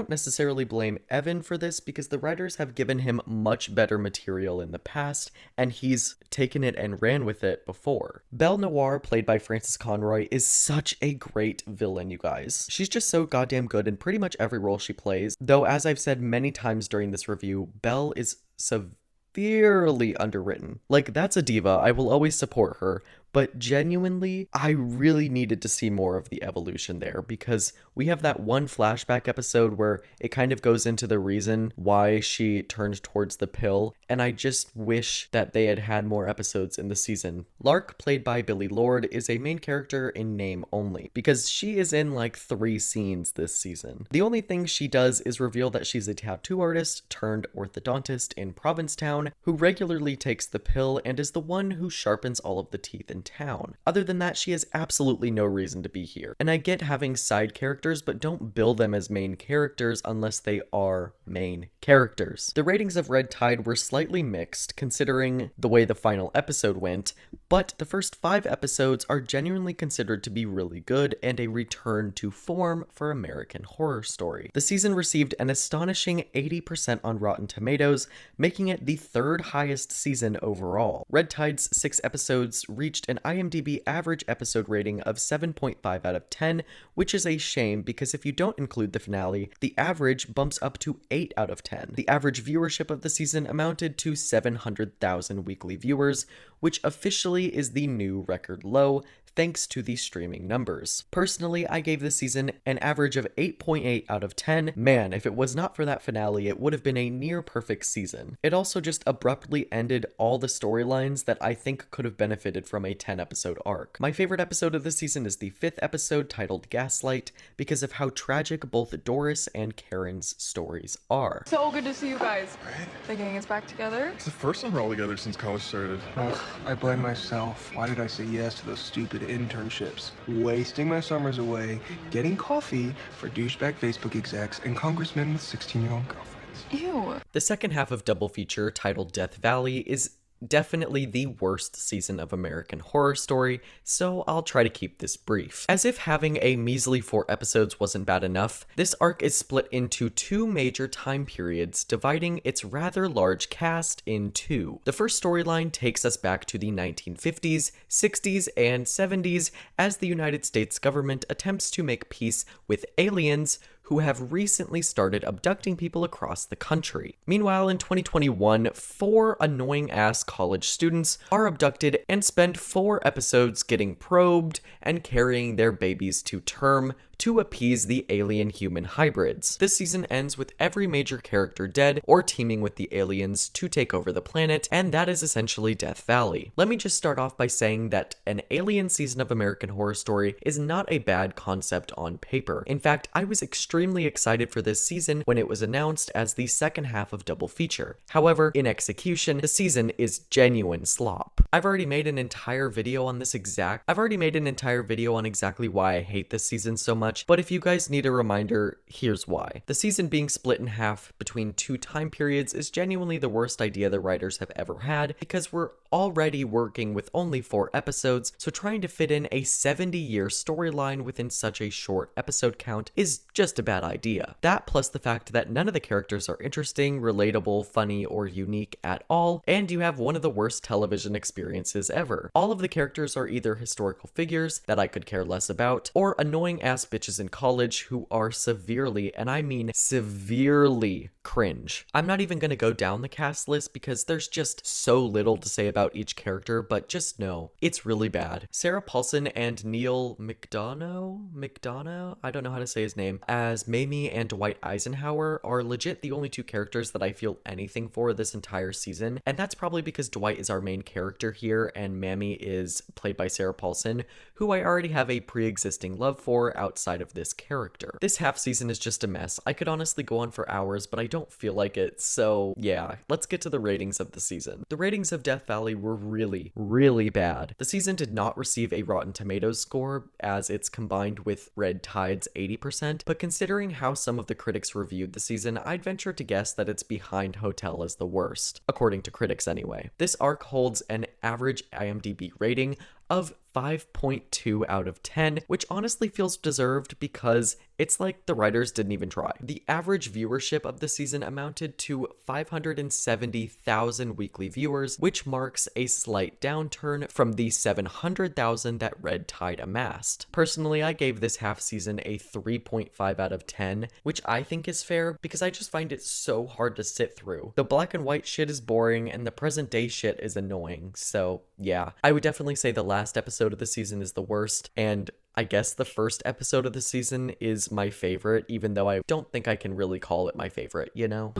A: necessarily blame Evan for this because the writers have given him much better material in the past, and he's taken it and ran with it before. Belle Noire, played by Frances Conroy, is such a great villain, you guys. She's just so goddamn good in pretty much every role she plays, though as I've said many times during this review, Belle is severely underwritten. Like, that's a diva, I will always support her, but genuinely, I really needed to see more of the evolution there, because we have that one flashback episode where it kind of goes into the reason why she turned towards the pill, and I just wish that they had had more episodes in the season. Lark, played by Billie Lourd, is a main character in name only, because she is in like 3 scenes this season. The only thing she does is reveal that she's a tattoo artist turned orthodontist in Provincetown, who regularly takes the pill and is the one who sharpens all of the teeth in town. Other than that, she has absolutely no reason to be here. And I get having side characters, but don't bill them as main characters unless they are main characters. The ratings of Red Tide were slightly mixed, considering the way the final episode went, but the first 5 episodes are genuinely considered to be really good and a return to form for American Horror Story. The season received an astonishing 80% on Rotten Tomatoes, making it the 3rd highest season overall. Red Tide's 6 episodes reached an IMDb average episode rating of 7.5 out of 10, which is a shame because if you don't include the finale, the average bumps up to 8 out of 10. The average viewership of the season amounted to 700,000 weekly viewers, which officially is the new record low, thanks to the streaming numbers. Personally, I gave this season an average of 8.8 out of 10. Man, if it was not for that finale, it would have been a near perfect season. It also just abruptly ended all the storylines that I think could have benefited from a 10-episode arc. My favorite episode of the season is the 5th episode titled Gaslight, because of how tragic both Doris and Karen's stories are.
D: So good to see you guys.
H: Right?
D: The gang is back together.
H: It's the first time we're all together since college started.
L: Ugh, I blame myself. Why did I say yes to those stupid internships? Wasting my summers away, getting coffee for douchebag Facebook execs and congressmen with 16-year-old girlfriends.
D: Ew.
A: The second half of Double Feature, titled Death Valley, is definitely the worst season of American Horror Story, so I'll try to keep this brief. As if having a measly 4 episodes wasn't bad enough, this arc is split into 2 major time periods, dividing its rather large cast in 2. The first storyline takes us back to the 1950s, 60s, and 70s as the United States government attempts to make peace with aliens who have recently started abducting people across the country. Meanwhile, in 2021, 4 annoying-ass college students are abducted and spend 4 episodes getting probed and carrying their babies to term to appease the alien-human hybrids. This season ends with every major character dead or teaming with the aliens to take over the planet, and that is essentially Death Valley. Let me just start off by saying that an alien season of American Horror Story is not a bad concept on paper. In fact, I was extremely excited for this season when it was announced as the second half of Double Feature. However, in execution, the season is genuine slop. I've already made an entire video on exactly why I hate this season so much, but if you guys need a reminder, here's why. The season being split in half between 2 time periods is genuinely the worst idea the writers have ever had, because we're already working with only 4 episodes, so trying to fit in a 70-year storyline within such a short episode count is just a bad idea. That plus the fact that none of the characters are interesting, relatable, funny, or unique at all, and you have one of the worst television experiences ever. All of the characters are either historical figures that I could care less about, or annoying ass bitches bitches in college who are severely, and I mean severely, cringe. I'm not even gonna go down the cast list because there's just so little to say about each character, but just know, it's really bad. Sarah Paulson and Neil McDonough, I don't know how to say his name, as Mamie and Dwight Eisenhower are legit the only two characters that I feel anything for this entire season, and that's probably because Dwight is our main character here and Mamie is played by Sarah Paulson, who I already have a pre-existing love for outside of this character. This half season is just a mess. I could honestly go on for hours, but I don't feel like it, so yeah, let's get to the ratings of the season. The ratings of Death Valley were really, really bad. The season did not receive a Rotten Tomatoes score, as it's combined with Red Tide's 80%, but considering how some of the critics reviewed the season, I'd venture to guess that it's behind Hotel as the worst, according to critics anyway. This arc holds an average IMDb rating of 5.2 out of 10, which honestly feels deserved because it's like the writers didn't even try. The average viewership of the season amounted to 570,000 weekly viewers, which marks a slight downturn from the 700,000 that Red Tide amassed. Personally, I gave this half season a 3.5 out of 10, which I think is fair because I just find it so hard to sit through. The black and white shit is boring and the present day shit is annoying, so yeah. I would definitely say the last episode of the season is the worst, and I guess the first episode of the season is my favorite, even though I don't think I can really call it my favorite, you know?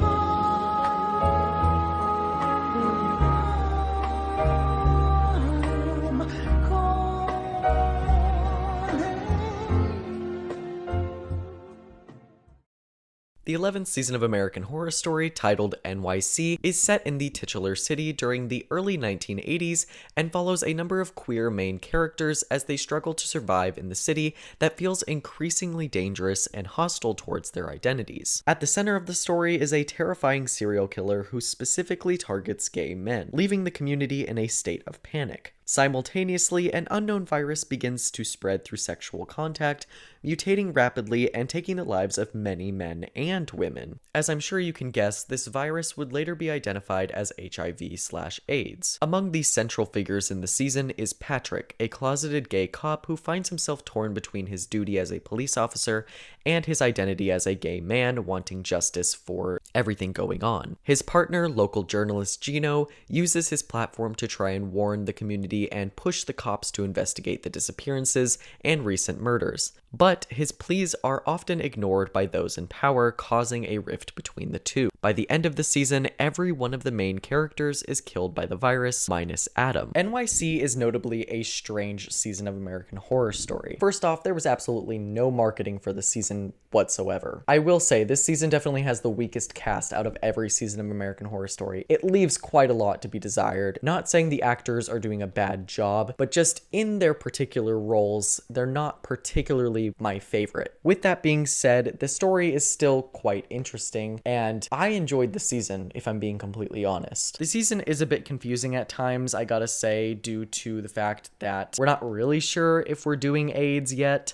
A: The 11th season of American Horror Story, titled NYC, is set in the titular city during the early 1980s and follows a number of queer main characters as they struggle to survive in the city that feels increasingly dangerous and hostile towards their identities. At the center of the story is a terrifying serial killer who specifically targets gay men, leaving the community in a state of panic. Simultaneously, an unknown virus begins to spread through sexual contact, mutating rapidly and taking the lives of many men and women. As I'm sure you can guess, this virus would later be identified as HIV/AIDS. Among the central figures in the season is Patrick, a closeted gay cop who finds himself torn between his duty as a police officer and his identity as a gay man wanting justice for everything going on. His partner, local journalist Gino, uses his platform to try and warn the community and push the cops to investigate the disappearances and recent murders. But his pleas are often ignored by those in power, causing a rift between the two. By the end of the season, every one of the main characters is killed by the virus, minus Adam. NYC is notably a strange season of American Horror Story. First off, there was absolutely no marketing for the season whatsoever. I will say, this season definitely has the weakest cast out of every season of American Horror Story. It leaves quite a lot to be desired. Not saying the actors are doing a bad job, but just in their particular roles, they're not particularly my favorite. With that being said, the story is still quite interesting, and I enjoyed the season, if I'm being completely honest. The season is a bit confusing at times, I gotta say, due to the fact that we're not really sure if we're doing AIDS yet.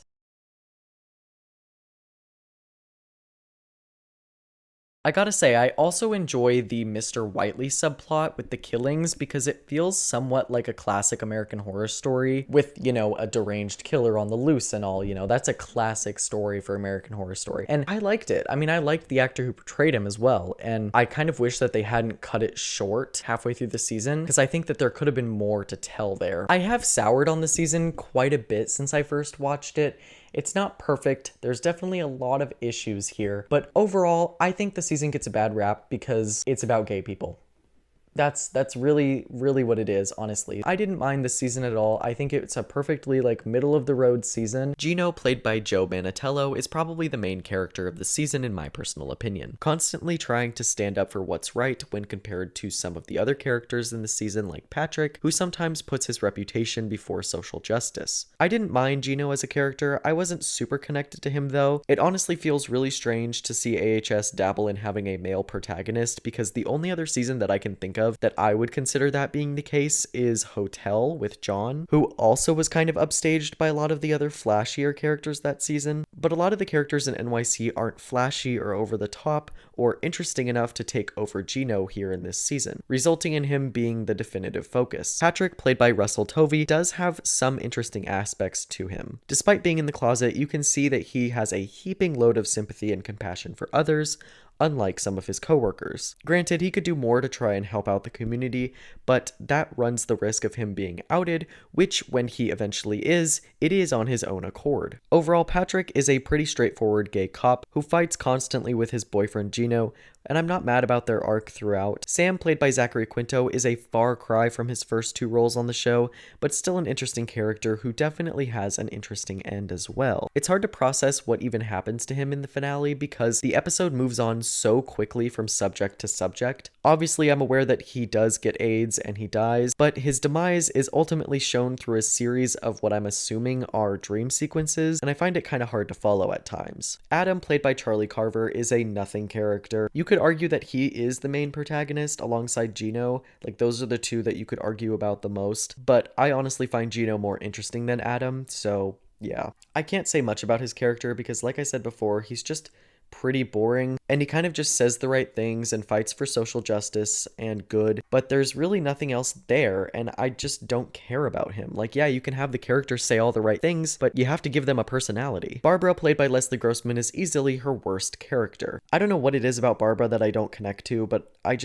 A: I gotta say, I also enjoy the Mr. Whiteley subplot with the killings because it feels somewhat like a classic American Horror Story with, you know, a deranged killer on the loose and all, you know, that's a classic story for American Horror Story. And I liked it. I mean, I liked the actor who portrayed him as well. And I kind of wish that they hadn't cut it short halfway through the season because I think that there could have been more to tell there. I have soured on the season quite a bit since I first watched it. It's not perfect, there's definitely a lot of issues here, but overall, I think the season gets a bad rap because it's about gay people. That's really what it is, honestly. I didn't mind this season at all. I think it's a perfectly, like, middle-of-the-road season. Gino, played by Joe Manatello, is probably the main character of the season in my personal opinion. Constantly trying to stand up for what's right when compared to some of the other characters in the season, like Patrick, who sometimes puts his reputation before social justice. I didn't mind Gino as a character. I wasn't super connected to him, though. It honestly feels really strange to see AHS dabble in having a male protagonist because the only other season that I can think of of that I would consider that being the case is Hotel with John, who also was kind of upstaged by a lot of the other flashier characters that season, but a lot of the characters in NYC aren't flashy or over the top or interesting enough to take over Gino here in this season, resulting in him being the definitive focus. Patrick, played by Russell Tovey, does have some interesting aspects to him. Despite being in the closet, you can see that he has a heaping load of sympathy and compassion for others, unlike some of his coworkers. Granted, he could do more to try and help out the community, but that runs the risk of him being outed, which when he eventually is, it is on his own accord. Overall, Patrick is a pretty straightforward gay cop who fights constantly with his boyfriend Gino, and I'm not mad about their arc throughout. Sam, played by Zachary Quinto, is a far cry from his first two roles on the show, but still an interesting character who definitely has an interesting end as well. It's hard to process what even happens to him in the finale because the episode moves on so quickly from subject to subject. Obviously, I'm aware that he does get AIDS and he dies, but his demise is ultimately shown through a series of what I'm assuming are dream sequences, and I find it kind of hard to follow at times. Adam, played by Charlie Carver, is a nothing character. You could argue that he is the main protagonist alongside Gino, like those are the two that you could argue about the most, but I honestly find Gino more interesting than Adam, so yeah. I can't say much about his character because like I said before, he's just pretty boring, and he kind of just says the right things and fights for social justice and good, but there's really nothing else there, and I just don't care about him. Like, yeah, you can have the characters say all the right things, but you have to give them a personality. Barbara, played by Leslie Grossman, is easily her worst character. I don't know what it is about Barbara that I don't connect to, but I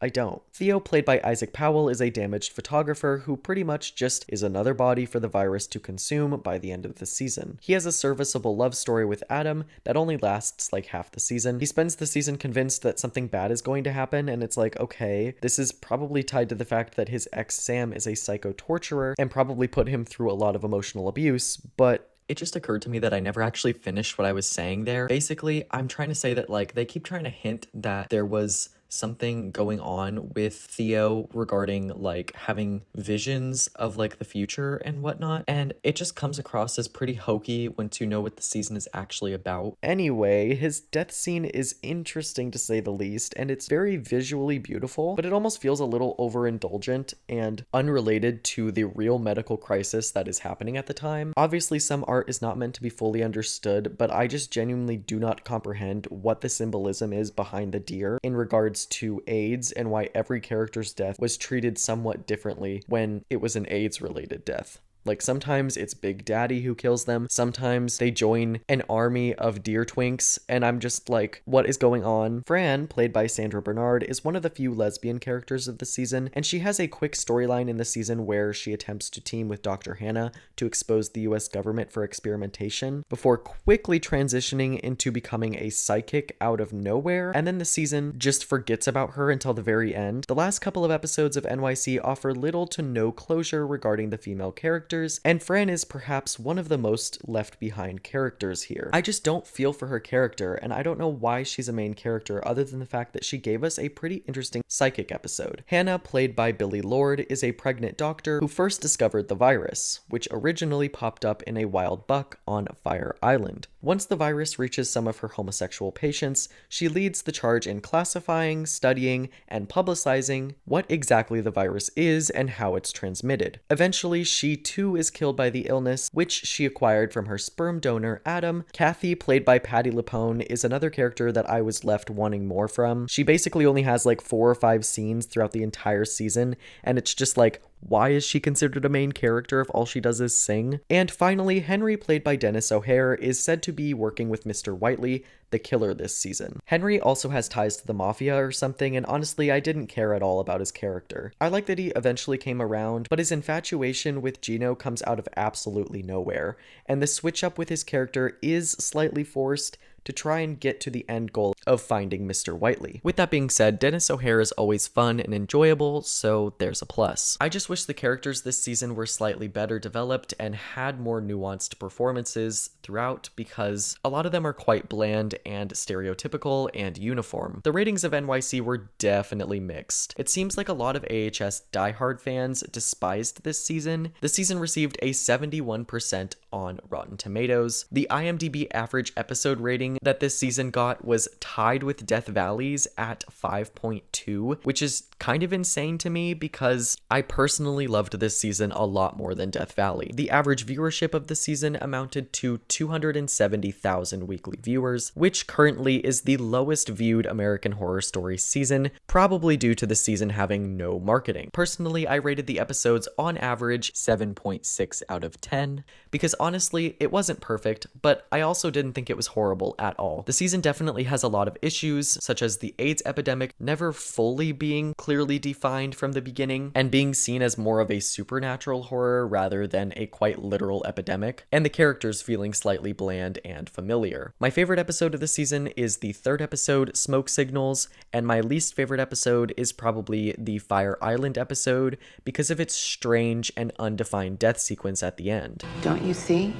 A: don't. Theo, played by Isaac Powell, is a damaged photographer who pretty much just is another body for the virus to consume by the end of the season. He has a serviceable love story with Adam that only lasts like half the season. He spends the season convinced that something bad is going to happen, and it's like, okay, this is probably tied to the fact that his ex Sam is a psycho torturer and probably put him through a lot of emotional abuse, but it just occurred to me that I never actually finished what I was saying there. Basically, I'm trying to say that like they keep trying to hint that there was something going on with Theo regarding like having visions of like the future and whatnot, and it just comes across as pretty hokey once you know what the season is actually about. Anyway, his death scene is interesting to say the least, and it's very visually beautiful, but it almost feels a little overindulgent and unrelated to the real medical crisis that is happening at the time. Obviously, some art is not meant to be fully understood, but I just genuinely do not comprehend what the symbolism is behind the deer in regards to AIDS and why every character's death was treated somewhat differently when it was an AIDS related death. Like sometimes it's Big Daddy who kills them, sometimes they join an army of deer twinks, and I'm just like, what is going on? Fran, played by Sandra Bernard, is one of the few lesbian characters of the season, and she has a quick storyline in the season where she attempts to team with Dr. Hannah to expose the US government for experimentation, before quickly transitioning into becoming a psychic out of nowhere, and then the season just forgets about her until the very end. The last couple of episodes of NYC offer little to no closure regarding the female characters, and Fran is perhaps one of the most left behind characters here. I just don't feel for her character, and I don't know why she's a main character other than the fact that she gave us a pretty interesting psychic episode. Hannah, played by Billie Lourd, is a pregnant doctor who first discovered the virus, which originally popped up in a wild buck on Fire Island. Once the virus reaches some of her homosexual patients, she leads the charge in classifying, studying, and publicizing what exactly the virus is and how it's transmitted. Eventually, she too is killed by the illness, which she acquired from her sperm donor, Adam. Kathy, played by Patti LuPone, is another character that I was left wanting more from. She basically only has like 4 or 5 scenes throughout the entire season, and it's just like, why is she considered a main character if all she does is sing? And finally, Henry, played by Dennis O'Hare, is said to be working with Mr. Whiteley, the killer this season. Henry also has ties to the mafia or something, and honestly, I didn't care at all about his character. I like that he eventually came around, but his infatuation with Gino comes out of absolutely nowhere, and the switch up with his character is slightly forced to try and get to the end goal of finding Mr. Whiteley. With that being said, Dennis O'Hare is always fun and enjoyable, so there's a plus. I just wish the characters this season were slightly better developed and had more nuanced performances throughout, because a lot of them are quite bland and stereotypical and uniform. The ratings of NYC were definitely mixed. It seems like a lot of AHS diehard fans despised this season. The season received a 71% on Rotten Tomatoes. The IMDb average episode rating that this season got was tied with Death Valley's at 5.2, which is kind of insane to me because I personally loved this season a lot more than Death Valley. The average viewership of the season amounted to 270,000 weekly viewers, which currently is the lowest viewed American Horror Story season, probably due to the season having no marketing. Personally, I rated the episodes on average 7.6 out of 10, because honestly, it wasn't perfect, but I also didn't think it was horrible at all. The season definitely has a lot of issues, such as the AIDS epidemic never fully being clearly defined from the beginning, and being seen as more of a supernatural horror rather than a quite literal epidemic, and the characters feeling slightly bland and familiar. My favorite episode of the season is the third episode, Smoke Signals, and my least favorite episode is probably the Fire Island episode because of its strange and undefined death sequence at the end.
C: Don't you see?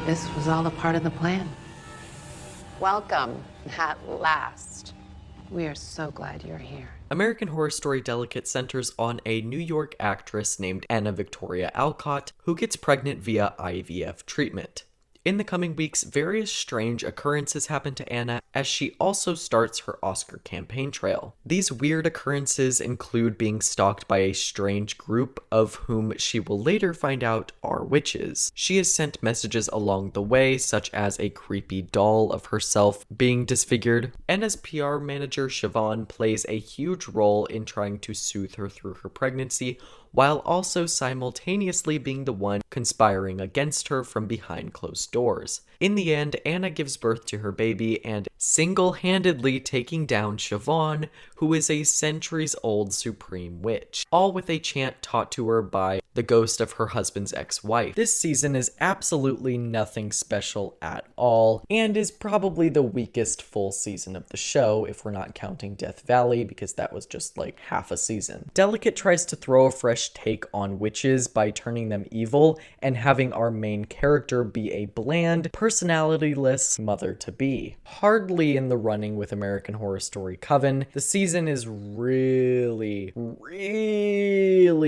C: This was all a part of the plan. Welcome, at last. We are so glad you're here.
A: American Horror Story Delicate centers on a New York actress named Anna Victoria Alcott who gets pregnant via IVF treatment. In the coming weeks, various strange occurrences happen to Anna as she also starts her Oscar campaign trail. These weird occurrences include being stalked by a strange group of whom she will later find out are witches. She is sent messages along the way, such as a creepy doll of herself being disfigured. Anna's PR manager Siobhan plays a huge role in trying to soothe her through her pregnancy, while also simultaneously being the one conspiring against her from behind closed doors. In the end, Anna gives birth to her baby and single-handedly taking down Siobhan, who is a centuries-old supreme witch, all with a chant taught to her by the ghost of her husband's ex-wife. This season is absolutely nothing special at all, and is probably the weakest full season of the show, if we're not counting Death Valley, because that was just like half a season. Delicate tries to throw a fresh take on witches by turning them evil and having our main character be a bland, personality-less mother-to-be. Hardly in the running with American Horror Story Coven, the season is really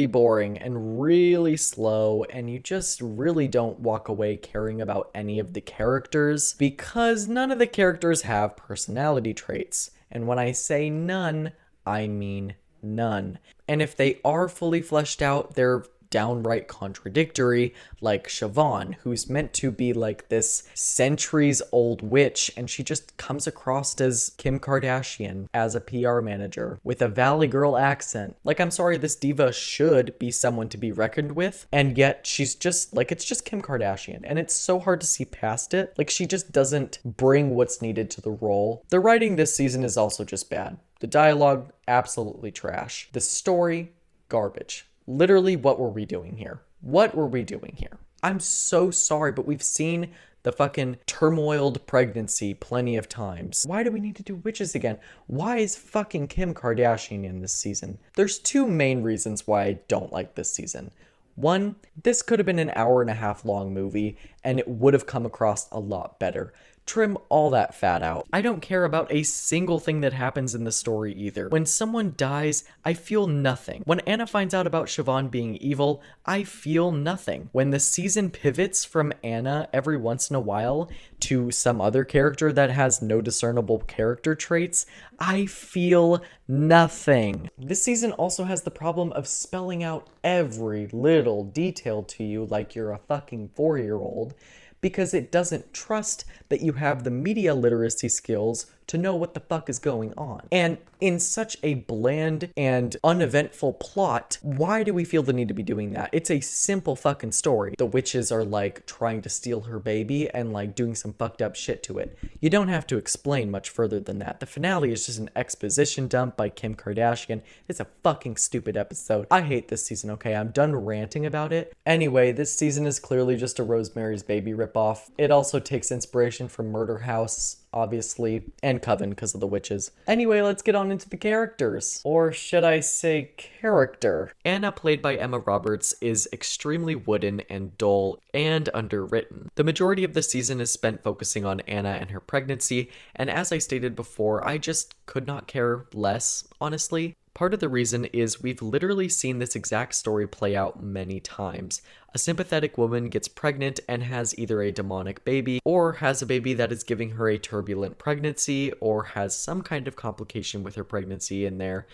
A: boring and really slow, and you just really don't walk away caring about any of the characters because none of the characters have personality traits. And when I say none, I mean none. And if they are fully fleshed out, they're downright contradictory, like Siobhan, who's meant to be like this centuries-old witch, and she just comes across as Kim Kardashian as a PR manager with a Valley Girl accent. Like, I'm sorry, this diva should be someone to be reckoned with, and yet she's just, like, it's just Kim Kardashian, and it's so hard to see past it. Like, she just doesn't bring what's needed to the role. The writing this season is also just bad. The dialogue, absolutely trash. The story, garbage. Literally, what were we doing here? What were we doing here? I'm so sorry, but we've seen the fucking turmoiled pregnancy plenty of times. Why do we need to do witches again? Why is fucking Kim Kardashian in this season? There's two main reasons why I don't like this season. One, this could have been an hour-and-a-half long movie, and it would have come across a lot better. Trim all that fat out. I don't care about a single thing that happens in the story either. When someone dies, I feel nothing. When Anna finds out about Siobhan being evil, I feel nothing. When the season pivots from Anna every once in a while to some other character that has no discernible character traits, I feel nothing. This season also has the problem of spelling out every little detail to you like you're a fucking 4-year-old, because it doesn't trust that you have the media literacy skills to know what the fuck is going on. And in such a bland and uneventful plot, why do we feel the need to be doing that? It's a simple fucking story. The witches are like trying to steal her baby and like doing some fucked up shit to it. You don't have to explain much further than that. The finale is just an exposition dump by Kim Kardashian. It's a fucking stupid episode. I hate this season, okay? I'm done ranting about it. Anyway, this season is clearly just a Rosemary's Baby ripoff. It also takes inspiration from Murder House, obviously, and Coven because of the witches. Anyway, let's get on into the characters. Or should I say character? Anna, played by Emma Roberts, is extremely wooden and dull and underwritten. The majority of the season is spent focusing on Anna and her pregnancy, and as I stated before, I just could not care less, honestly. Part of the reason is we've literally seen this exact story play out many times. A sympathetic woman gets pregnant and has either a demonic baby, or has a baby that is giving her a turbulent pregnancy, or has some kind of complication with her pregnancy in there,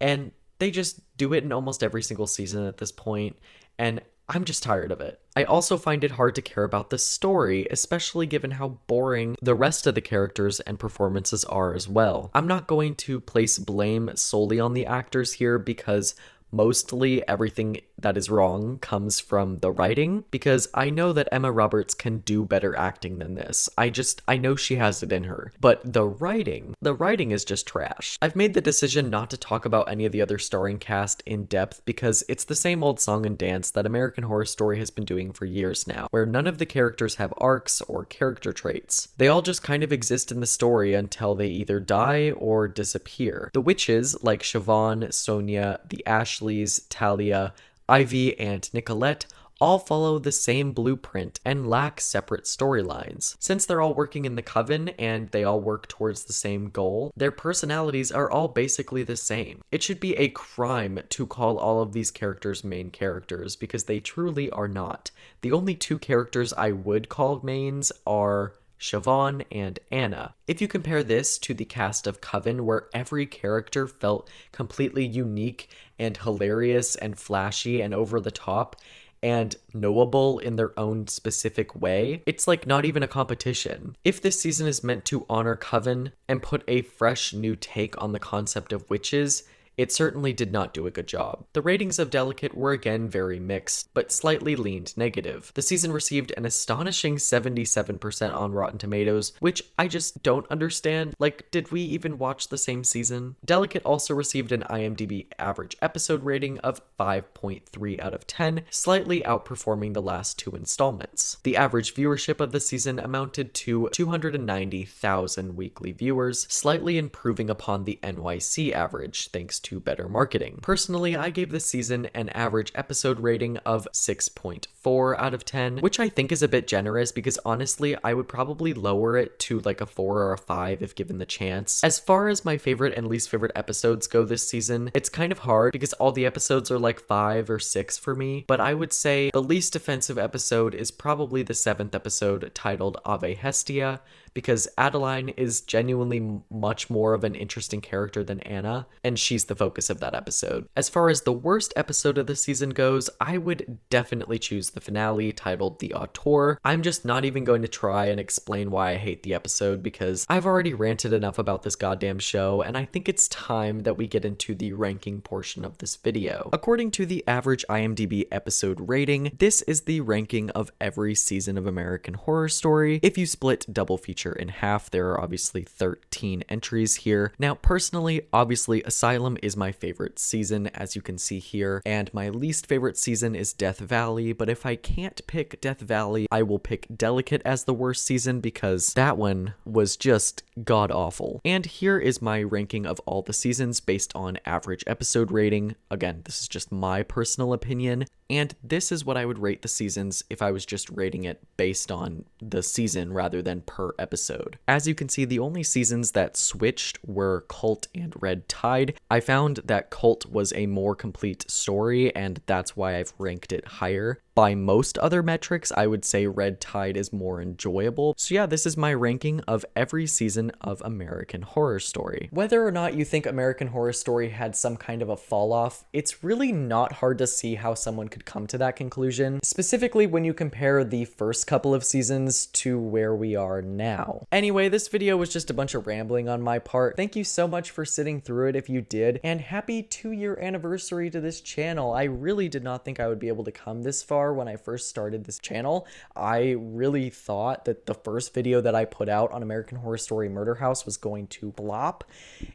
A: and they just do it in almost every single season at this point, and I'm just tired of it. I also find it hard to care about the story, especially given how boring the rest of the characters and performances are as well. I'm not going to place blame solely on the actors here because mostly everything that is wrong comes from the writing, because I know that Emma Roberts can do better acting than this. I know she has it in her, but the writing is just trash. I've made the decision not to talk about any of the other starring cast in depth because it's the same old song and dance that American Horror Story has been doing for years now, where none of the characters have arcs or character traits. They all just kind of exist in the story until they either die or disappear. The witches, like Siobhan, Sonia, the Ashleys, Talia, Ivy, and Nicolette, all follow the same blueprint and lack separate storylines. Since they're all working in the Coven and they all work towards the same goal, their personalities are all basically the same. It should be a crime to call all of these characters main characters because they truly are not. The only two characters I would call mains are Siobhan and Anna. If you compare this to the cast of Coven, where every character felt completely unique and hilarious and flashy and over the top and knowable in their own specific way, it's like not even a competition. If this season is meant to honor Coven and put a fresh new take on the concept of witches, it certainly did not do a good job. The ratings of Delicate were again very mixed, but slightly leaned negative. The season received an astonishing 77% on Rotten Tomatoes, which I just don't understand. Like, did we even watch the same season? Delicate also received an IMDb average episode rating of 5.3 out of 10, slightly outperforming the last two installments. The average viewership of the season amounted to 290,000 weekly viewers, slightly improving upon the NYC average, thanks to better marketing. Personally, I gave this season an average episode rating of 6.4 out of 10, which I think is a bit generous because honestly, I would probably lower it to like a 4 or a 5 if given the chance. As far as my favorite and least favorite episodes go this season, it's kind of hard because all the episodes are like 5 or 6 for me, but I would say the least offensive episode is probably the 7th episode titled Ave Hestia, because Adeline is genuinely much more of an interesting character than Anna, and she's the focus of that episode. As far as the worst episode of the season goes, I would definitely choose the finale titled The Auteur. I'm just not even going to try and explain why I hate the episode because I've already ranted enough about this goddamn show, and I think it's time that we get into the ranking portion of this video. According to the average IMDb episode rating, this is the ranking of every season of American Horror Story. If you split double feature in half, there are obviously 13 entries here. Now, personally, obviously, Asylum is my favorite season, as you can see here, and my least favorite season is Death Valley, but if I can't pick Death Valley, I will pick Delicate as the worst season because that one was just god-awful. And here is my ranking of all the seasons based on average episode rating. Again, this is just my personal opinion, and this is what I would rate the seasons if I was just rating it based on the season rather than per episode. As you can see, the only seasons that switched were Cult and Red Tide. I found that Cult was a more complete story, and that's why I've ranked it higher. By most other metrics, I would say Red Tide is more enjoyable. So yeah, this is my ranking of every season of American Horror Story. Whether or not you think American Horror Story had some kind of a fall off, it's really not hard to see how someone could come to that conclusion, specifically when you compare the first couple of seasons to where we are now. Anyway, this video was just a bunch of rambling on my part. Thank you so much for sitting through it if you did, and happy 2-year anniversary to this channel. I really did not think I would be able to come this far when I first started this channel. I really thought that the first video that I put out on American Horror Story Murder House was going to flop.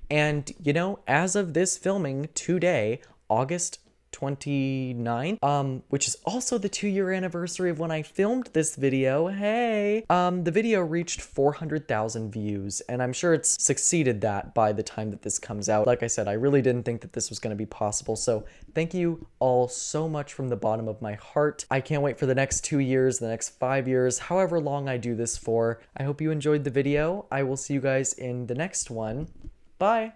A: And, you know, as of this filming today, August 29th, which is also the 2-year anniversary of when I filmed this video. Hey! The video reached 400,000 views, and I'm sure it's succeeded that by the time that this comes out. Like I said, I really didn't think that this was going to be possible, so thank you all so much from the bottom of my heart. I can't wait for the next 2 years, the next 5 years, however long I do this for. I hope you enjoyed the video. I will see you guys in the next one. Bye!